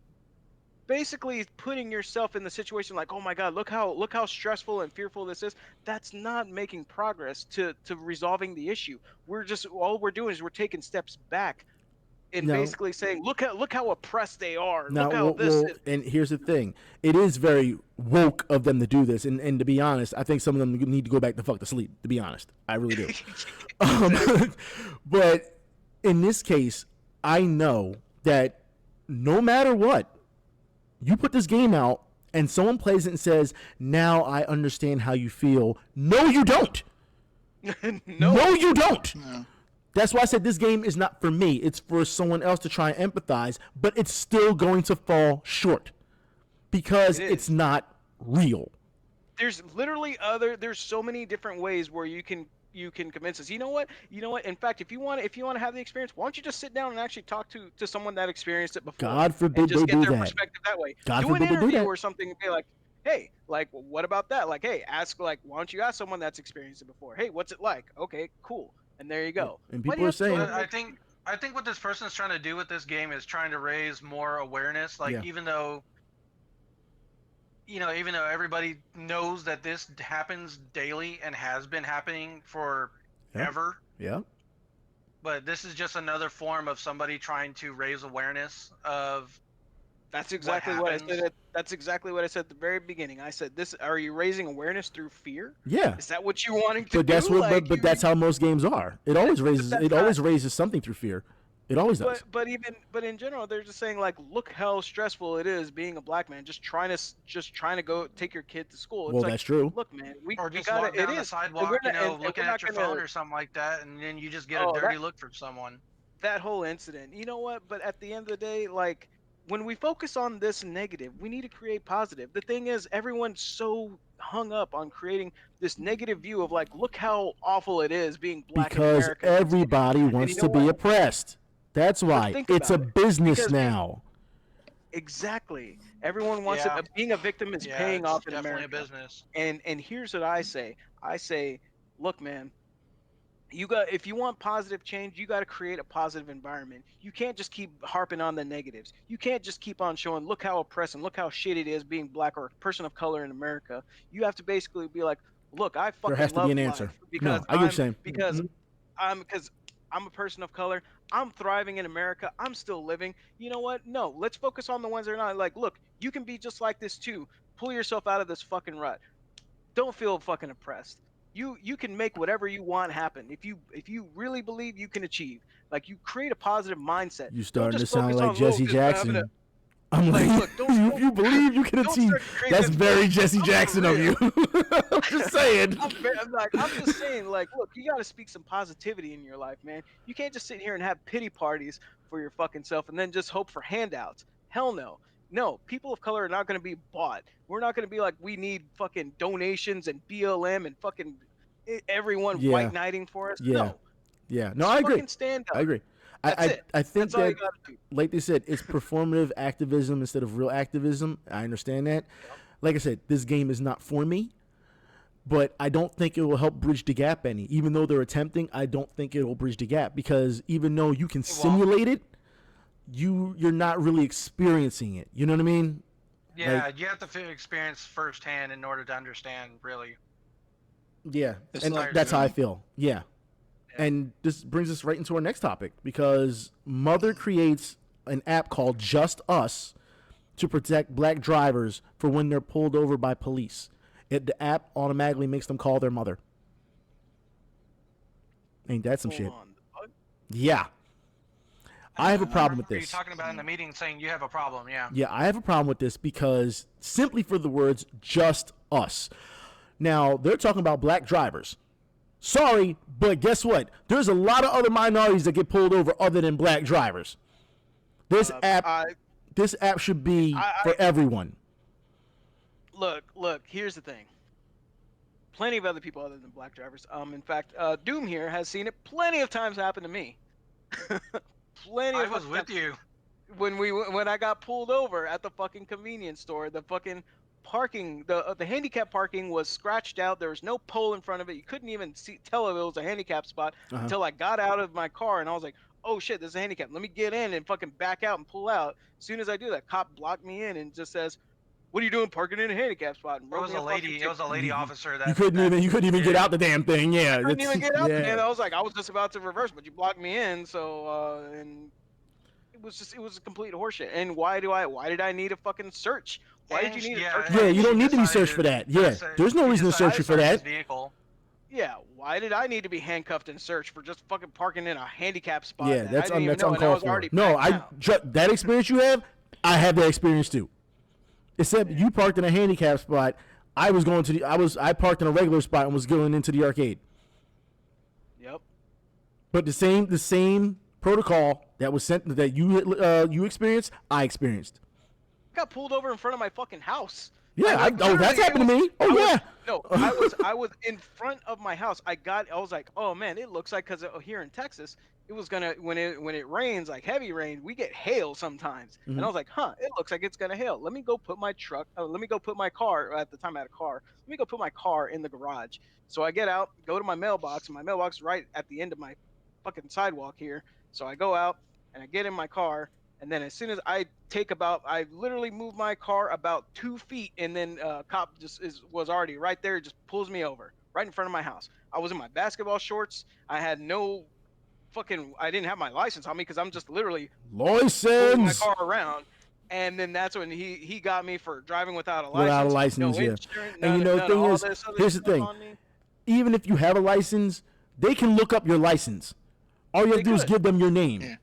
Basically, putting yourself in the situation like, oh my God, look how stressful and fearful this is. That's not making progress to resolving the issue. All we're doing is we're taking steps back, and basically saying, look how oppressed they are. Now, look how this is. And here's the thing: it is very woke of them to do this, and to be honest, I think some of them need to go back the fuck to sleep. To be honest, I really do. But in this case, I know that no matter what, you put this game out and someone plays it and says, "Now I understand how you feel." No, you don't. No, you don't. No. That's why I said this game is not for me. It's for someone else to try and empathize, but it's still going to fall short because it's not real. There's so many different ways where you can convince us. You know what? In fact, if you want to have the experience, why don't you just sit down and actually talk to someone that experienced it before? God forbid they do that. Just get their perspective that way. Do an interview or something and be like, hey, like, what about that? Like, hey, ask, like, why don't you ask someone that's experienced it before? Hey, what's it like? Okay, cool. And there you go. And people are saying, I think what this person's trying to do with this game is trying to raise more awareness. Like, even though everybody knows that this happens daily and has been happening forever. Yeah. But this is just another form of somebody trying to raise awareness of. That's exactly what I said. That's exactly what I said at the very beginning. I said, "This are you raising awareness through fear? Yeah. Is that what you're wanting to but that's do? What, but that's how most games are. It always raises something through fear. It always does. But in general, they're just saying like, look how stressful it is being a black man, just trying to go take your kid to school. It's well, like, that's true. Look, man, we just gotta, walk down the sidewalk, looking at your phone or something like that, and then you just get a dirty look from someone. That whole incident, you know what? But at the end of the day, like, when we focus on this negative, we need to create positive. The thing is, everyone's so hung up on creating this negative view of like, look how awful it is being black in America. Because everybody wants to be oppressed. That's why. It's a business now. Exactly. Everyone wants it. Being a victim is paying off in America. Definitely a business. And here's what I say. I say, look, man, if you want positive change, you got to create a positive environment. You can't just keep harping on the negatives. You can't just keep on showing, look how oppressed and look how shit it is being black or a person of color in America. You have to basically be like, look, I fucking love life. There has to be an answer. Because I get what you're saying. Because I'm a person of color. I'm thriving in America. I'm still living. You know what? No, let's focus on the ones that are not. Like, look, you can be just like this too. Pull yourself out of this fucking rut. Don't feel fucking oppressed. You can make whatever you want happen. If you really believe you can achieve, like, you create a positive mindset. You starting to sound like Jesse Jackson. I'm like, look, if you believe you can achieve, that's very Jesse Jackson of you. I'm just saying. I'm just saying, like, look, you got to speak some positivity in your life, man. You can't just sit here and have pity parties for your fucking self and then just hope for handouts. Hell no. No, people of color are not going to be bought. We're not going to be like, we need fucking donations and BLM and fucking everyone white knighting for us. Yeah. No. Yeah. No, I agree. Stand up. I agree. I think that, like they said, it's performative activism instead of real activism. I understand that. Like I said, this game is not for me, but I don't think it will help bridge the gap any. Even though they're attempting, I don't think it will bridge the gap because even though you can simulate it, you're not really experiencing it. You know what I mean? Yeah, you have to experience firsthand in order to understand, really. Yeah, and that's how I feel. Yeah. And this brings us right into our next topic because Mother creates an app called Just Us to protect black drivers for when they're pulled over by police. The app automatically makes them call their mother. Ain't that some shit? Yeah. I have a problem with this. You're talking about in the meeting saying you have a problem, yeah. Yeah, I have a problem with this because simply for the words Just Us. Now, they're talking about black drivers. Sorry, but guess what? There's a lot of other minorities that get pulled over other than black drivers. This app should be for everyone. Look, here's the thing. plenty of other people other than black drivers. In fact, Doom here has seen it plenty of times happen to me. Plenty I of was with times. you. When I got pulled over at the fucking convenience store, the fucking parking, the handicap parking was scratched out. There was no pole in front of it. You couldn't even tell if it was a handicap spot until I got out of my car and I was like, oh shit, this is a handicap. Let me get in and fucking back out and pull out. As soon as I do that, cop blocked me in and just says, "What are you doing parking in a handicap spot?" And It was a lady. It was a lady officer that You couldn't even get out the damn thing. Yeah, I couldn't even get out yeah. there. I was like, I was just about to reverse, but you blocked me in. So and it was a complete horseshit. And why did I need a fucking search? Why did you need a search? Yeah, you don't need to be searched for that. Yeah, there's no reason to search you for that. Yeah, why did I need to be handcuffed and searched for just fucking parking in a handicap spot? Yeah, that's uncalled for. No, that experience you have, I have that experience too. Except you parked in a handicap spot. I parked in a regular spot and was going into the arcade. Yep. But the same protocol that was sent that you experienced, I experienced. I got pulled over in front of my fucking house. Yeah, that's happened to me. I was in front of my house. I was like, oh man, it looks like because here in Texas, it was gonna when it rains, like heavy rain, we get hail sometimes. And I was like, it looks like it's gonna hail. Let me go put my car. At the time I had a car. Let me go put my car in the garage. So I get out, go to my mailbox, and my mailbox is right at the end of my fucking sidewalk here. So I go out and I get in my car. And then as soon as I literally move my car about 2 feet, and then cop was already right there, just pulls me over right in front of my house. I was in my basketball shorts. I had I didn't have my license on me because I'm just literally pulling my car around. And then that's when he got me for driving without a license. Without a license, yeah. And the thing is, here's the thing. Even if you have a license, they can look up your license. All you have to do is give them your name. Yeah.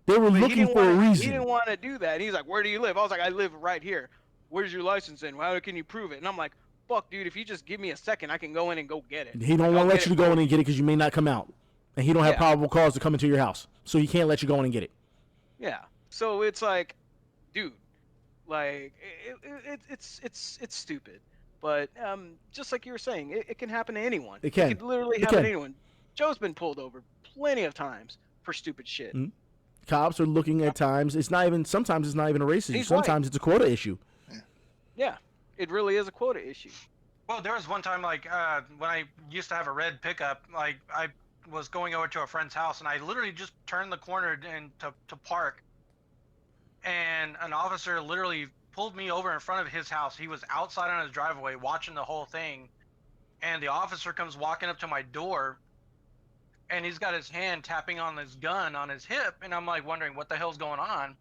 They were looking for a reason. He didn't want to do that. He's like, "Where do you live?" I was like, "I live right here." "Where's your license in? How can you prove it?" And I'm like, "Fuck, dude, if you just give me a second, I can go in and go get it." He don't want to let you go in and get it because you may not come out. And he don't have probable cause to come into your house. So he can't let you go in and get it. Yeah. So it's like, dude, like, it's stupid. But just like you were saying, it can happen to anyone. It can. It can literally happen to anyone. Joe's been pulled over plenty of times for stupid shit. Mm-hmm. Cops are looking at times. Sometimes it's not even a race issue. Sometimes it's a quota issue. Yeah, it really is a quota issue. Well, there was one time, like, when I used to have a red pickup, like, I was going over to a friend's house, and I literally just turned the corner and to park, and an officer literally pulled me over in front of his house. He was outside on his driveway watching the whole thing, and the officer comes walking up to my door, and he's got his hand tapping on his gun on his hip, and I'm like wondering what the hell's going on.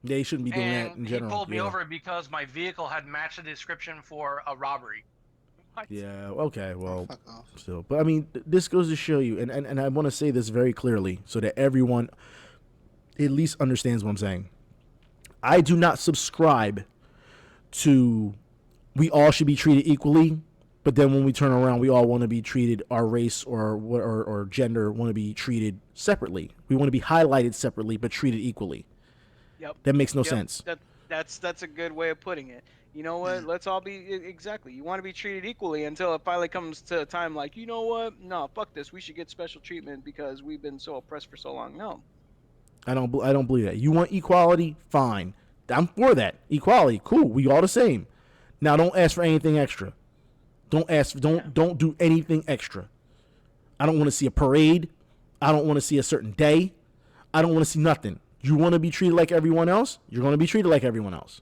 They shouldn't be doing that in general. And he pulled me over because my vehicle had matched the description for a robbery. What? Yeah, okay, well, still. But, I mean, this goes to show you, and I want to say this very clearly so that everyone at least understands what I'm saying. I do not subscribe to we all should be treated equally, but then when we turn around, we all want to be treated, our race or gender want to be treated separately. We want to be highlighted separately, but treated equally. Yep. That makes no sense. That's a good way of putting it. You know what? Let's all be exactly. You want to be treated equally until it finally comes to a time like, you know what? No, fuck this. We should get special treatment because we've been so oppressed for so long. No. I don't believe that. You want equality? Fine. I'm for that. Equality. Cool. We all the same. Now don't ask for anything extra. Don't do anything extra. I don't want to see a parade. I don't want to see a certain day. I don't want to see nothing. You want to be treated like everyone else? You're going to be treated like everyone else.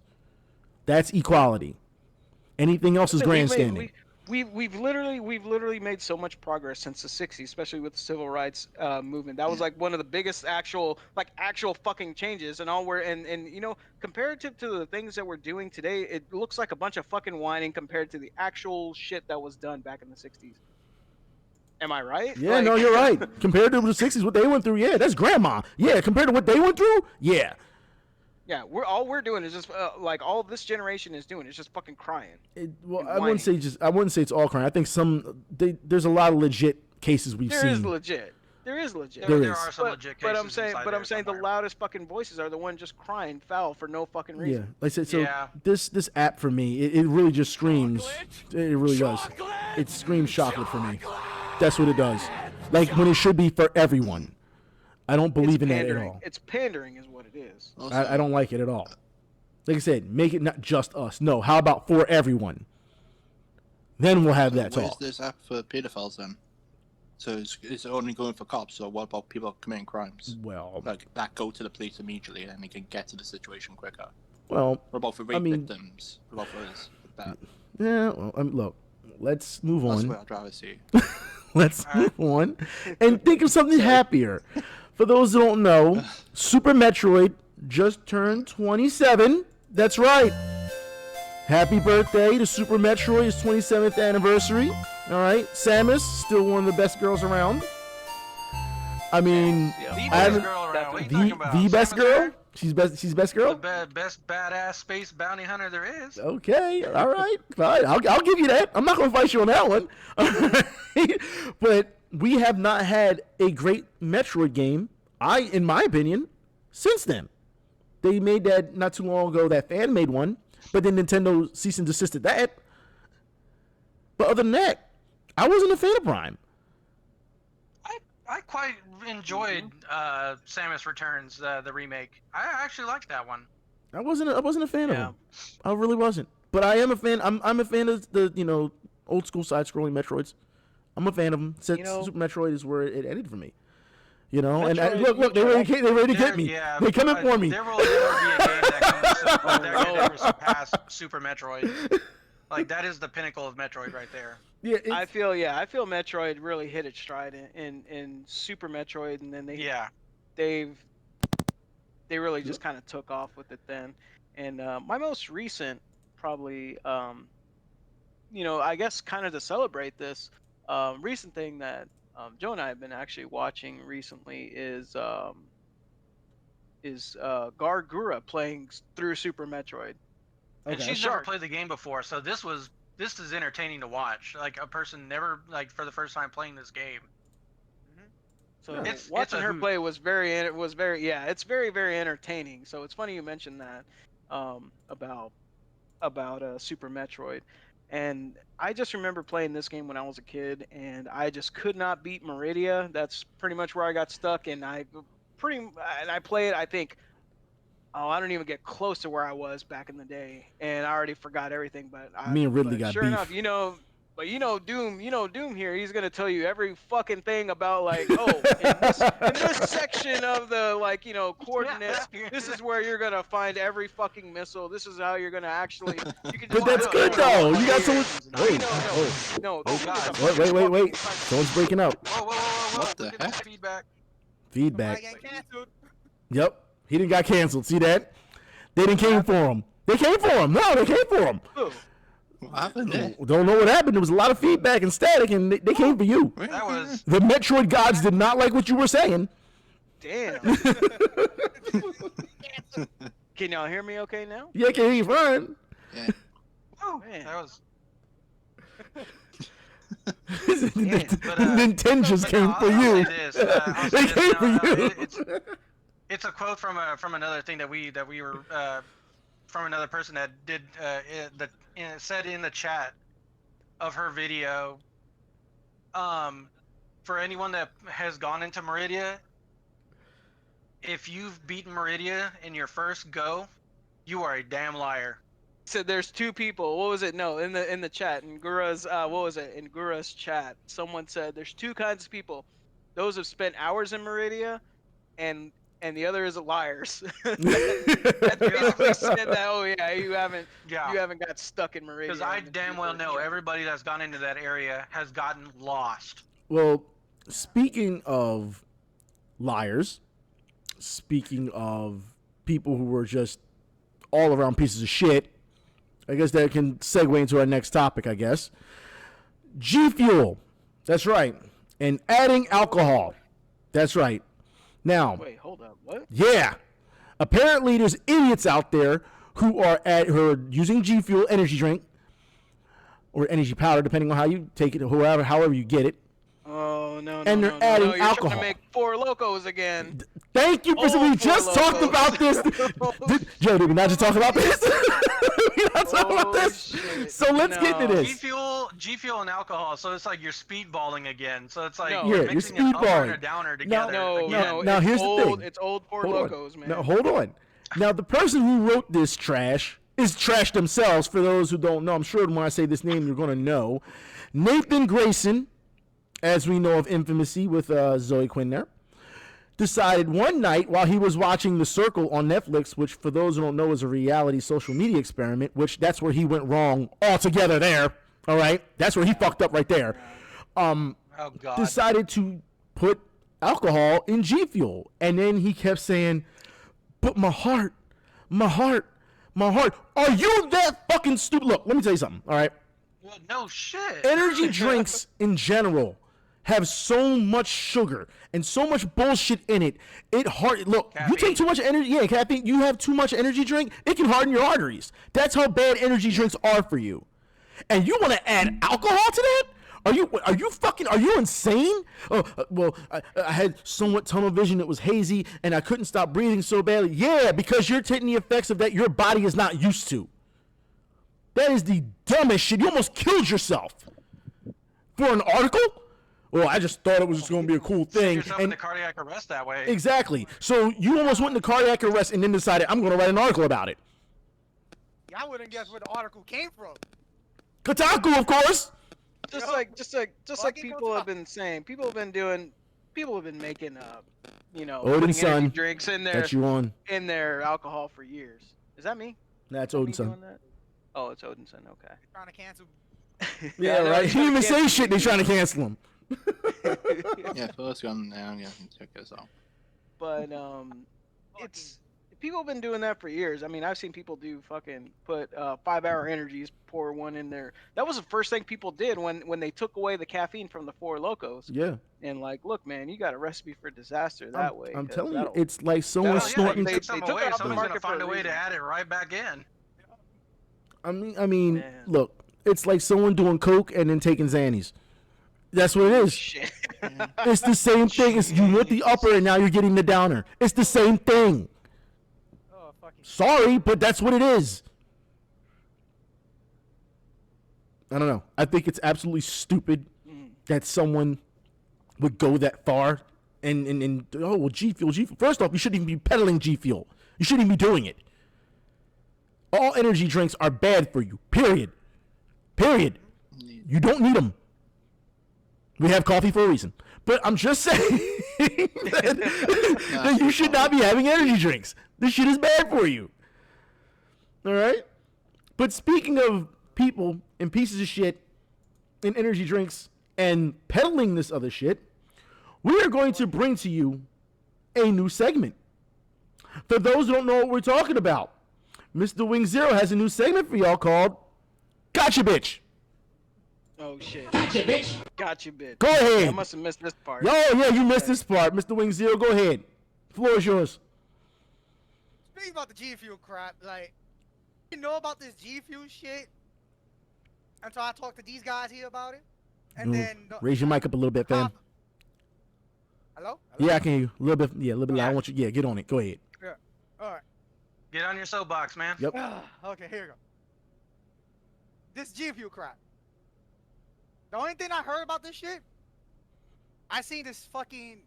That's equality. Anything else is grandstanding. We've literally made so much progress since the 60s, especially with the civil rights movement. That was like one of the biggest actual fucking changes, and you know, comparative to the things that we're doing today, it looks like a bunch of fucking whining compared to the actual shit that was done back in the 60s. Am I right? Yeah, no, you're right. Compared to the 60s, what they went through, yeah, that's grandma. Yeah, compared to what they went through, yeah. Yeah, we're doing is just like all this generation is doing is just fucking crying. I wouldn't say it's all crying. I think there's a lot of legit cases we've seen. There is legit. There is legit. There There is. are some legit cases. But I'm saying, inside but there I'm saying the somewhere. loudest fucking voices are the ones just crying foul for no fucking Yeah, reason. like I said, so Yeah. this app for me, it really just screams. It really does. It screams chocolate for me. That's what it does. Like when it should be for everyone. I don't believe in that at pandering. all. It's pandering, is what it is. Also, I don't like it at all. Like I said, make it not just us. No, how about for everyone? Then we'll have that where's talk. this app for pedophiles then? So it's only going for cops. So what about people committing crimes? Well, Like that go to the police immediately, and they can get to the situation quicker. well, What about for rape mean- victims? What about for this? That? yeah. Well, look, let's move That's on. what I'd rather see. Let's move on and think of something happier. For those who don't know, Super Metroid just turned 27. That's right. Happy birthday to Super Metroid. It's 27th anniversary. All right. Samus, still one of the best girls around. I mean, The I best haven't- girl around. What are you the talking about? best Samus girl? Aran? She's best girl? The best badass space bounty hunter there is. Okay, all right, fine. I'll give you that. I'm not gonna fight you on that one. But we have not had a great Metroid game, in my opinion, since then. They made that not too long ago. That fan made one, but then Nintendo cease and desisted that. But other than that, I wasn't a fan of Prime. I quite enjoyed Samus Returns, the remake. I actually liked that one. I wasn't a fan of Yeah. them. I really wasn't. But I am a fan. I'm a fan of the old school side scrolling Metroids. I'm a fan of them. Super Metroid is where it ended for me. And Metroid, look, they're ready to get me. Yeah, They coming for me. There will never be a game that can ever surpass Super Metroid. Like that is the pinnacle of Metroid right there. Yeah, I feel Metroid really hit its stride in Super Metroid, and then they really just kind of took off with it then. And my most recent, probably, I guess kind of to celebrate this, recent thing that Joe and I have been actually watching recently is Gargura playing through Super Metroid. And she's never played the game before, so this is entertaining to watch. Like a person never for the first time playing this game. So It's watching a her hoot. play it's very, very entertaining. So it's funny you mentioned that about Super Metroid. And I just remember playing this game when I was a kid, and I just could not beat Meridia. That's pretty much where I got stuck, and I play it, I think, I don't even get close to where I was back in the day, and I already forgot everything. But Me and Ridley got sure beef. enough, Doom here. He's gonna tell you every fucking thing about in this section of the coordinates. This is where you're gonna find every fucking missile. This is how you're gonna actually. You can But that's good though. You got someone. No. Wait. Someone's breaking up. Whoa! What the Look at this heck? feedback. Feedback. Somebody get canceled. Yep. He didn't got canceled. See that? They didn't came for him. They came for him. No, they came for him. What happened there? Don't know what happened. There was a lot of feedback and static, and they came for you. That was The Metroid gods did not like what you were saying. Damn. Can y'all hear me okay now? Yeah, can hear you fine. Yeah. oh Man. that was. But, Nintendo just came for I'll you. say this, I'll They say came this, for you. It's a quote from another thing that we were from another person that did said in the chat of her video. For anyone that has gone into Meridia, if you've beaten Meridia in your first go, you are a damn liar. So there's two people. What was it? No, in the chat, in Gura's what was it? In Gura's chat, someone said there's two kinds of people: those who've spent hours in Meridia, and the other is liars. That basically said that. Oh yeah, you haven't got stuck in Meridia. Because I damn well know everybody that's gone into that area has gotten lost. Well, speaking of liars, speaking of people who were just all around pieces of shit, I guess that can segue into our next topic, I guess. G Fuel. That's right. And adding alcohol. That's right. Now, Wait, hold up. What? yeah. Apparently there's idiots out there who are using G Fuel energy drink or energy powder, depending on how you take it, however you get it. Oh And they're adding you're alcohol. trying to make Four Locos again. Thank you for. We just talked about this. Joe, did we not just talk about this? We not talk about this. Shit. So let's get to this. G Fuel, and alcohol. So it's like you're speedballing again. So it's like No. you're Yeah, you're mixing an upper and a speedballing. downer together. No, again. Now it's here's the old, thing. It's old Four Hold on. Locos, man. Now hold on. Now the person who wrote this trash is trash themselves. For those who don't know, I'm sure when I say this name, you're gonna know. Nathan Grayson, as we know of Infamousy with Zoe Quinn there, decided one night while he was watching The Circle on Netflix, which for those who don't know is a reality social media experiment, which that's where he went wrong altogether there. All right, that's where he fucked up right there. Oh God. Decided to put alcohol in G Fuel, and then he kept saying, "But my heart, my heart, my heart." Are you that fucking stupid? Look, let me tell you something. All right, Well, no shit. energy drinks in general have so much sugar and so much bullshit in it. Look, you Caffeine. take too much energy. Yeah, caffeine. You have too much energy drink, it can harden your arteries. That's how bad energy drinks are for you. And you want to add alcohol to that? Are you insane? I had somewhat tunnel vision. It was hazy, and I couldn't stop breathing so badly. Yeah, because you're taking the effects of that your body is not used to. That is the dumbest shit. You almost killed yourself for an article. Well, I just thought it was just going to be a cool thing. Yourself into cardiac arrest that way. Exactly. So you almost went into cardiac arrest and then decided, I'm going to write an article about it. Yeah, I wouldn't guess where the article came from. Kotaku, of course. Just Yo, like fucking people goes have been saying, people have been making Odin putting Sun. energy drinks in That's you on. their alcohol for years. Is that me? That's Me Odin Sun. doing that? Oh, it's Odinson. Okay. Trying to cancel. Yeah, I know, right. it's He didn't even trying to say shit. They trying to cancel him. Yeah, first one now. Yeah, check this out. But it's people have been doing that for years. I mean, I've seen people put 5-hour energies, pour one in there. That was the first thing people did when they took away the caffeine from the Four Locos. Yeah. And like, look, man, you got a recipe for disaster that way. I'm 'cause telling you, that'll- it's like someone that'll- snorting. they took some took away. it off the Someone's gonna market find for a a way to reason. add it right back in. I mean, Man. look, it's like someone doing coke and then taking Xannies. That's what it is. Shit. It's the same thing. It's, you went the upper and now you're getting the downer. It's the same thing. Oh, fucking. Sorry, but that's what it is. I don't know. I think it's absolutely stupid that someone would go that far and oh, well, G Fuel. First off, you shouldn't even be peddling G Fuel. You shouldn't even be doing it. All energy drinks are bad for you. Period. Period. You don't need them. We have coffee for a reason. But I'm just saying that you should not be having energy drinks. This shit is bad for you. All right? But speaking of people and pieces of shit and energy drinks and peddling this other shit, we are going to bring to you a new segment. For those who don't know what we're talking about, Mr. Wing Zero has a new segment for y'all called Gotcha Bitch. Oh shit. Gotcha, bitch. Gotcha, bitch. Go ahead. I must have missed this part. Yeah, you missed this part. Mr. Wing Zero, go ahead. Floor is yours. Speaking about the G Fuel crap, like, you know about this G Fuel shit until I talked to these guys here about it, and then Raise your mic up a little bit, fam. Hello? Yeah, I can hear you. A little bit. Yeah, a little bit loud. I want you. Yeah, get on it. Go ahead. Yeah. All right. Get on your soapbox, man. Yep. Okay, here we go. This G Fuel crap. The only thing I heard about this shit, I seen this fucking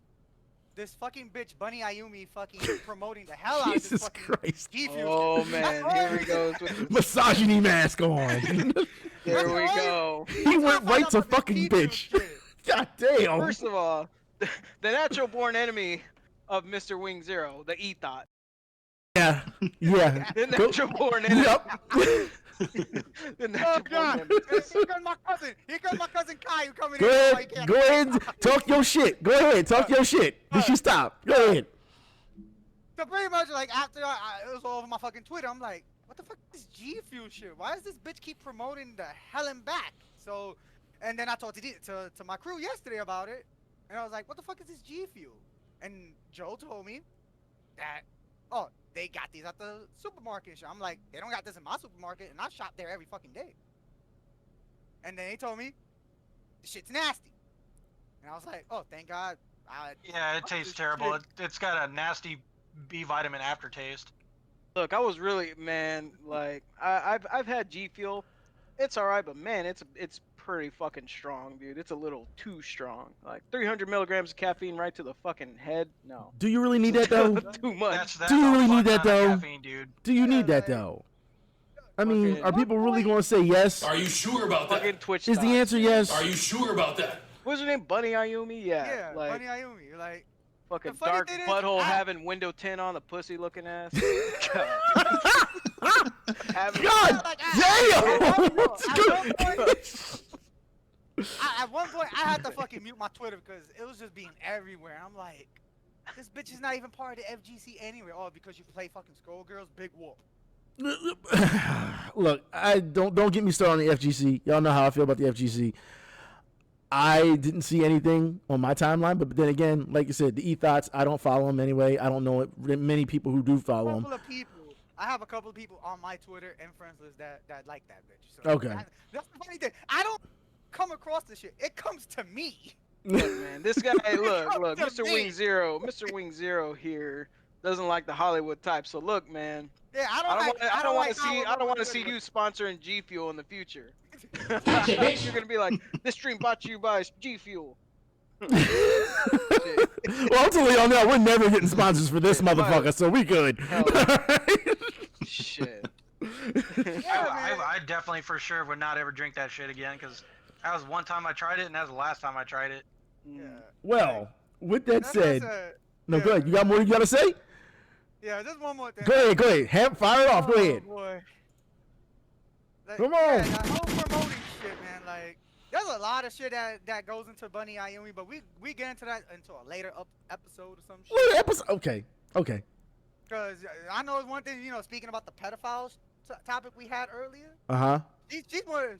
bitch Bunny Ayumi fucking promoting the hell out of this Jesus fucking Christ. G Fuel Oh shit. man, here he goes with the, Misogyny mask on. there we go. He went right to fucking bitch. God damn. First of all, the natural born enemy of Mr. Wing Zero, the E-Thought. Yeah. Yeah. The Go- natural born enemy. Yep. The Oh natural born god! enemy. Here comes my cousin! Here comes my cousin Kai coming Go in. Oh, he ahead. can't- Go ahead. Talk your shit. Go ahead. Talk your shit. Did she stop? Go ahead. So pretty much like after it was all over my fucking Twitter, I'm like, what the fuck is G Fuel shit? Why does this bitch keep promoting the hell and back? So, and then I talked to my crew yesterday about it, and I was like, what the fuck is this G Fuel? And Joe told me that, oh, they got these at the supermarket and shit. I'm like, they don't got this in my supermarket, and I shop there every fucking day. And then they told me, the shit's nasty. And I was like, oh, thank God. Yeah, it tastes terrible. It's got a nasty B vitamin aftertaste. Look, I was really, man, like I've had G Fuel. It's all right, but man, it's pretty fucking strong, dude. It's a little too strong. Like 300 milligrams of caffeine right to the fucking head. No. Do you really need that though? Too much. That's Do you a really need fuck that ton of though? caffeine, dude. Do you need that man. though? I mean, Okay. are people really going to say yes? Are you sure about Fucking that? Twitch. Is the answer yes? Are you sure about that? What's her name? Bunny Ayumi? Yeah. Yeah, Like Bunny Ayumi. Like, fucking the funny dark thing is, butthole I- having window tint on the pussy looking ass. Having- God like, damn! at one point, I had to fucking mute my Twitter because it was just being everywhere. I'm like, this bitch is not even part of the FGC anyway. Oh, because you play fucking Skullgirls, big whoop. Look, I don't get me started on the FGC. Y'all know how I feel about the FGC. I didn't see anything on my timeline, but then again, like you said, the e-thoughts, I don't follow them anyway. I don't know many people who do follow them. I have a couple of people on my Twitter and friends list that like that bitch. So Okay. that's the funny thing. I don't come across this shit. It comes to me. Look, man, this guy, look, To Mr. me. Mr. Wing Zero here doesn't like the Hollywood type. So look, man, Yeah, I don't want to see you sponsoring G Fuel in the future. You're gonna be like, this stream brought to you by G Fuel. Well, I'm telling y'all now, we're never getting sponsors for this motherfucker, so we good. Shit. I definitely for sure would not ever drink that shit again because that was one time I tried it and that was the last time I tried it. Yeah. Well, with that That's said, no, yeah. go ahead. You got more you got to say? Yeah, just one more thing. Go ahead. Fire it off. Go ahead. Boy. Like, Come on. Yeah, that whole promoting shit, man. Like, there's a lot of shit that goes into Bunny Ayumi, but we get into that into a later episode or some shit. Later episode. Okay. Because I know one thing, you know, speaking about the pedophiles topic we had earlier. Uh-huh. She's more.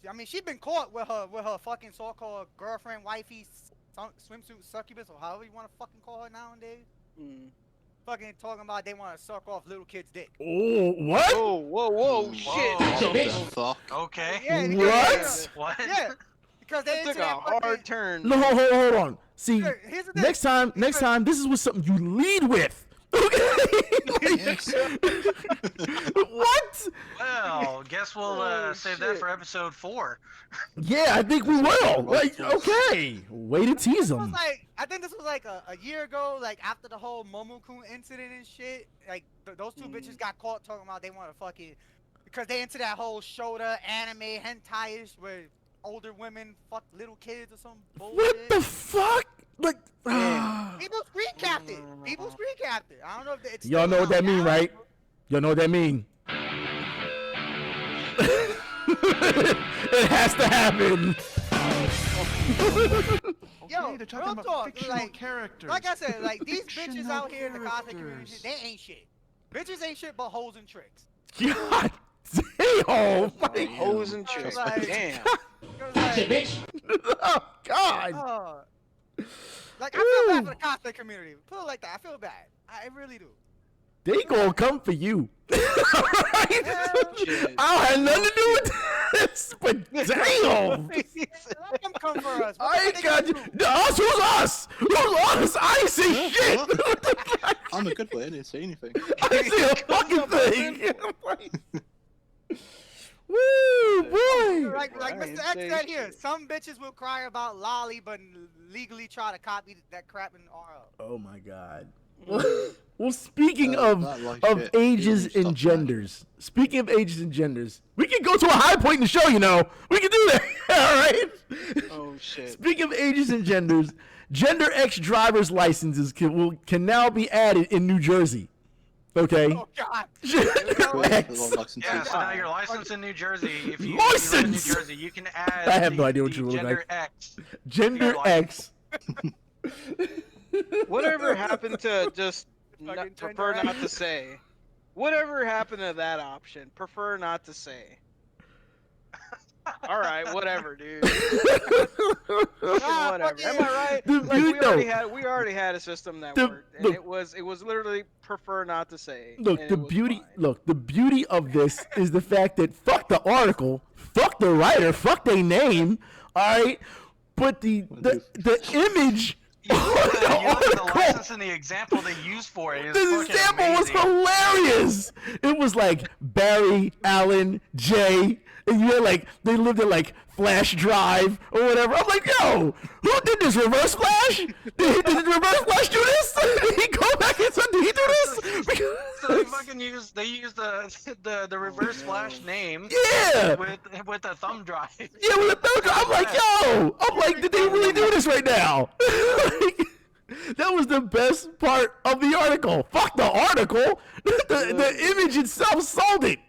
I mean, she's been caught with her fucking so-called girlfriend, wifey, swimsuit succubus, or however you want to fucking call her nowadays. Fucking talking about they want to suck off little kids' dick. Oh, what? Whoa, shit. What the fuck? Okay. Yeah, What? What? Yeah, because they It took into a that fucking- hard turn. No, hold on. See, Look, here's the thing. next time, this is with something you lead with. Yes. What? Well, guess we'll Oh, save that shit. for episode 4. Yeah, I think we will. Like, okay. Way to tease This was them. like, I think this was like a year ago, like after the whole Momokun incident and shit. Like those two bitches got caught talking about they want to fucking because they into that whole shota anime hentai-ish where older women fuck little kids or some bullshit. What the fuck? Like, People screen capped it. People screen capped it. I don't know if it's y'all still know what that out mean, now. right? Y'all know what that mean. It has to happen. Yo, they're talking real about talk, fictional like, characters. Like I said, like these bitches Fictional out here in the cosplay community, characters. they ain't shit. Bitches ain't shit but hoes and tricks. God damn. Like, Hoes and chicks. Like- Damn. Like, oh, God. like I feel bad for the cosplay community. Put it like that. I feel bad. I really do. They gonna come for you. Right? Shit. I don't have nothing to do with this, but damn. Let them come for us. I ain't got you. Us? Who's us? Who's us? I ain't see shit. I'm a good boy. I didn't say anything. I didn't see a fucking thing. Woo, boy. Like I Mr. ain't X say said here, shit. some bitches will cry about lolly, but legally try to copy that crap in RL. Oh my God. Well, speaking of Not like of shit. ages You stop and that. genders, speaking of ages and genders, we can go to a high point in the show. You know, we can do that. All right. Oh shit. Speaking of ages and genders, Gender X driver's licenses can now be added in New Jersey. Okay. Oh God. Gender X. Yeah, so now your license in New Jersey, if you live in New License! Jersey, you can add I have no idea what you look gender like. X. Gender Your X. Whatever happened to just Fucking prefer gender not to say? Whatever happened to that option? Prefer not to say. All right, whatever, dude. Fucking whatever. Am I right? The Like, beauty- we already had a system that The- worked, and look. it was literally prefer not to say. Look, and the it was beauty. fine. Look, the beauty of this is the fact that fuck the article, fuck the writer, fuck their name. All right, but the image. You know, the license and the example they used for it is The example was amazing. hilarious. It was like Barry, Allen, Jay, and you had like they lived in like flash drive or whatever. I'm like, yo, who did this? Reverse Flash? Did Reverse Flash do this? Did he go back and did he do this? So they fucking use the Reverse Flash name. Yeah. With a thumb drive. Yeah, with a thumb drive. I'm like, yo. I'm like, did they really do this right now? Like, that was the best part of the article. Fuck the article. The image itself sold it.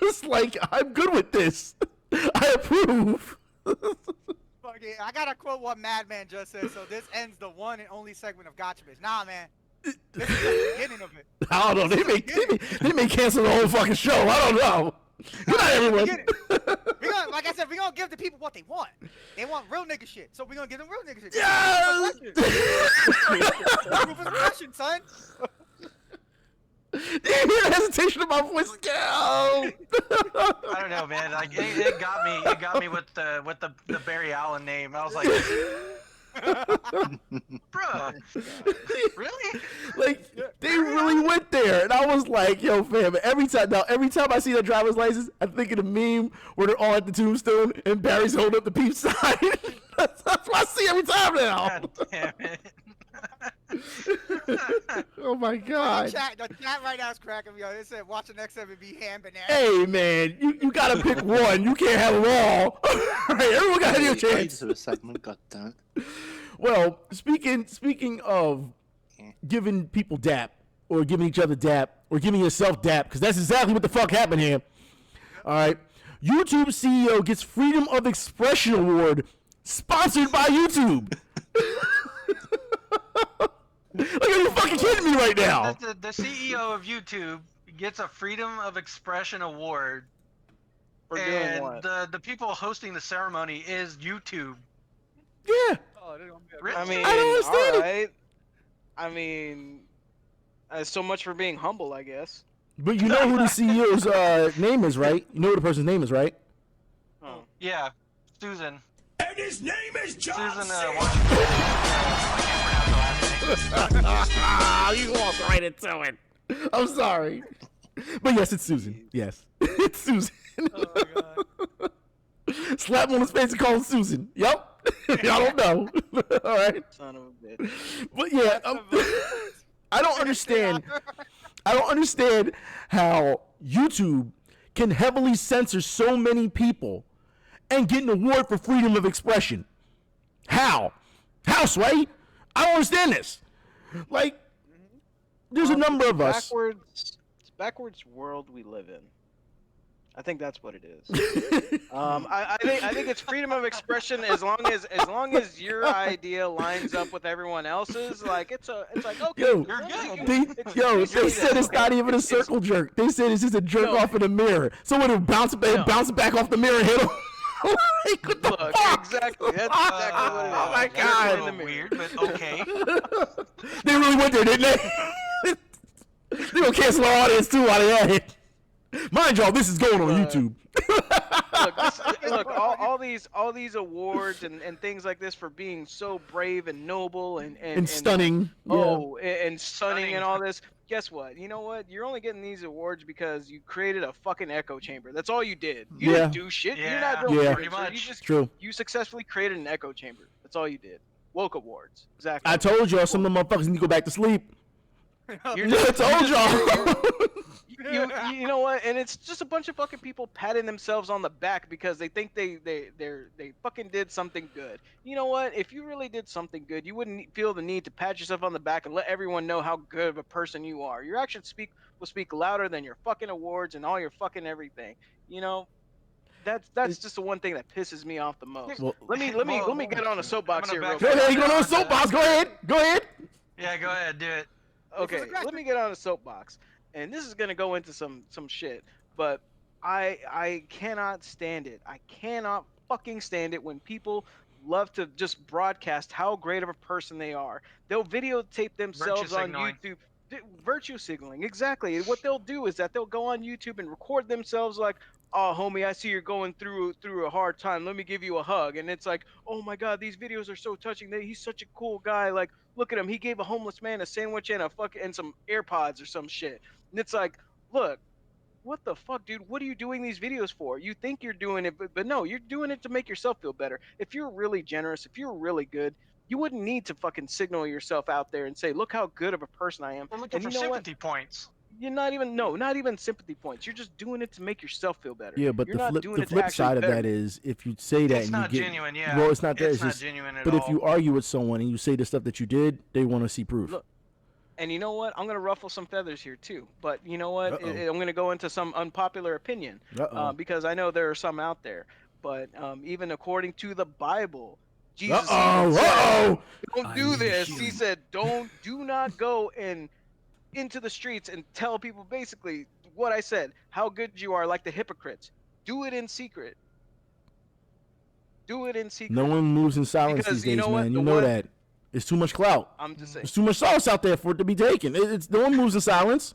It's like, I'm good with this. I approve. Okay, I gotta quote what Madman just said. So this ends the one and only segment of Gotcha Bitch. Nah, man. This is the beginning of it. I don't know. They may cancel the whole fucking show. I don't know. Good night, everyone. Like I said, we're gonna give the people what they want. They want real nigga shit. So we're gonna give them real nigga shit. Yes! Proof of aggression, son. Do you hear the hesitation of my voice? Go! I don't know, man. Like it got me. It got me with the Barry Allen name. I was like, bruh, really? Like they really went there, and I was like, "Yo, fam!" Every time I see that driver's license, I think of the meme where they're all at the tombstone and Barry's holding up the peace sign. That's what I see every time now. God damn it. Oh my god. The chat right now is cracking me up. It said, watch the next time it be ham banana. Hey man, you gotta pick one. You can't have them all. Alright, everyone gotta have a chance. A segment, goddammit. Well, speaking of giving people dap, or giving each other dap, or giving yourself dap, because that's exactly what the fuck happened here. Alright. YouTube CEO gets Freedom of Expression Award sponsored by YouTube. Like, are you fucking kidding me right now? The CEO of YouTube gets a Freedom of Expression Award, For doing and what? the people hosting the ceremony is YouTube. Yeah. Oh, they don't get Really? I mean, I don't understand it. alright. I mean, so much for being humble, I guess. But you know who the CEO's name is, right? You know who the person's name is, right? Oh. Yeah, Susan. And his name is John Susan, Cena. Washington. You walked right into it. I'm sorry. But yes, it's Susan. Yes. It's Susan. Oh my god. Slap him on his face and call him Susan. Yep. I don't know. All right. Son of a bitch. But yeah, I don't understand. I don't understand how YouTube can heavily censor so many people and get an award for freedom of expression. How? How, Sway? I don't understand this. Like, there's a number of us. It's backwards world we live in. I think that's what it is. I think it's freedom of expression as long as your idea lines up with everyone else's. Like it's like okay, Yo, you're good. They said it's not even a circle jerk. They said it's just a jerk off in the mirror. Someone would bounce back off the mirror and hit him. Like, what the Look, fuck? exactly. That's exactly what it is. Oh my Jerk god. in the mirror. Weird, but okay. They really went there, didn't they? They gonna cancel our audience too while they're at it. Mind y'all, this is going on YouTube. Look, all these awards and things like this for being so brave and noble and stunning. And stunning and all this. Guess what? You know what? You're only getting these awards because you created a fucking echo chamber. That's all you did. You didn't do shit. You're not real Yeah. pretty much. True. You successfully created an echo chamber. That's all you did. Woke awards. Exactly. I told y'all some of the motherfuckers need to go back to sleep. You're I told y'all. You know what? And it's just a bunch of fucking people patting themselves on the back because they think they fucking did something good. You know what? If you really did something good, you wouldn't feel the need to pat yourself on the back and let everyone know how good of a person you are. Your actions will speak louder than your fucking awards and all your fucking everything. You know, that's just the one thing that pisses me off the most. Well, let me get on a soapbox here real Go quick. ahead, you going on a soapbox? Go ahead. Yeah, go ahead, do it. Okay, let me get on a soapbox. And this is gonna go into some shit, but I cannot stand it. I cannot fucking stand it when people love to just broadcast how great of a person they are. They'll videotape themselves on YouTube. Virtue signaling, exactly. What they'll do is that they'll go on YouTube and record themselves like, oh homie, I see you're going through a hard time, let me give you a hug. And it's like, oh my god, these videos are so touching. He's such a cool guy. Like, look at him, he gave a homeless man a sandwich and and some AirPods or some shit. And it's like, look, what the fuck, dude? What are you doing these videos for? You think you're doing it, but no, you're doing it to make yourself feel better. If you're really generous, if you're really good, you wouldn't need to fucking signal yourself out there and say, look how good of a person I am. We're looking for sympathy points. You're not even sympathy points. You're just doing it to make yourself feel better. Yeah, but you're the flip side of that is, if you say that it's and not you get, genuine, yeah. well, it's not that. It's not just, genuine at but all. if you argue with someone and you say the stuff that you did, they want to see proof. Look, and you know what? I'm gonna ruffle some feathers here too. But you know what? I'm gonna go into some unpopular opinion because I know there are some out there. But even according to the Bible, Jesus said, don't do this. He said, do not go into the streets and tell people basically what I said, how good you are, like the hypocrites. Do it in secret. Do it in secret. No one moves in silence these days, man. You know that. It's too much clout. I'm just saying. There's too much sauce out there for it to be taken. No one moves in silence.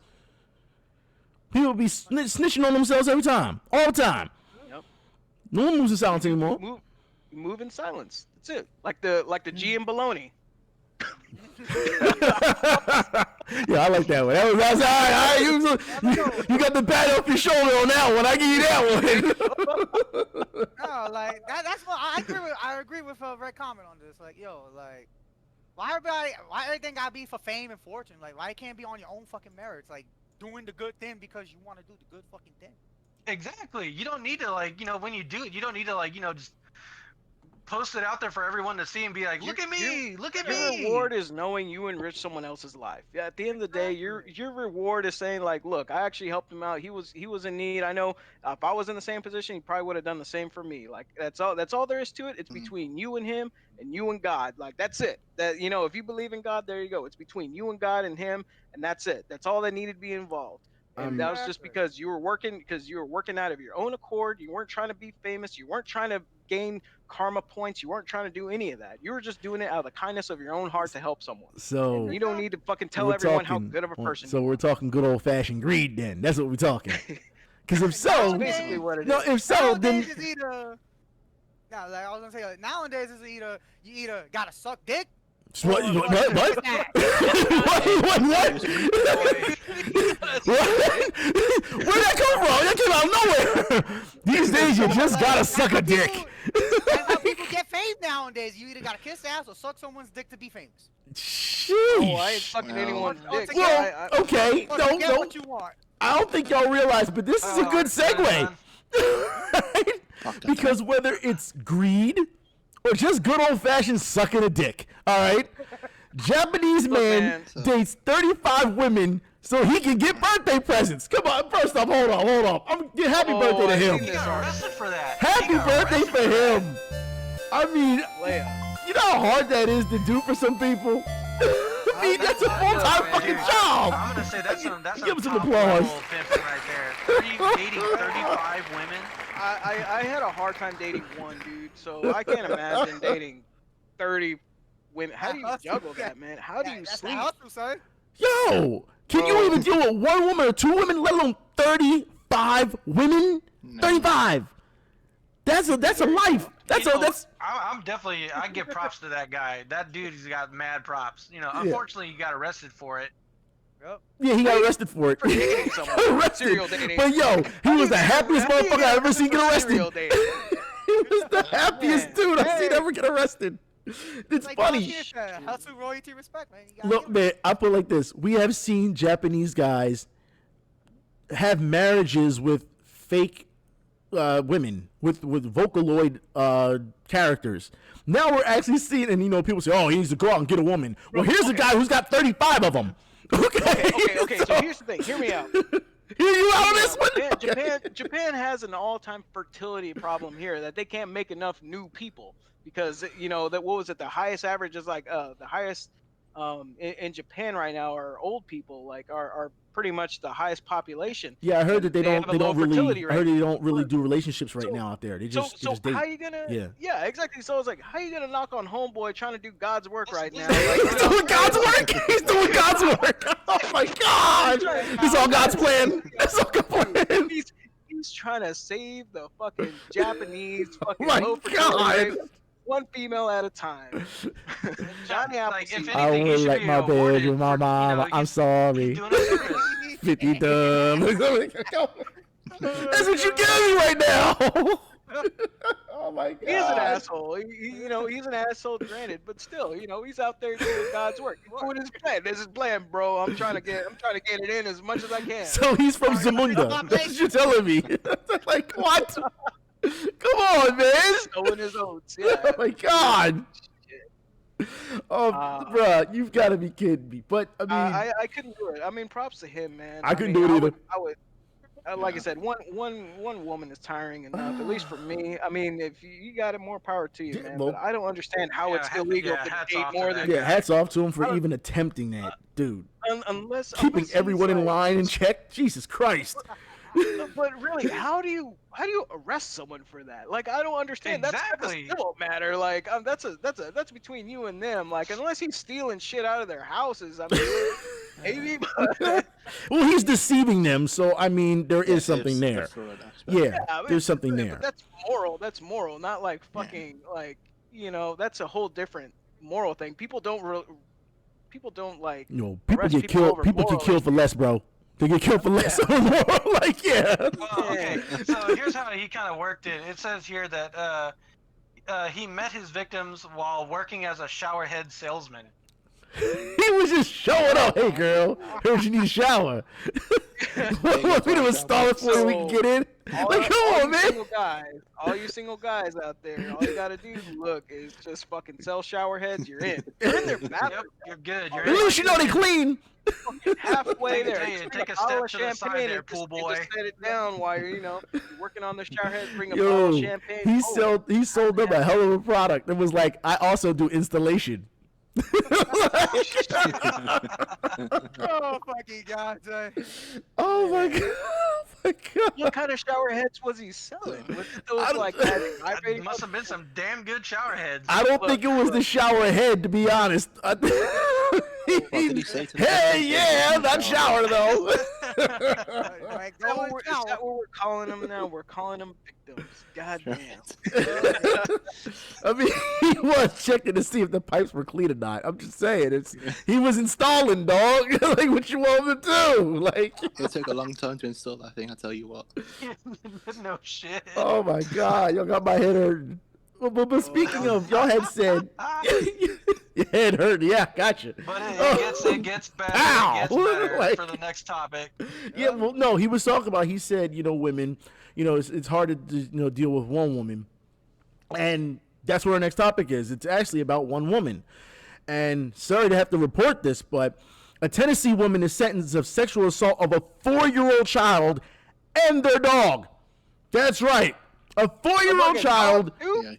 People be snitching on themselves every time, all the time. Yep. No one moves in silence anymore. Move in silence. That's it. Like the G and baloney. Yeah, I like that one. That's all right. You got the bat off your shoulder on that one. I give you that one. No, like that's what I agree with Red comment on this. Like, yo, like, why everything gotta be for fame and fortune? Like, why it can't be on your own fucking merits? Like, doing the good thing because you want to do the good fucking thing. Exactly. You don't need to, like, when you do it, you don't need to, like, just post it out there for everyone to see and be like, look at me, look at me. Your reward is knowing you enrich someone else's life. Yeah, at the end of the day, your reward is saying, like, look, I actually helped him out. He was in need. I know if I was in the same position, he probably would have done the same for me. Like, that's all there is to it. It's between you and him and you and God. Like, that's it. That, if you believe in God, there you go. It's between you and God and him, and that's it. That's all that needed to be involved. And that was just because you were working out of your own accord. You weren't trying to be famous. You weren't trying to gain karma points. You weren't trying to do any of that. You were just doing it out of the kindness of your own heart to help someone. So you don't need to fucking tell everyone how good of a person. So we're talking good old fashioned greed then. That's what we're talking. Because if so, that's basically what it is. No, if so, then. Like I was gonna say, like, nowadays it's you either gotta suck dick. What? Where'd that come from? That came out of nowhere. These days, you just gotta suck a dick. That's how people get fame nowadays. You either gotta kiss ass or suck someone's dick to be famous. Sheesh. Oh, I ain't sucking anyone's dick. Well, okay. Get what you want. I don't think y'all realize, but this is a good segue. Right? Because whether it's greed or just good old-fashioned sucking a dick, all right? Japanese man dates 35 women so he can get birthday presents. Come on, first off, hold on. Happy birthday to him. He got arrested for that. Happy birthday for him. I mean, you know how hard that is to do for some people? I mean, that's a full-time fucking job. I'm gonna say that's Give him some applause. Right there. Dating 35 women. I had a hard time dating one, dude, so I can't imagine dating 30 women. How do you juggle that, man? How do you sleep? Yo, can you even deal with one woman or two women, let alone 35 women? No. 35. That's a life. I'm definitely. I give props to that guy. That dude's got mad props. Unfortunately, he got arrested for it. Yep. Yeah, he got arrested for it. He got arrested. But yo, he was the happiest motherfucker I ever seen get arrested. He was the happiest dude I've seen ever get arrested. It's like, funny. Hustle, royalty, respect, man. Look, man, I put it like this: we have seen Japanese guys have marriages with fake women, with Vocaloid characters. Now we're actually seeing, and people say, "Oh, he needs to go out and get a woman." Well, here's a guy who's got 35 of them. Okay. So here's the thing. Hear me out. Hear you out of this one? Japan has an all-time fertility problem here that they can't make enough new people because that what was it? The highest average is like the highest in Japan right now are old people, like are pretty much the highest population. Yeah, I heard that they don't really do relationships right now out there. They just date. How you gonna? Yeah, exactly. So it's like, how you gonna knock on homeboy trying to do God's work right now? He's doing God's work. He's doing God's work. Oh my God! It's all God's plan. It's all God's plan. He's He's trying to save the fucking Japanese fucking My low fertility God. rate, one female at a time. Johnny Like, if Appleseed. anything, I he would should like be my awarded bed with my for, mama. I'm he's sorry. doing a service. 50 dumb. That's what you give me right now. Oh my God. He is an asshole. You know, he's an asshole, granted, but still, you know, he's out there doing God's work. He's doing his plan. This is plan, bro. I'm trying to get it in as much as I can. So he's from Zamunda. That's what you're telling me. Like, what? Come on, man. Sowing his oats. Yeah. Oh my God. Oh, bruh, you've got to be kidding me. But I mean, I couldn't do it. I mean, props to him, man. I couldn't do it either. I would. Like I said, one woman is tiring enough, at least for me. I mean, if you got it, more power to you, man. well- But I don't understand how it's illegal to hats date off to more that than yeah, hats off to him for even attempting that, dude. unless Keeping he's everyone in like- line in check. Jesus Christ. But really, how do you arrest someone for that? Like, I don't understand. Exactly. That's a civil matter. Like, that's between you and them. Like, unless he's stealing shit out of their houses, I mean, maybe. But, Well, he's deceiving them, so I mean, there is something there. That's what I expect. Yeah, I mean, there's something but there. That's moral. That's moral. Not like fucking like, you know. That's a whole different moral thing. People don't like. You know, people arrest get people killed. over People get morals. killed for less, bro. They get killed for less. Like, yeah. Well, okay. So here's how he kind of worked it. It says here that he met his victims while working as a showerhead salesman. He was just showing up. Hey, girl, heard you need a shower. Want me to install it for you? We can get in. Like, come on, man. All you single guys out there, all you gotta do, look, is just fucking sell shower heads. You're in. You're in their Yep, bathroom. you're good. You're At least you know they clean. Halfway Take- there. take- Just take bring a step bottle of to the side champagne there, and pool just, boy. and just set it down while you're, you're working on the shower head. Bring a bottle of Yo, champagne. he sold them a hell of a product. It was like, I also do installation. Oh fucking God! Oh my God. Oh my God. What kind of shower heads was he selling? Was it those like It must have been some damn good shower heads. I don't think it was the shower head, to be honest. What did he say to them? Hey, yeah, not shower though. Is that what we're calling them now? We're calling them victims. God damn. I mean, he was checking to see if the pipes were clean or not. I'm just saying, he was installing, dog. Like, what you want him to do? Like, It took a long time to install that thing, I tell you what. No shit. oh my God, y'all got my head hurting. But speaking of, y'all had said your head hurt. Yeah, gotcha. But it gets better. Pow! It gets better Like- for the next topic. Yeah, well, no, he was talking about. He said, women, it's hard to deal with one woman, and that's what our next topic is. It's actually about one woman, and sorry to have to report this, but a Tennessee woman is sentenced of sexual assault of a 4-year-old child and their dog. That's right. A 4-year-old child,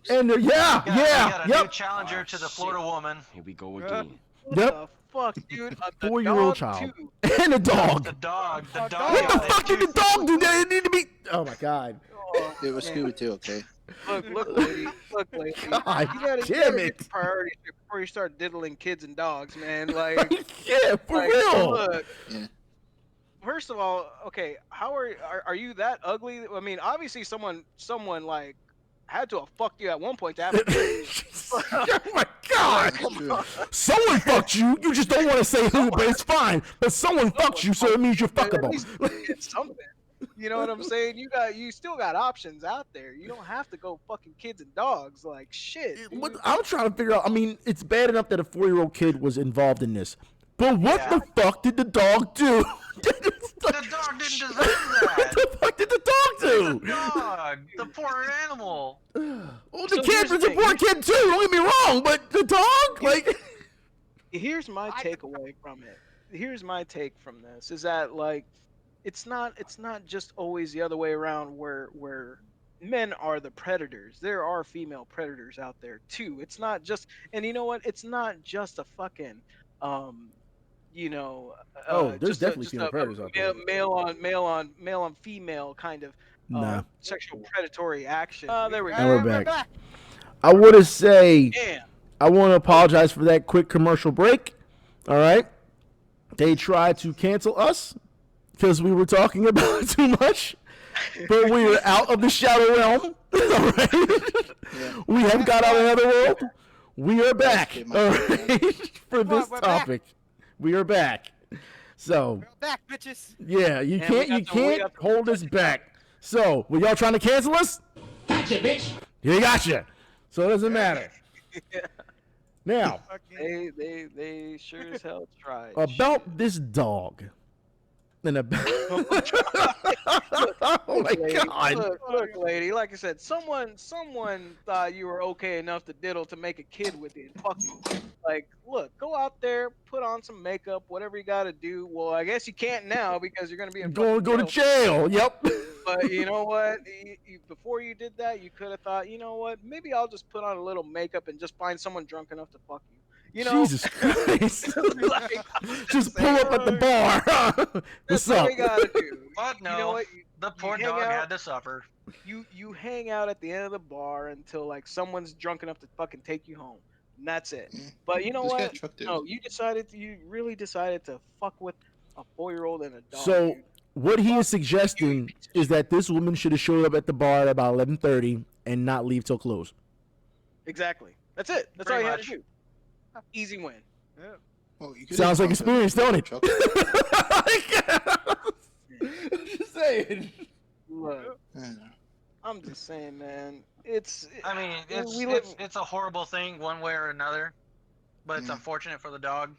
and We got a new yep. challenger to the Florida woman. Here we go again. What the fuck, dude? The 4-year-old dog, child too. and a dog. The dog. What the fuck did the dog do? They need to be. Oh my God. Oh, It was Scooby too, okay? look, lady. God You gotta damn get it. your priorities before you start diddling kids and dogs, man. Like, Yeah, for like, real. Look, Yeah. first of all, okay, how are you that ugly? I mean, obviously someone like had to have fucked you at one point to have a kid. Oh my God. True. Someone fucked you. You just don't want to say who, but it's fine. But someone fucked you, so it means you're But at fuckable. least it's something. You know what I'm saying? You still got options out there. You don't have to go fucking kids and dogs. Like shit. dude. What I'm trying to figure out. I mean, it's bad enough that a 4-year-old kid was involved in this, but what the fuck did the dog do? The dog didn't deserve What that. the fuck did the dog do? The dog. The poor animal. Well, So the kid here's the was a thing. poor kid too. Don't get me wrong, but the dog, like, Here's my takeaway from it. Here's my take from this is that like it's not just always the other way around where men are the predators. There are female predators out there too. It's not just, and you know what? It's not just a fucking there's just definitely female predators out there. male on female kind of Nah. sexual predatory action. There we And go. we're back. I want to say, Damn. I want to apologize for that quick commercial break. All right. They tried to cancel us because we were talking about too much. but we are out of the shadow realm. All right? Yeah. We have got out of another world. We are back. Yes, All right? For this we're topic, we are back. So We're back, bitches. yeah, you And we can't got the hold us back. So were y'all trying to cancel us? Gotcha, bitch. You gotcha. So it doesn't matter. Now They sure as hell tried. about this dog. And about oh my Lady, god. Look, lady. Like I said, someone thought you were okay enough to diddle to make a kid with it. Fuck you. Like, look, go out there, put on some makeup, whatever you got to do. Well, I guess you can't now because you're gonna be in Go to jail. jail. Yep. But you know what? Before you did that, you could have thought, you know what? Maybe I'll just put on a little makeup and just find someone drunk enough to fuck you. You know, Jesus Christ. like, Just pull up at the bar. What's that's up? what we gotta do. But no, You know what? the poor hang dog out- had to suffer. You hang out at the end of the bar until like someone's drunk enough to fucking take you home, and that's it. Yeah. But you know Just get what? a truck, dude. No, you really decided to fuck with a 4-year-old and a dog. So dude. what he is suggesting is that this woman should have showed up at the bar at about 11:30 and not leave till close. Exactly. That's it. That's Pretty all you much. had to do. Easy win. Well, you could Sounds have like gone to experience, don't it? truck. I'm just saying. Look, I don't know. I'm just saying, man. It's. I mean, we live. it's a horrible thing one way or another, but it's Yeah. unfortunate for the dog.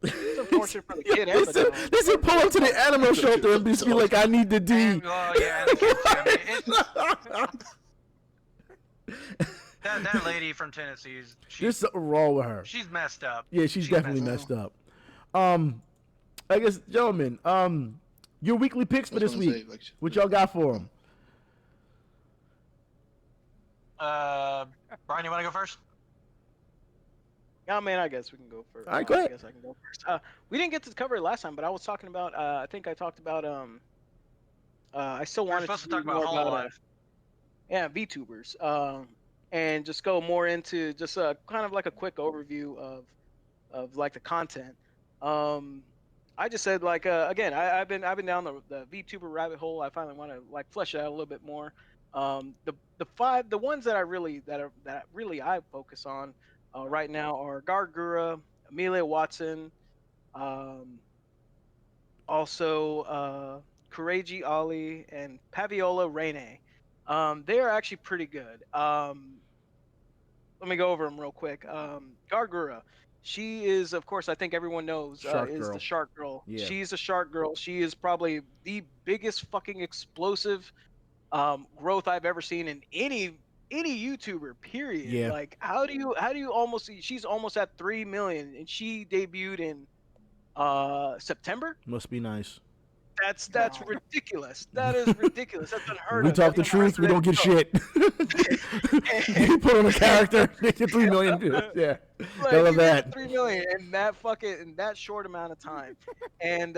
It's unfortunate for the kid and the Listen, dog. listen, pull up to the animal shelter and just be like, I need the D. And, well, yeah, and the kids too. I mean, that lady from Tennessee, There's something wrong with her. she's messed up. Yeah, she's definitely messed messed up. I guess, gentlemen, your weekly picks for I was this gonna week. say, like, What y'all got for them? Brian, you want to go first? Yeah, man, I guess we can go first. All right, go ahead. I guess I can go first. We didn't get to cover it last time, but I was talking about. I think I talked about. I still We're wanted supposed to do talk about more HoloLive. yeah, VTubers. And just go more into just kind of like a quick overview of like the content. I just said like again, I've been down the VTuber rabbit hole. I finally want to like flesh it out a little bit more. The ones that I focus on right now are Gargura, Amelia Watson, also Kureji Ali and Paviola Rene. They are actually pretty good. Let me go over them real quick. Gargura, she is, of course, I think everyone knows, Shark is Girl. the Shark Girl. Yeah. She's a Shark Girl. She is probably the biggest fucking explosive growth I've ever seen in any YouTuber. Period. Yeah. Like, how do you almost? She's almost at 3 million, and she debuted in September. Must be nice. That's ridiculous. That is ridiculous. That's unheard We of. talk the That's truth, we don't get shit. You put on a character, they get 3 million. Yeah. Like, I love you made that. 3 million in that short amount of time, and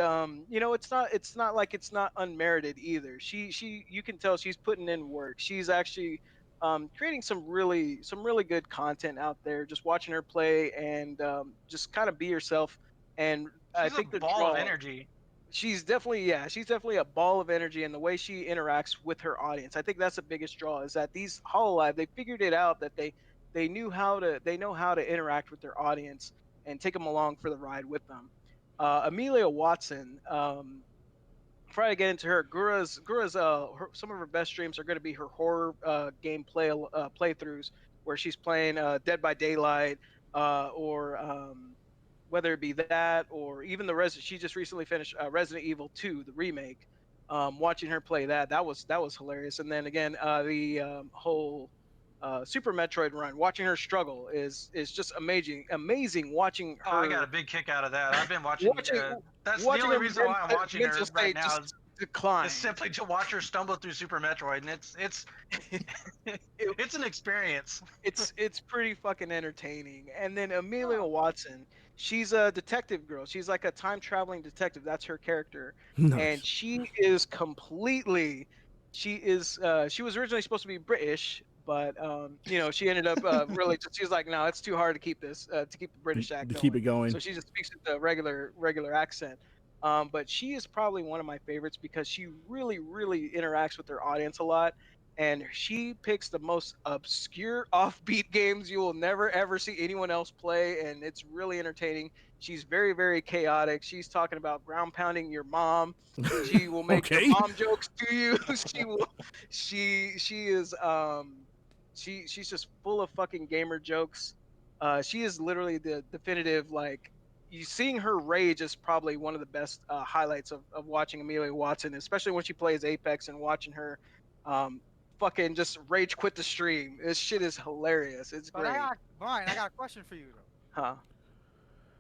you know, it's not like it's not unmerited either. She you can tell she's putting in work. She's actually creating some really good content out there. Just watching her play and just kind of be herself. And I think a the ball draw, of energy. she's definitely a ball of energy, and the way she interacts with her audience, I think that's the biggest draw, is that these HoloLive, they figured it out that they know how to interact with their audience and take them along for the ride with them. Amelia Watson, before I get into her, Gura's some of her best streams are going to be her horror gameplay playthroughs, where she's playing Dead by Daylight, or whether it be that, or even she just recently finished Resident Evil 2, the remake. Watching her play that was hilarious. And then again, the whole Super Metroid run, watching her struggle is just amazing watching her. Oh, I got a big kick out of that. I've been watching. That's the watching only her reason why I'm watching her mental right state now. just decline. Is simply to watch her stumble through Super Metroid, and it's an experience. It's pretty fucking entertaining. And then Amelia Watson, she's a detective girl. She's like a time traveling detective. That's her character. Nice. And she is completely. She was originally supposed to be British, but you know, she ended up really. She's like, no, it's too hard to keep this to keep the British accent. To keep it going. So she just speaks with the regular accent. But she is probably one of my favorites because she really, really interacts with her audience a lot. And she picks the most obscure offbeat games you will never ever see anyone else play, and it's really entertaining. She's very, very chaotic. She's talking about ground pounding your mom. She will make Okay. your mom jokes to you. She's just full of fucking gamer jokes. She is literally the definitive, like, you seeing her rage is probably one of the best highlights of watching Amelia Watson, especially when she plays Apex and watching her fucking just rage quit the stream. This shit is hilarious. It's But great. Brian, I got a question for you though. Huh?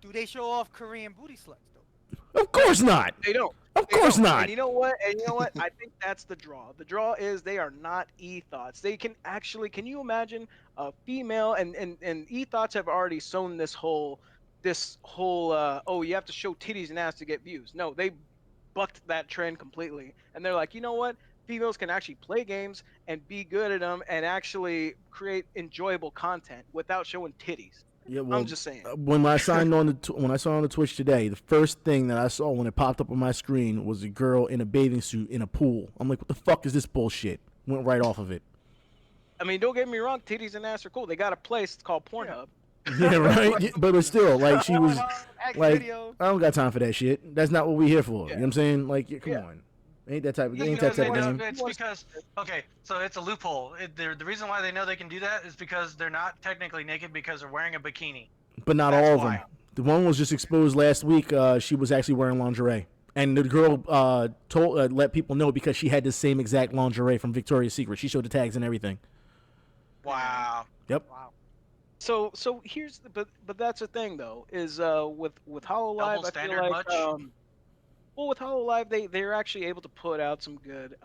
Do they show off Korean booty sluts though? Of course not. They don't. Of They course don't. not. And you know what? I think that's the draw. The draw is they are not e-thoughts. They can actually. Can you imagine a female and e-thoughts have already sown this whole oh, you have to show titties and ass to get views. No, they bucked that trend completely, and they're like, you know what? Females can actually play games and be good at them and actually create enjoyable content without showing titties. Yeah, well, I'm just saying. When I signed on when I saw on the Twitch today, the first thing that I saw when it popped up on my screen was a girl in a bathing suit in a pool. I'm like, what the fuck is this bullshit? Went right off of it. I mean, don't get me wrong, titties and ass are cool. They got a place called Pornhub. Yeah, right. Yeah, but still, like, she was like, Video. I don't got time for that shit. That's not what we here for. You know what I'm saying? Like, yeah, come on, ain't that type of game? It's because so it's a loophole. The reason why they know they can do that is because they're not technically naked because they're wearing a bikini. But not That's all of why. them. The one was just exposed last week. She was actually wearing lingerie, and the girl let people know because she had the same exact lingerie from Victoria's Secret. She showed the tags and everything. Wow. Yep. Wow. So here's but that's the thing though is with HoloLive, Double I standard feel like much? well, with HoloLive they're actually able to put out some good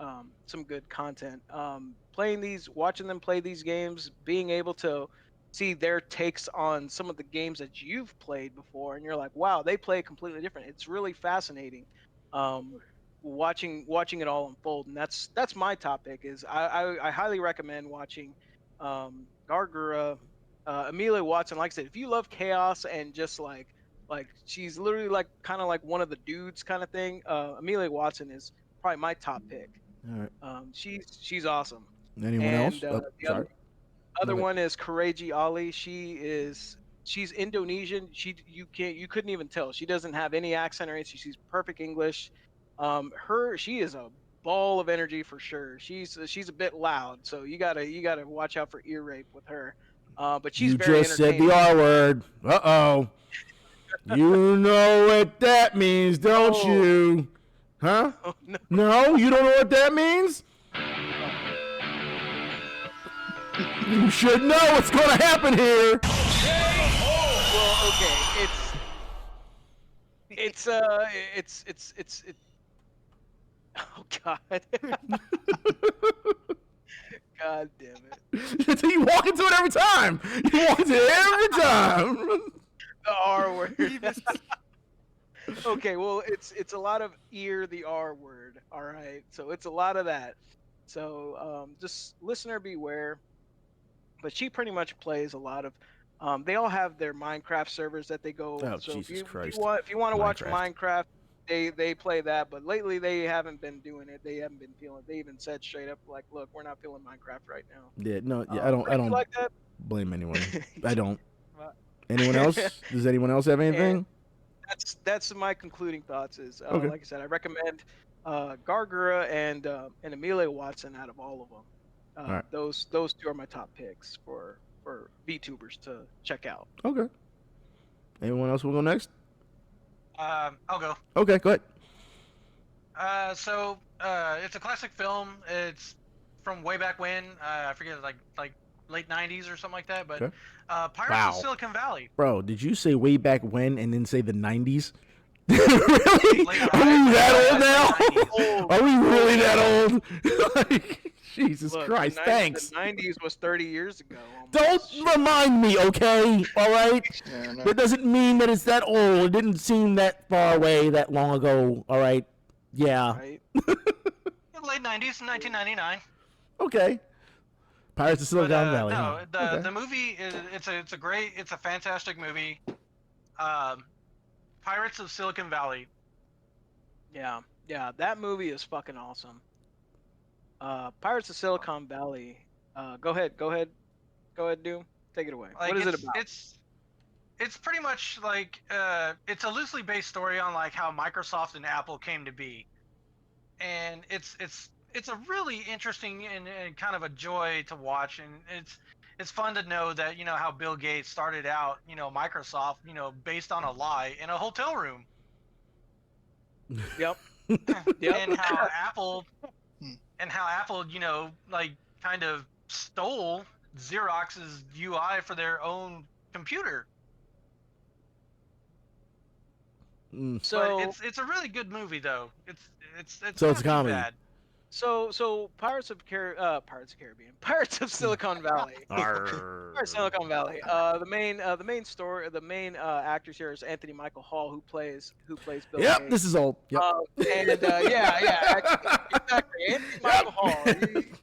content. Watching them play these games, being able to see their takes on some of the games that you've played before, and you're like, wow, they play completely different. It's really fascinating. Watching it all unfold, and that's my topic. Is I highly recommend watching Gargura. Amelia Watson, like I said, if you love chaos and just like she's literally like kind of like one of the dudes kind of thing, Amelia Watson is probably my top pick. All right. She's awesome. Anyone And, else? the other one is Kureji Ali. She's Indonesian. You couldn't even tell. She doesn't have any accent or anything. She's perfect English. She is a ball of energy for sure. She's a bit loud, so you gotta watch out for ear rape with her. But she's very You just said entertaining. the R word. Uh-oh. You know what that means, don't Oh. you? Huh? Oh, no. No? You don't know what that means? You should know what's going to happen here. Well, okay, it's oh god. God damn it. You walk into it every time. You walk into it every time. The R word. Okay, well, it's a lot of the R word, all right? So it's a lot of that. So just listener beware. But she pretty much plays a lot of they all have their Minecraft servers that they go. Oh, so Jesus Christ. if you want to watch Minecraft. Minecraft, they play that, but lately they haven't been doing it. They haven't been feeling it. They even said straight up like, look, we're not feeling Minecraft right now. Yeah, no, yeah, I But don't if you like that, blame anyone. I don't. What? Anyone else? Does anyone else have anything? that's my concluding thoughts is Okay. like I said, I recommend Gargura and Amelia Watson out of all of them. All right. Those two are my top picks for VTubers to check out. Okay. Anyone else will go next? I'll go. Okay, go ahead. So it's a classic film. It's from way back when. I forget, like late '90s or something like that. But Okay. Pirates Wow. of Silicon Valley. Bro, did you say way back when and then say the 90s? Really? Late Are we that old '90s. now? Are we really that old? Like, Jesus Look, Christ, the thanks. The 90s was 30 years ago. Don't almost. remind me, okay? All right? Yeah, no. That doesn't mean that it's that old. It didn't seem that far away that long ago, all right? Yeah. Right? Late '90s, 1999. Okay. Pirates of Silicon Valley. No, huh? Okay. the movie is it's a fantastic movie. Pirates of Silicon Valley Yeah, yeah, that movie is fucking awesome. Pirates of Silicon Valley. Go ahead, Doom. Take it away. Like What is it about? it's pretty much like it's a loosely based story on like how Microsoft and Apple came to be, and it's a really interesting and kind of a joy to watch, and it's fun to know that how Bill Gates started out Microsoft based on a lie in a hotel room. Yep. And how Apple like kind of stole Xerox's UI for their own computer. So but it's a really good movie though. It's So it's not a too comedy. bad. So Pirates of Caribbean, Pirates of Silicon Valley. Pirates of Silicon Valley. The main story, the main actors here is Anthony Michael Hall, who plays Bill Yep, Gates. this is old. Yep. Exactly. Anthony Michael Hall.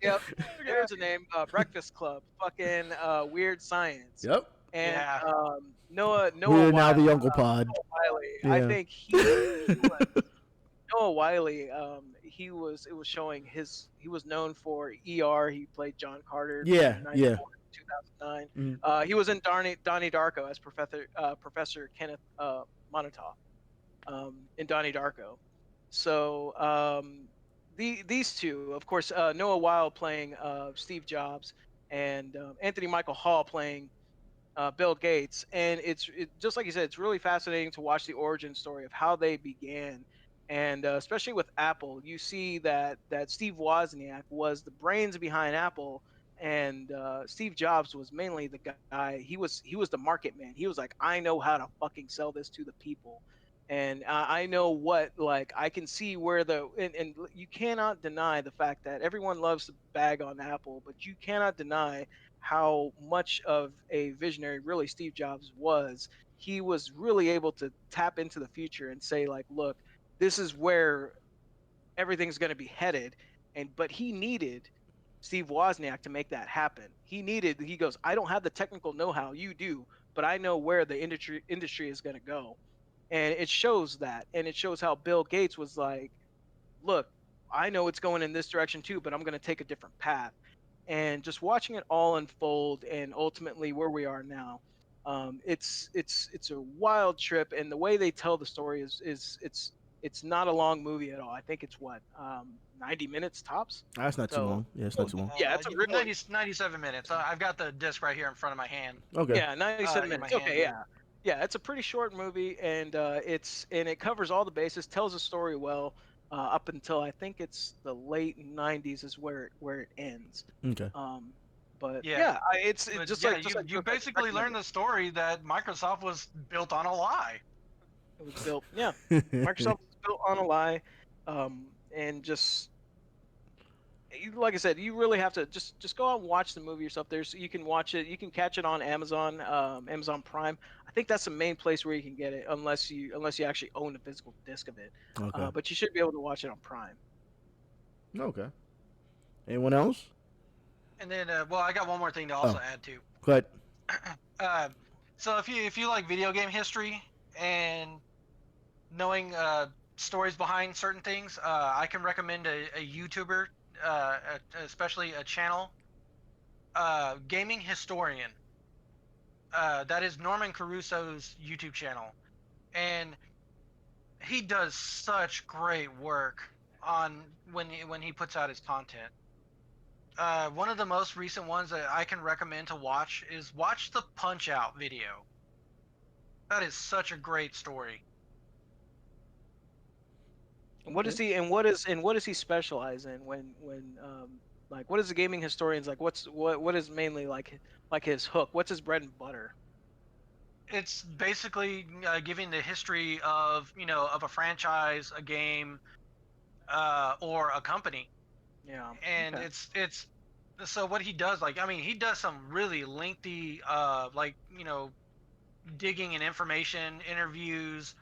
Yep. There's a name. Breakfast Club. Fucking Weird Science. Yep. And Yeah. Noah We're now the Wiley, Uncle Pod. Noah Wiley. Yeah. I think he was, Noah Wiley. It was showing he was known for ER. He played John Carter. Yeah, from yeah. 94 to 2009. He was in Donnie Darko as Professor Kenneth Montauk in Donnie Darko. So these two, of course, Noah Wiley playing Steve Jobs, and Anthony Michael Hall playing Bill Gates. And it's just like you said, it's really fascinating to watch the origin story of how they began. And especially with Apple, you see that Steve Wozniak was the brains behind Apple, and Steve Jobs was mainly the guy. He was the market man. He was like, I know how to fucking sell this to the people, and I know what, like, I can see where and you cannot deny the fact that everyone loves to bag on Apple, but you cannot deny how much of a visionary really Steve Jobs was. He was really able to tap into the future and say, like, look, this is where everything's going to be headed. But he needed Steve Wozniak to make that happen. He goes, I don't have the technical know-how, you do, but I know where the industry is going to go. And it shows that. And it shows how Bill Gates was like, look, I know it's going in this direction too, but I'm going to take a different path. And just watching it all unfold and ultimately where we are now, it's a wild trip. And the way they tell the story is it's not a long movie at all. I think it's 90 minutes tops. That's not too long. Yeah, it's not too long. Yeah, it's a really 97 minutes. I've got the disc right here in front of my hand. Okay. Yeah, 97 minutes. in my Okay, hand. yeah, it's a pretty short movie, and it covers all the bases, tells the story well, up until I think it's the late 90s is where it ends. Okay. But Yeah. it's But just yeah, like you basically learn the story that Microsoft was built on a lie. It was built. Yeah, Microsoft was built on a lie, and just like I said, you really have to just go out and watch the movie yourself. You can watch it. You can catch it on Amazon, Amazon Prime. I think that's the main place where you can get it, unless you actually own a physical disc of it. Okay. But you should be able to watch it on Prime. Okay. Anyone else? And then, well, I got one more thing to also add to. Go ahead. So if you like video game history and knowing stories behind certain things, I can recommend a YouTuber, especially a channel, Gaming Historian. That is Norman Caruso's YouTube channel, and he does such great work on when he puts out his content. One of the most recent ones that I can recommend to watch is watch the Punch Out video. That is such a great story. What does he specialize in when like, what is the gaming historians like? What is mainly like his hook? What's his bread and butter? It's basically giving the history of of a franchise, a game, or a company. Yeah. And okay. it's so what he does, like, I mean, he does some really lengthy like digging and information interviews.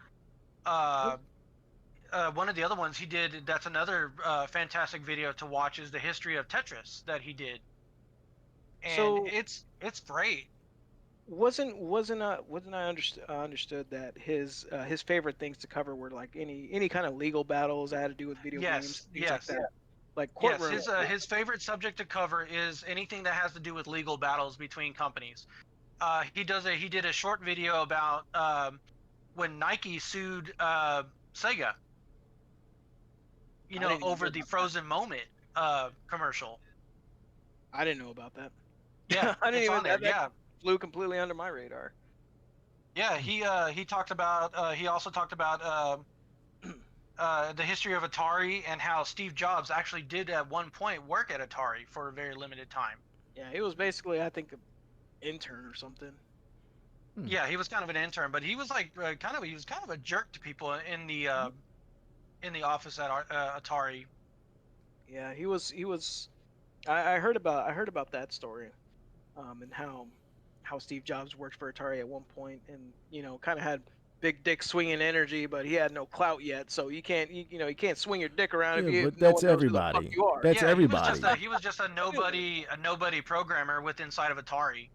One of the other ones he did, that's another fantastic video to watch, is the history of Tetris that he did, and So- it's great. wasn't I understood that his favorite things to cover were like any kind of legal battles that had to do with video games, things like that, like courtroom. Yes, his favorite subject to cover is anything that has to do with legal battles between companies. He did a short video about when Nike sued Sega. You know, over the Frozen Moment commercial. I didn't know about that. Yeah, I didn't it's even on there. that Yeah, flew completely under my radar. yeah. He talked about. He also talked about the history of Atari and how Steve Jobs actually did at one point work at Atari for a very limited time. Yeah, he was basically, I think, an intern or something. Yeah, he was kind of an intern, but he was like he was kind of a jerk to people in the office at Atari. Yeah, he was. I heard about that story, and how Steve Jobs worked for Atari at one point, and kind of had big dick swinging energy, but he had no clout yet, so you can't swing your dick around if you. But that's everybody. That's everybody. He was just a nobody programmer with inside of Atari.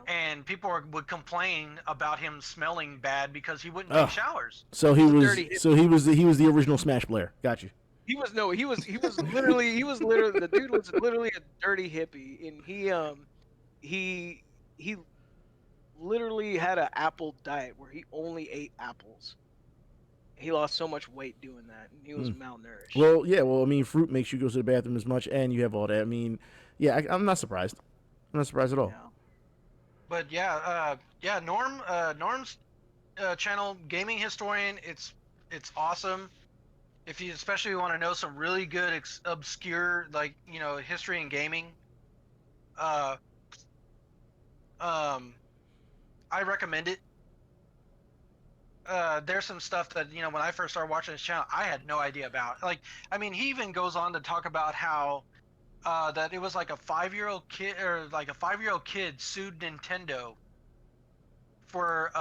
And people would complain about him smelling bad because he wouldn't take showers. So he was the original Smash player. Got you. He was literally the dude was literally a dirty hippie, and he literally had an apple diet where he only ate apples. He lost so much weight doing that, and he was malnourished. Well, yeah. Well, I mean, fruit makes you go to the bathroom as much, and you have all that. I mean, yeah, I'm not surprised. I'm not surprised at all. Yeah. But Norm's channel, Gaming Historian, it's awesome. If you especially want to know some really good obscure history in gaming, I recommend it. There's some stuff that when I first started watching this channel, I had no idea about. Like, I mean, he even goes on to talk about how that it was like a 5-year-old kid sued Nintendo for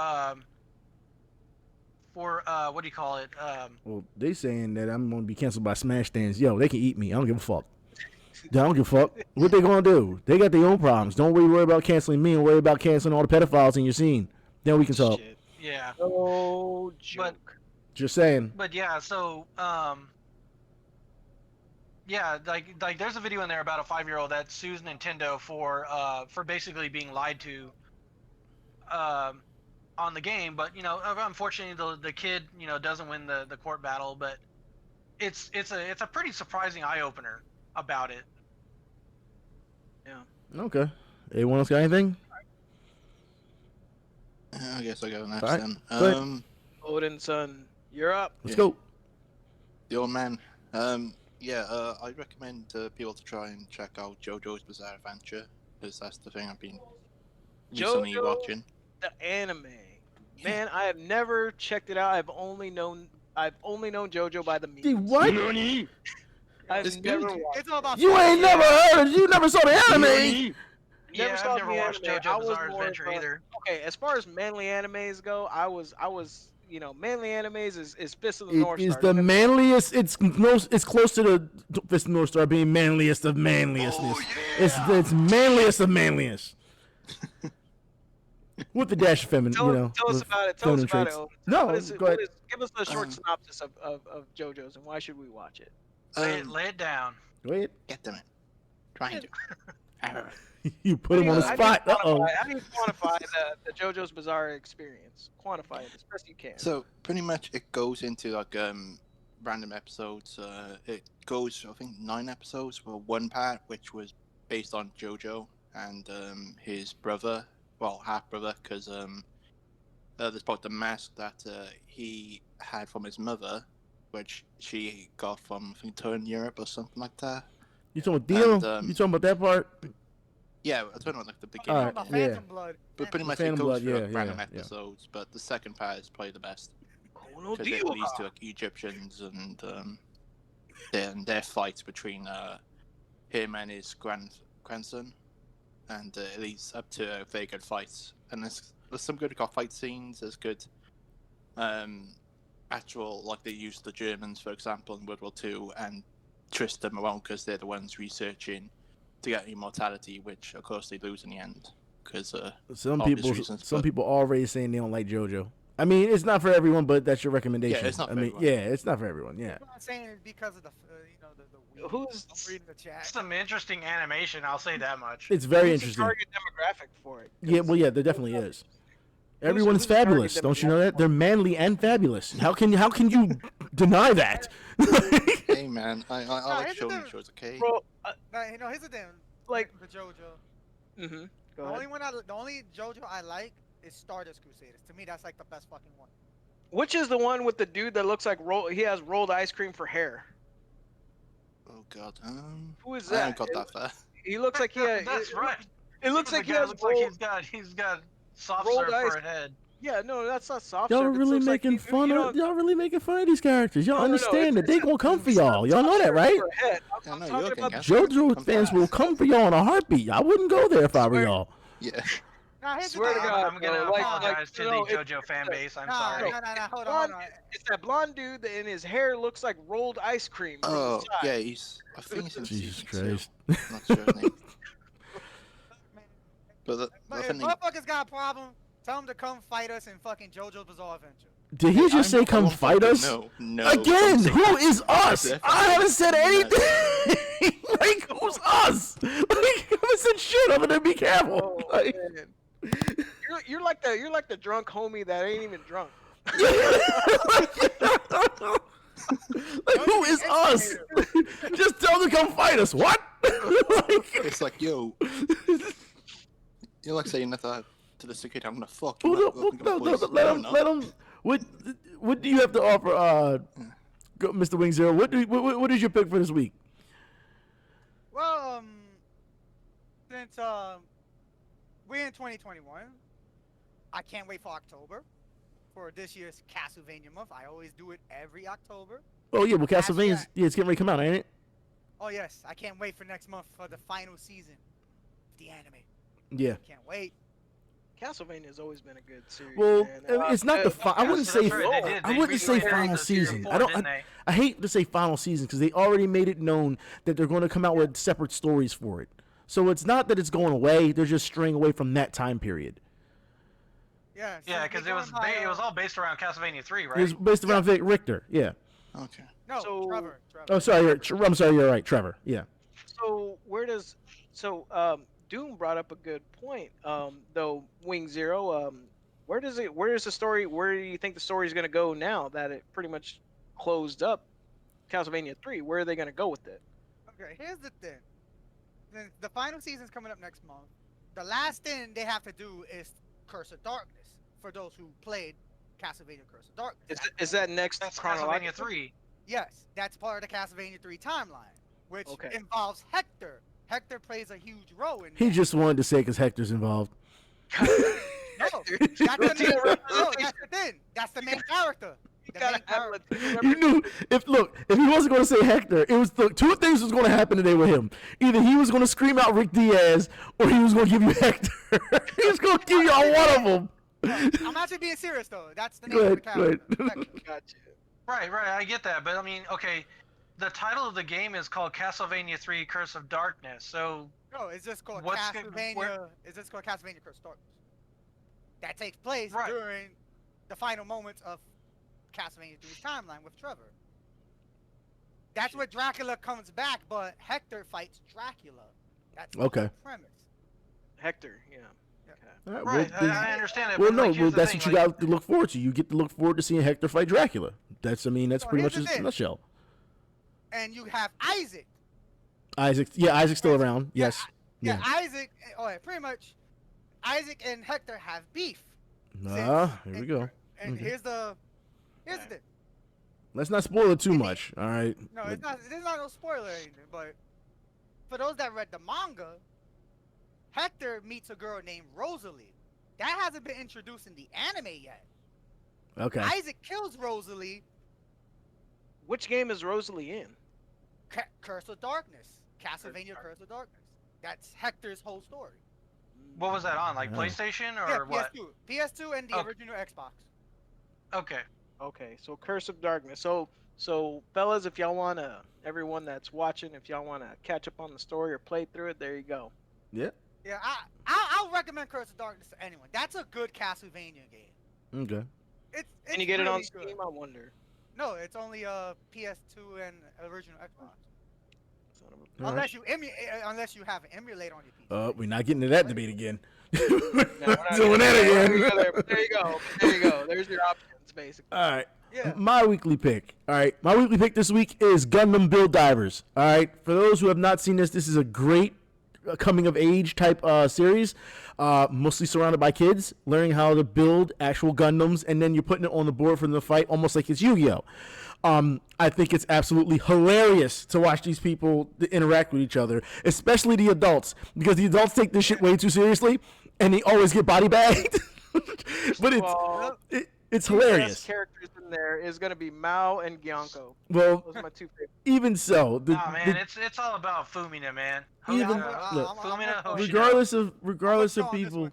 what do you call it? Well, they saying that I'm gonna be canceled by Smash stands. Yo, they can eat me. I don't give a fuck. I don't give a fuck. What they gonna do? They got their own problems. Don't worry about canceling me, and worry about canceling all the pedophiles in your scene. Then we can talk. Shit. Yeah. Oh, joke. Just saying. But yeah, so yeah, like there's a video in there about a 5-year-old that sues Nintendo for basically being lied to on the game, but unfortunately the kid doesn't win the court battle, but it's a pretty surprising eye opener about it. Yeah. Okay. Anyone else got anything? I guess I go next All right. then. Go ahead. Odin, son, you're up. Let's go. The old man. I recommend people to try and check out JoJo's Bizarre Adventure, because that's the thing I've been recently watching. The anime. Man, I have never checked it out. I've only known JoJo by the memes. Dude, what? I've never watched. It's all about You ain't never heard. You never saw the anime. Yeah, I've never watched JoJo Bizarre Adventure either. Okay, as far as manly animes go, I was manly animes is Fist of the North Star. It's the manliest. It's close to the Fist of the North Star being manliest of manliestness. It's manliest of manliest. With the dash of feminine, Tell us about it. Tell us about it. No, go ahead. Give us a short synopsis of JoJo's and why should we watch it? Lay it down. Go ahead. Get them in. Trying to. You put him on the spot. How do you quantify the JoJo's Bizarre experience? Quantify it as best you can. So pretty much it goes into like random episodes. It goes, I think, 9 episodes for one part, which was based on JoJo and his brother, well, half brother, because there's about the mask that he had from his mother, which she got from, I think, Turn Europe or something like that. You talking about Dio? You talking about that part? Yeah, I don't know, like the beginning. Phantom Blood. But pretty much it goes through random episodes, but the second part is probably the best. Because it leads to like Egyptians and their fights between him and his grandson, and it leads up to very good fights. And there's some good fight scenes. There's good actual, like they used the Germans, for example, in World War II, and twist them around because they're the ones researching to get immortality, which of course they lose in the end. because some obvious reasons, but- people already saying they don't like JoJo. I mean, it's not for everyone, but that's your recommendation. Yeah, it's not for mean, everyone. yeah, it's not for everyone. Yeah. What I'm saying is because of the the Who's I'm reading the chat. Some interesting animation, I'll say that much. It's very who's the interesting. target demographic for it? Yeah, well, yeah, there definitely is. Everyone's who's the target fabulous. Don't you know that? demographic? They're manly and fabulous. How can you deny that? Hey man, I like here's the showing thing. shows, okay? Bro, No, here's the thing. Like- the JoJo. mm-hmm. The only JoJo I like is Stardust Crusaders. To me, that's like the best fucking one. Which is the one with the dude that looks like he has rolled ice cream for hair? Oh god, Who is I that? haven't got that far. He looks like he has. That's right. It looks The like he guy has looks like rolled. he's got soft rolled serve ice- for a head. Yeah, no, that's not soft Y'all serve. It really looks like making he- fun you of know, y'all really making fun of these characters. Y'all no, understand that it's- they gonna come for it's not y'all. Y'all know soft that, serve right? for a head. Yeah, I'm no, talking you're about okay, JoJo fans will come for y'all in a heartbeat. I wouldn't go there if I were y'all. Yeah. Nah, here's Swear the to thing. God, I'm gonna bro, like, apologize to the no, JoJo fan base. I'm Nah, sorry. nah, hold blonde, on. it's that blonde dude that and his hair looks like rolled ice cream. from the Oh, side. yeah, I think he's in Jesus season Christ. 2. Not sure his name. But the But if thing, motherfuckers got a problem, tell them to come fight us in fucking JoJo's Bizarre Adventure. Did he just say come fight us? No. Again, don't say who that. is us? Definitely I haven't said not. anything. Like, who's us? Like, I haven't said shit other than be careful. Oh, Like, man. You're like the drunk homie that ain't even drunk. like, who is us? Just tell them to come fight us. What? Like, It's like, yo. You're like saying that to the secret, I'm gonna fuck you. well, up, no, I'm gonna no, poison let you." him. No. Let him. What do you have to offer, Mr. Wing Zero? What is your pick for this week? Well, since we're in 2021, I can't wait for October for this year's Castlevania month. I always do it every October. Oh yeah, well Castlevania's that. yeah, it's getting ready to come out, ain't it? Oh yes, I can't wait for next month for the final season of the anime. Yeah. Can't wait. Castlevania has always been a good series. Well, man. I mean, it's not the. I wouldn't say. That's right, they did. I They wouldn't say redid final the season season. four, I don't. didn't they? I hate to say final season because they already made it known that they're going to come out with separate stories for it. So it's not that it's going away. They're just straying away from that time period. Yeah. Yeah, so because we're it was going by, it was all based around Castlevania 3, right? It was based around Vic Richter. Yeah. Okay. No, So- Trevor. Oh, sorry. I'm sorry. You're right, Trevor. Yeah. So Doom brought up a good point. Though Wing Zero, where is the story? Where do you think the story is going to go now that it pretty much closed up Castlevania 3? Where are they going to go with it? Okay, here's the thing. The final season's coming up next month. The last thing they have to do is Curse of Darkness for those who played Castlevania Curse of Darkness. Is that next That's chronological? Castlevania 3. Yes, that's part of the Castlevania 3 timeline, which Okay. involves Hector. Hector plays a huge role in He that. just wanted to say because Hector's involved. No, that's the thing. That's the main character. The main character. You knew if he wasn't going to say Hector, it was two things was going to happen today with him. Either he was going to scream out Rick Diaz, or he was going to give you Hector. He was going to give y'all one of them. I'm actually being serious though. That's the name Go of the ahead, character. go ahead. Hector. Gotcha. Right, I get that, but I mean, okay, the title of the game is called Castlevania 3: Curse of Darkness. So No, it's just called What's Castlevania. It's just called Castlevania Curse of Darkness. That takes place Right. during the final moments of Castlevania 3's timeline with Trevor. That's where Dracula comes back, but Hector fights Dracula. That's Okay. the premise. Hector, yeah. All right, right, well, I understand it. well, but no, like, well, here's the that's thing, what you got to look forward to. You get to look forward to seeing Hector fight Dracula. That's pretty here's much the his thing. nutshell. And you have Isaac. Isaac's still around. Yeah, Yes. Yeah, Isaac. Oh, yeah, pretty much. Isaac and Hector have beef. Ah, here we go. And Okay. here's the thing. Let's not spoil it too much. All right. No, it's not. There's not no spoiler or anything. But for those that read the manga, Hector meets a girl named Rosalie. That hasn't been introduced in the anime yet. Okay. Isaac kills Rosalie. Which game is Rosalie in? Curse of Darkness. Castlevania Curse of Darkness. That's Hector's whole story. what was that on? Like Yeah. PlayStation or Yeah, what? PS2. PS2 and the Okay. original Xbox. Okay. Okay, so Curse of Darkness. So fellas, if y'all wanna, everyone that's watching, if y'all wanna catch up on the story or play through it, there you go. Yeah. Yeah, I I'll recommend Curse of Darkness to anyone. That's a good Castlevania game. Okay. It's Can you get it on really Steam? good. I wonder. No, it's only PS2 and original Xbox. All Unless you have an emulator on your PC. We're not getting to that debate again. No, we're not Doing that again. There you go. There you go. There's your options, basically. All right. Yeah. My weekly pick. All right. My weekly pick this week is Gundam Build Divers. All right. For those who have not seen this, this is a great coming of age type series, mostly surrounded by kids learning how to build actual Gundams, and then you're putting it on the board for them to fight, almost like it's Yu-Gi-Oh. I think it's absolutely hilarious to watch these people interact with each other, especially the adults, because the adults take this shit way too seriously, and they always get body bagged. But it's hilarious. The best characters in there is gonna be Mao and Gyanko. Well, Those are my two favorites. even so, it's all about Fumina, man. Even- Fumina, Hoshino. regardless of people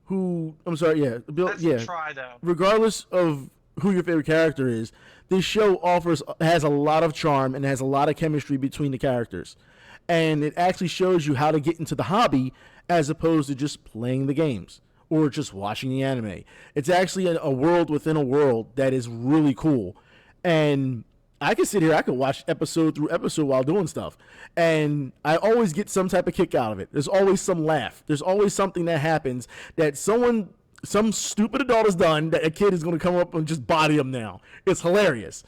who, I'm sorry, Let's try though. regardless of who your favorite character is, this show has a lot of charm and has a lot of chemistry between the characters, and it actually shows you how to get into the hobby as opposed to just playing the games or just watching the anime. It's actually a world within a world that is really cool, and I could sit here, I could watch episode through episode while doing stuff, and I always get some type of kick out of it. There's always some laugh. There's always something that happens that some stupid adult has done that a kid is going to come up and just body them now. It's hilarious.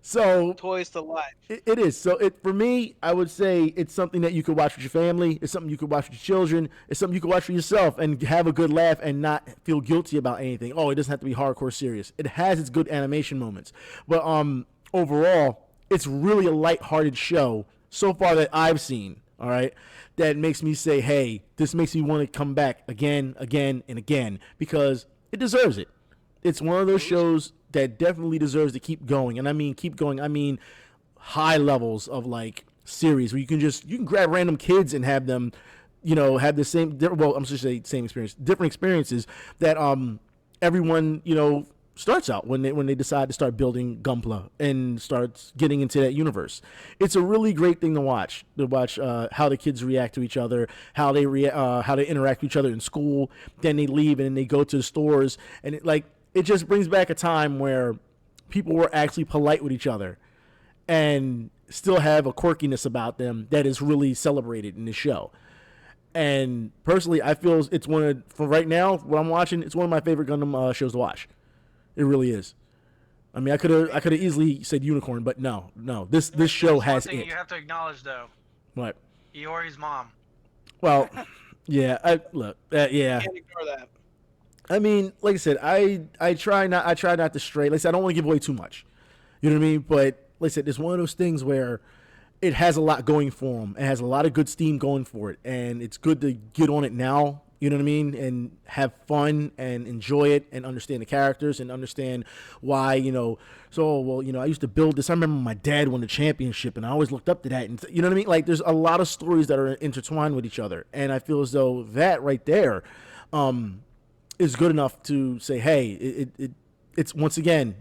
So Toys to life. it is. So for me, I would say it's something that you could watch with your family. It's something you could watch with your children. It's something you could watch for yourself and have a good laugh and not feel guilty about anything. Oh, it doesn't have to be hardcore serious. It has its good animation moments. But overall, it's really a lighthearted show so far that I've seen. All right, that makes me say, hey, this makes me want to come back again, and again, because it deserves it. It's one of those shows that definitely deserves to keep going. And I mean keep going, I mean high levels of like series where you can grab random kids and have them, have the same, well, I'm just saying same experience, different experiences that everyone, starts out when they decide to start building Gunpla and starts getting into that universe. It's a really great thing to watch how the kids react to each other, how they interact with each other in school. Then they leave and then they go to the stores, and it just brings back a time where people were actually polite with each other and still have a quirkiness about them that is really celebrated in the show. And personally, I feel it's for right now, what I'm watching, it's one of my favorite Gundam shows to watch. It really is. I mean, I could have easily said Unicorn, but no. This show has One thing it. you have to acknowledge though. What? Iori's mom. Well, yeah. Yeah. Can't ignore that. I mean, like I said, I try not to stray. Like I said, I don't want to give away too much. You know what I mean? But like I said, it's one of those things where it has a lot going for them. It has a lot of good steam going for it, and it's good to get on it now. You know what I mean? And have fun and enjoy it and understand the characters and understand why, I used to build this. I remember my dad won the championship and I always looked up to that. And you know what I mean? Like there's a lot of stories that are intertwined with each other. And I feel as though that right there is good enough to say, hey, it's once again,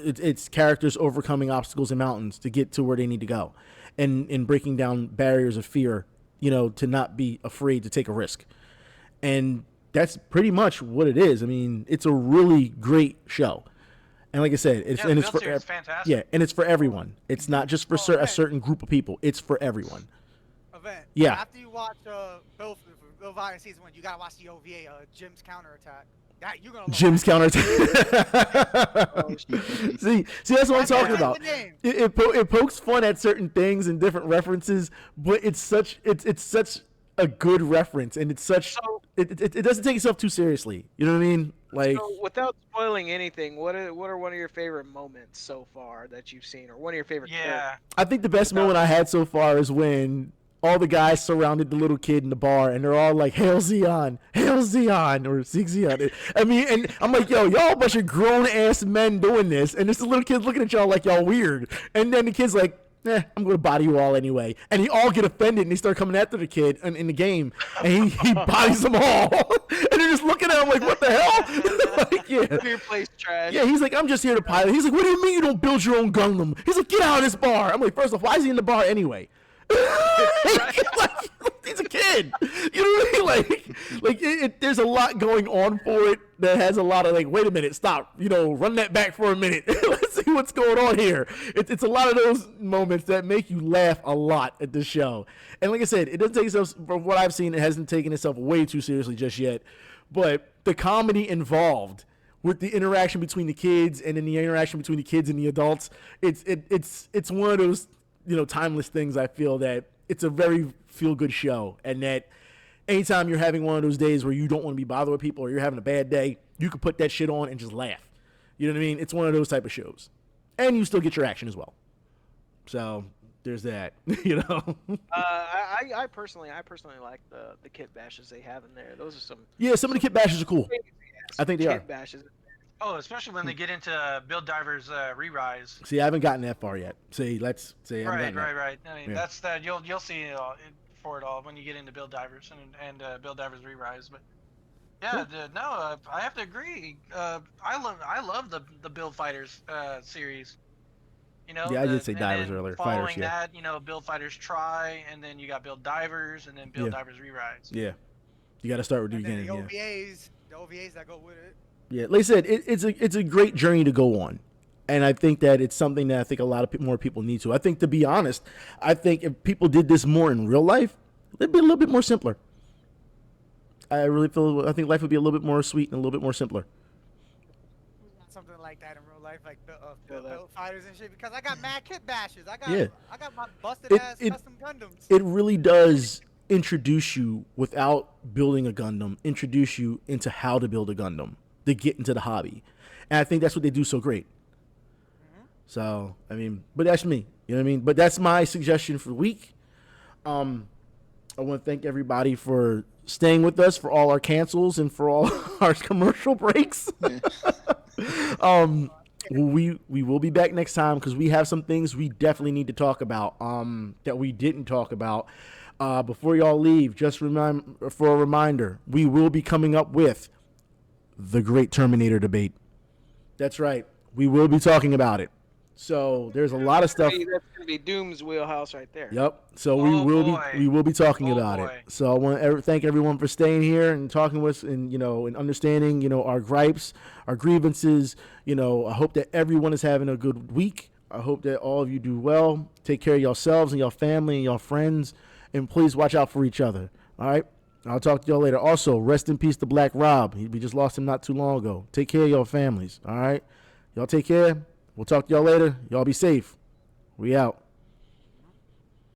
it's characters overcoming obstacles and mountains to get to where they need to go and breaking down barriers of fear, to not be afraid to take a risk. And that's pretty much what it is. I mean, it's a really great show, and like I said, it's fantastic. Yeah, and it's for everyone. It's not just for a certain group of people. It's for everyone. Event. Yeah. After you watch Bill Vita season 1, you gotta watch the OVA, Jim's Counterattack. That you're gonna love. Jim's Counterattack. see, that's what I'm talking about. It pokes fun at certain things and different references, but it's such a good reference, and it's such it doesn't take itself too seriously. You know what I mean? Like, so without spoiling anything, what are one of your favorite moments so far that you've seen, or one of your favorite? Yeah, I think the best moment I had so far is when all the guys surrounded the little kid in the bar, and they're all like, "Hail Zeon, or Sieg Zeon." I mean, and I'm like, "Yo, y'all a bunch of grown ass men doing this," and this little kid looking at y'all like y'all weird, and then the kid's like, I'm gonna body you all anyway, and they all get offended and they start coming after the kid in the game, and he bodies them all, and they're just looking at him like, what the hell? Like, yeah. Your place trash. Yeah, he's like, I'm just here to pilot. He's like, what do you mean you don't build your own Gundam? He's like, get out of this bar. I'm like, first off, why is he in the bar anyway? Like, he's a kid. You know what I mean? Like there's a lot going on for it that has a lot of like, wait a minute, stop. Run that back for a minute. Let's see what's going on here. It's a lot of those moments that make you laugh a lot at the show. And like I said, it doesn't take itself, from what I've seen, it hasn't taken itself way too seriously just yet. But the comedy involved with the interaction between the kids and then the interaction between the kids and the adults, it's one of those timeless things. I feel that it's a very feel-good show, and that anytime you're having one of those days where you don't want to be bothered with people or you're having a bad day, you can put that shit on and just laugh. You know what I mean? It's one of those type of shows, and you still get your action as well. So there's that. I personally like the kit bashes they have in there. Those are some. Yeah, some of the kit bashes are cool. I think they are. Kit bashes. Oh, especially when they get into Build Divers Re-Rise. See, I haven't gotten that far yet. Right. I mean, that's that you'll see for it all when you get into Build Divers and Build Divers Re-Rise. But yeah, I have to agree. I love the Build Fighters series. Yeah, I did say divers earlier. Following Fighters, yeah. that, Build Fighters Try, and then you got Build Divers, and then Build Divers Re-Rise. Yeah, you got to start with the beginning. The OVAs that go with it. Yeah, like I said, it's a great journey to go on, and I think that it's something that I think a lot of more people need to. I think, to be honest, if people did this more in real life, it'd be a little bit more simpler. I think life would be a little bit more sweet and a little bit more simpler. Something like that in real life, like Build Fighters and shit. Because I got mad kit bashes. I got my busted ass custom Gundams. It really does introduce you, without building a Gundam, introduce you into how to build a Gundam, to get into the hobby. And I think that's what they do so great. Mm-hmm. So, I mean, but that's me. You know what I mean? But that's my suggestion for the week. I want to thank everybody for staying with us, for all our cancels and for all our commercial breaks. We will be back next time because we have some things we definitely need to talk about that we didn't talk about. Before y'all leave, just for a reminder, we will be coming up with the Great Terminator debate. That's right. We will be talking about it. So there's a lot of stuff. That's gonna be Doom's wheelhouse right there. Yep. So we will be talking about it. So I want to thank everyone for staying here and talking with us, and and understanding our gripes, our grievances. I hope that everyone is having a good week. I hope that all of you do well. Take care of yourselves and your family and your friends, and please watch out for each other. All right. I'll talk to y'all later. Also, rest in peace to Black Rob. We just lost him not too long ago. Take care of your families. All right. Y'all take care. We'll talk to y'all later. Y'all be safe. We out.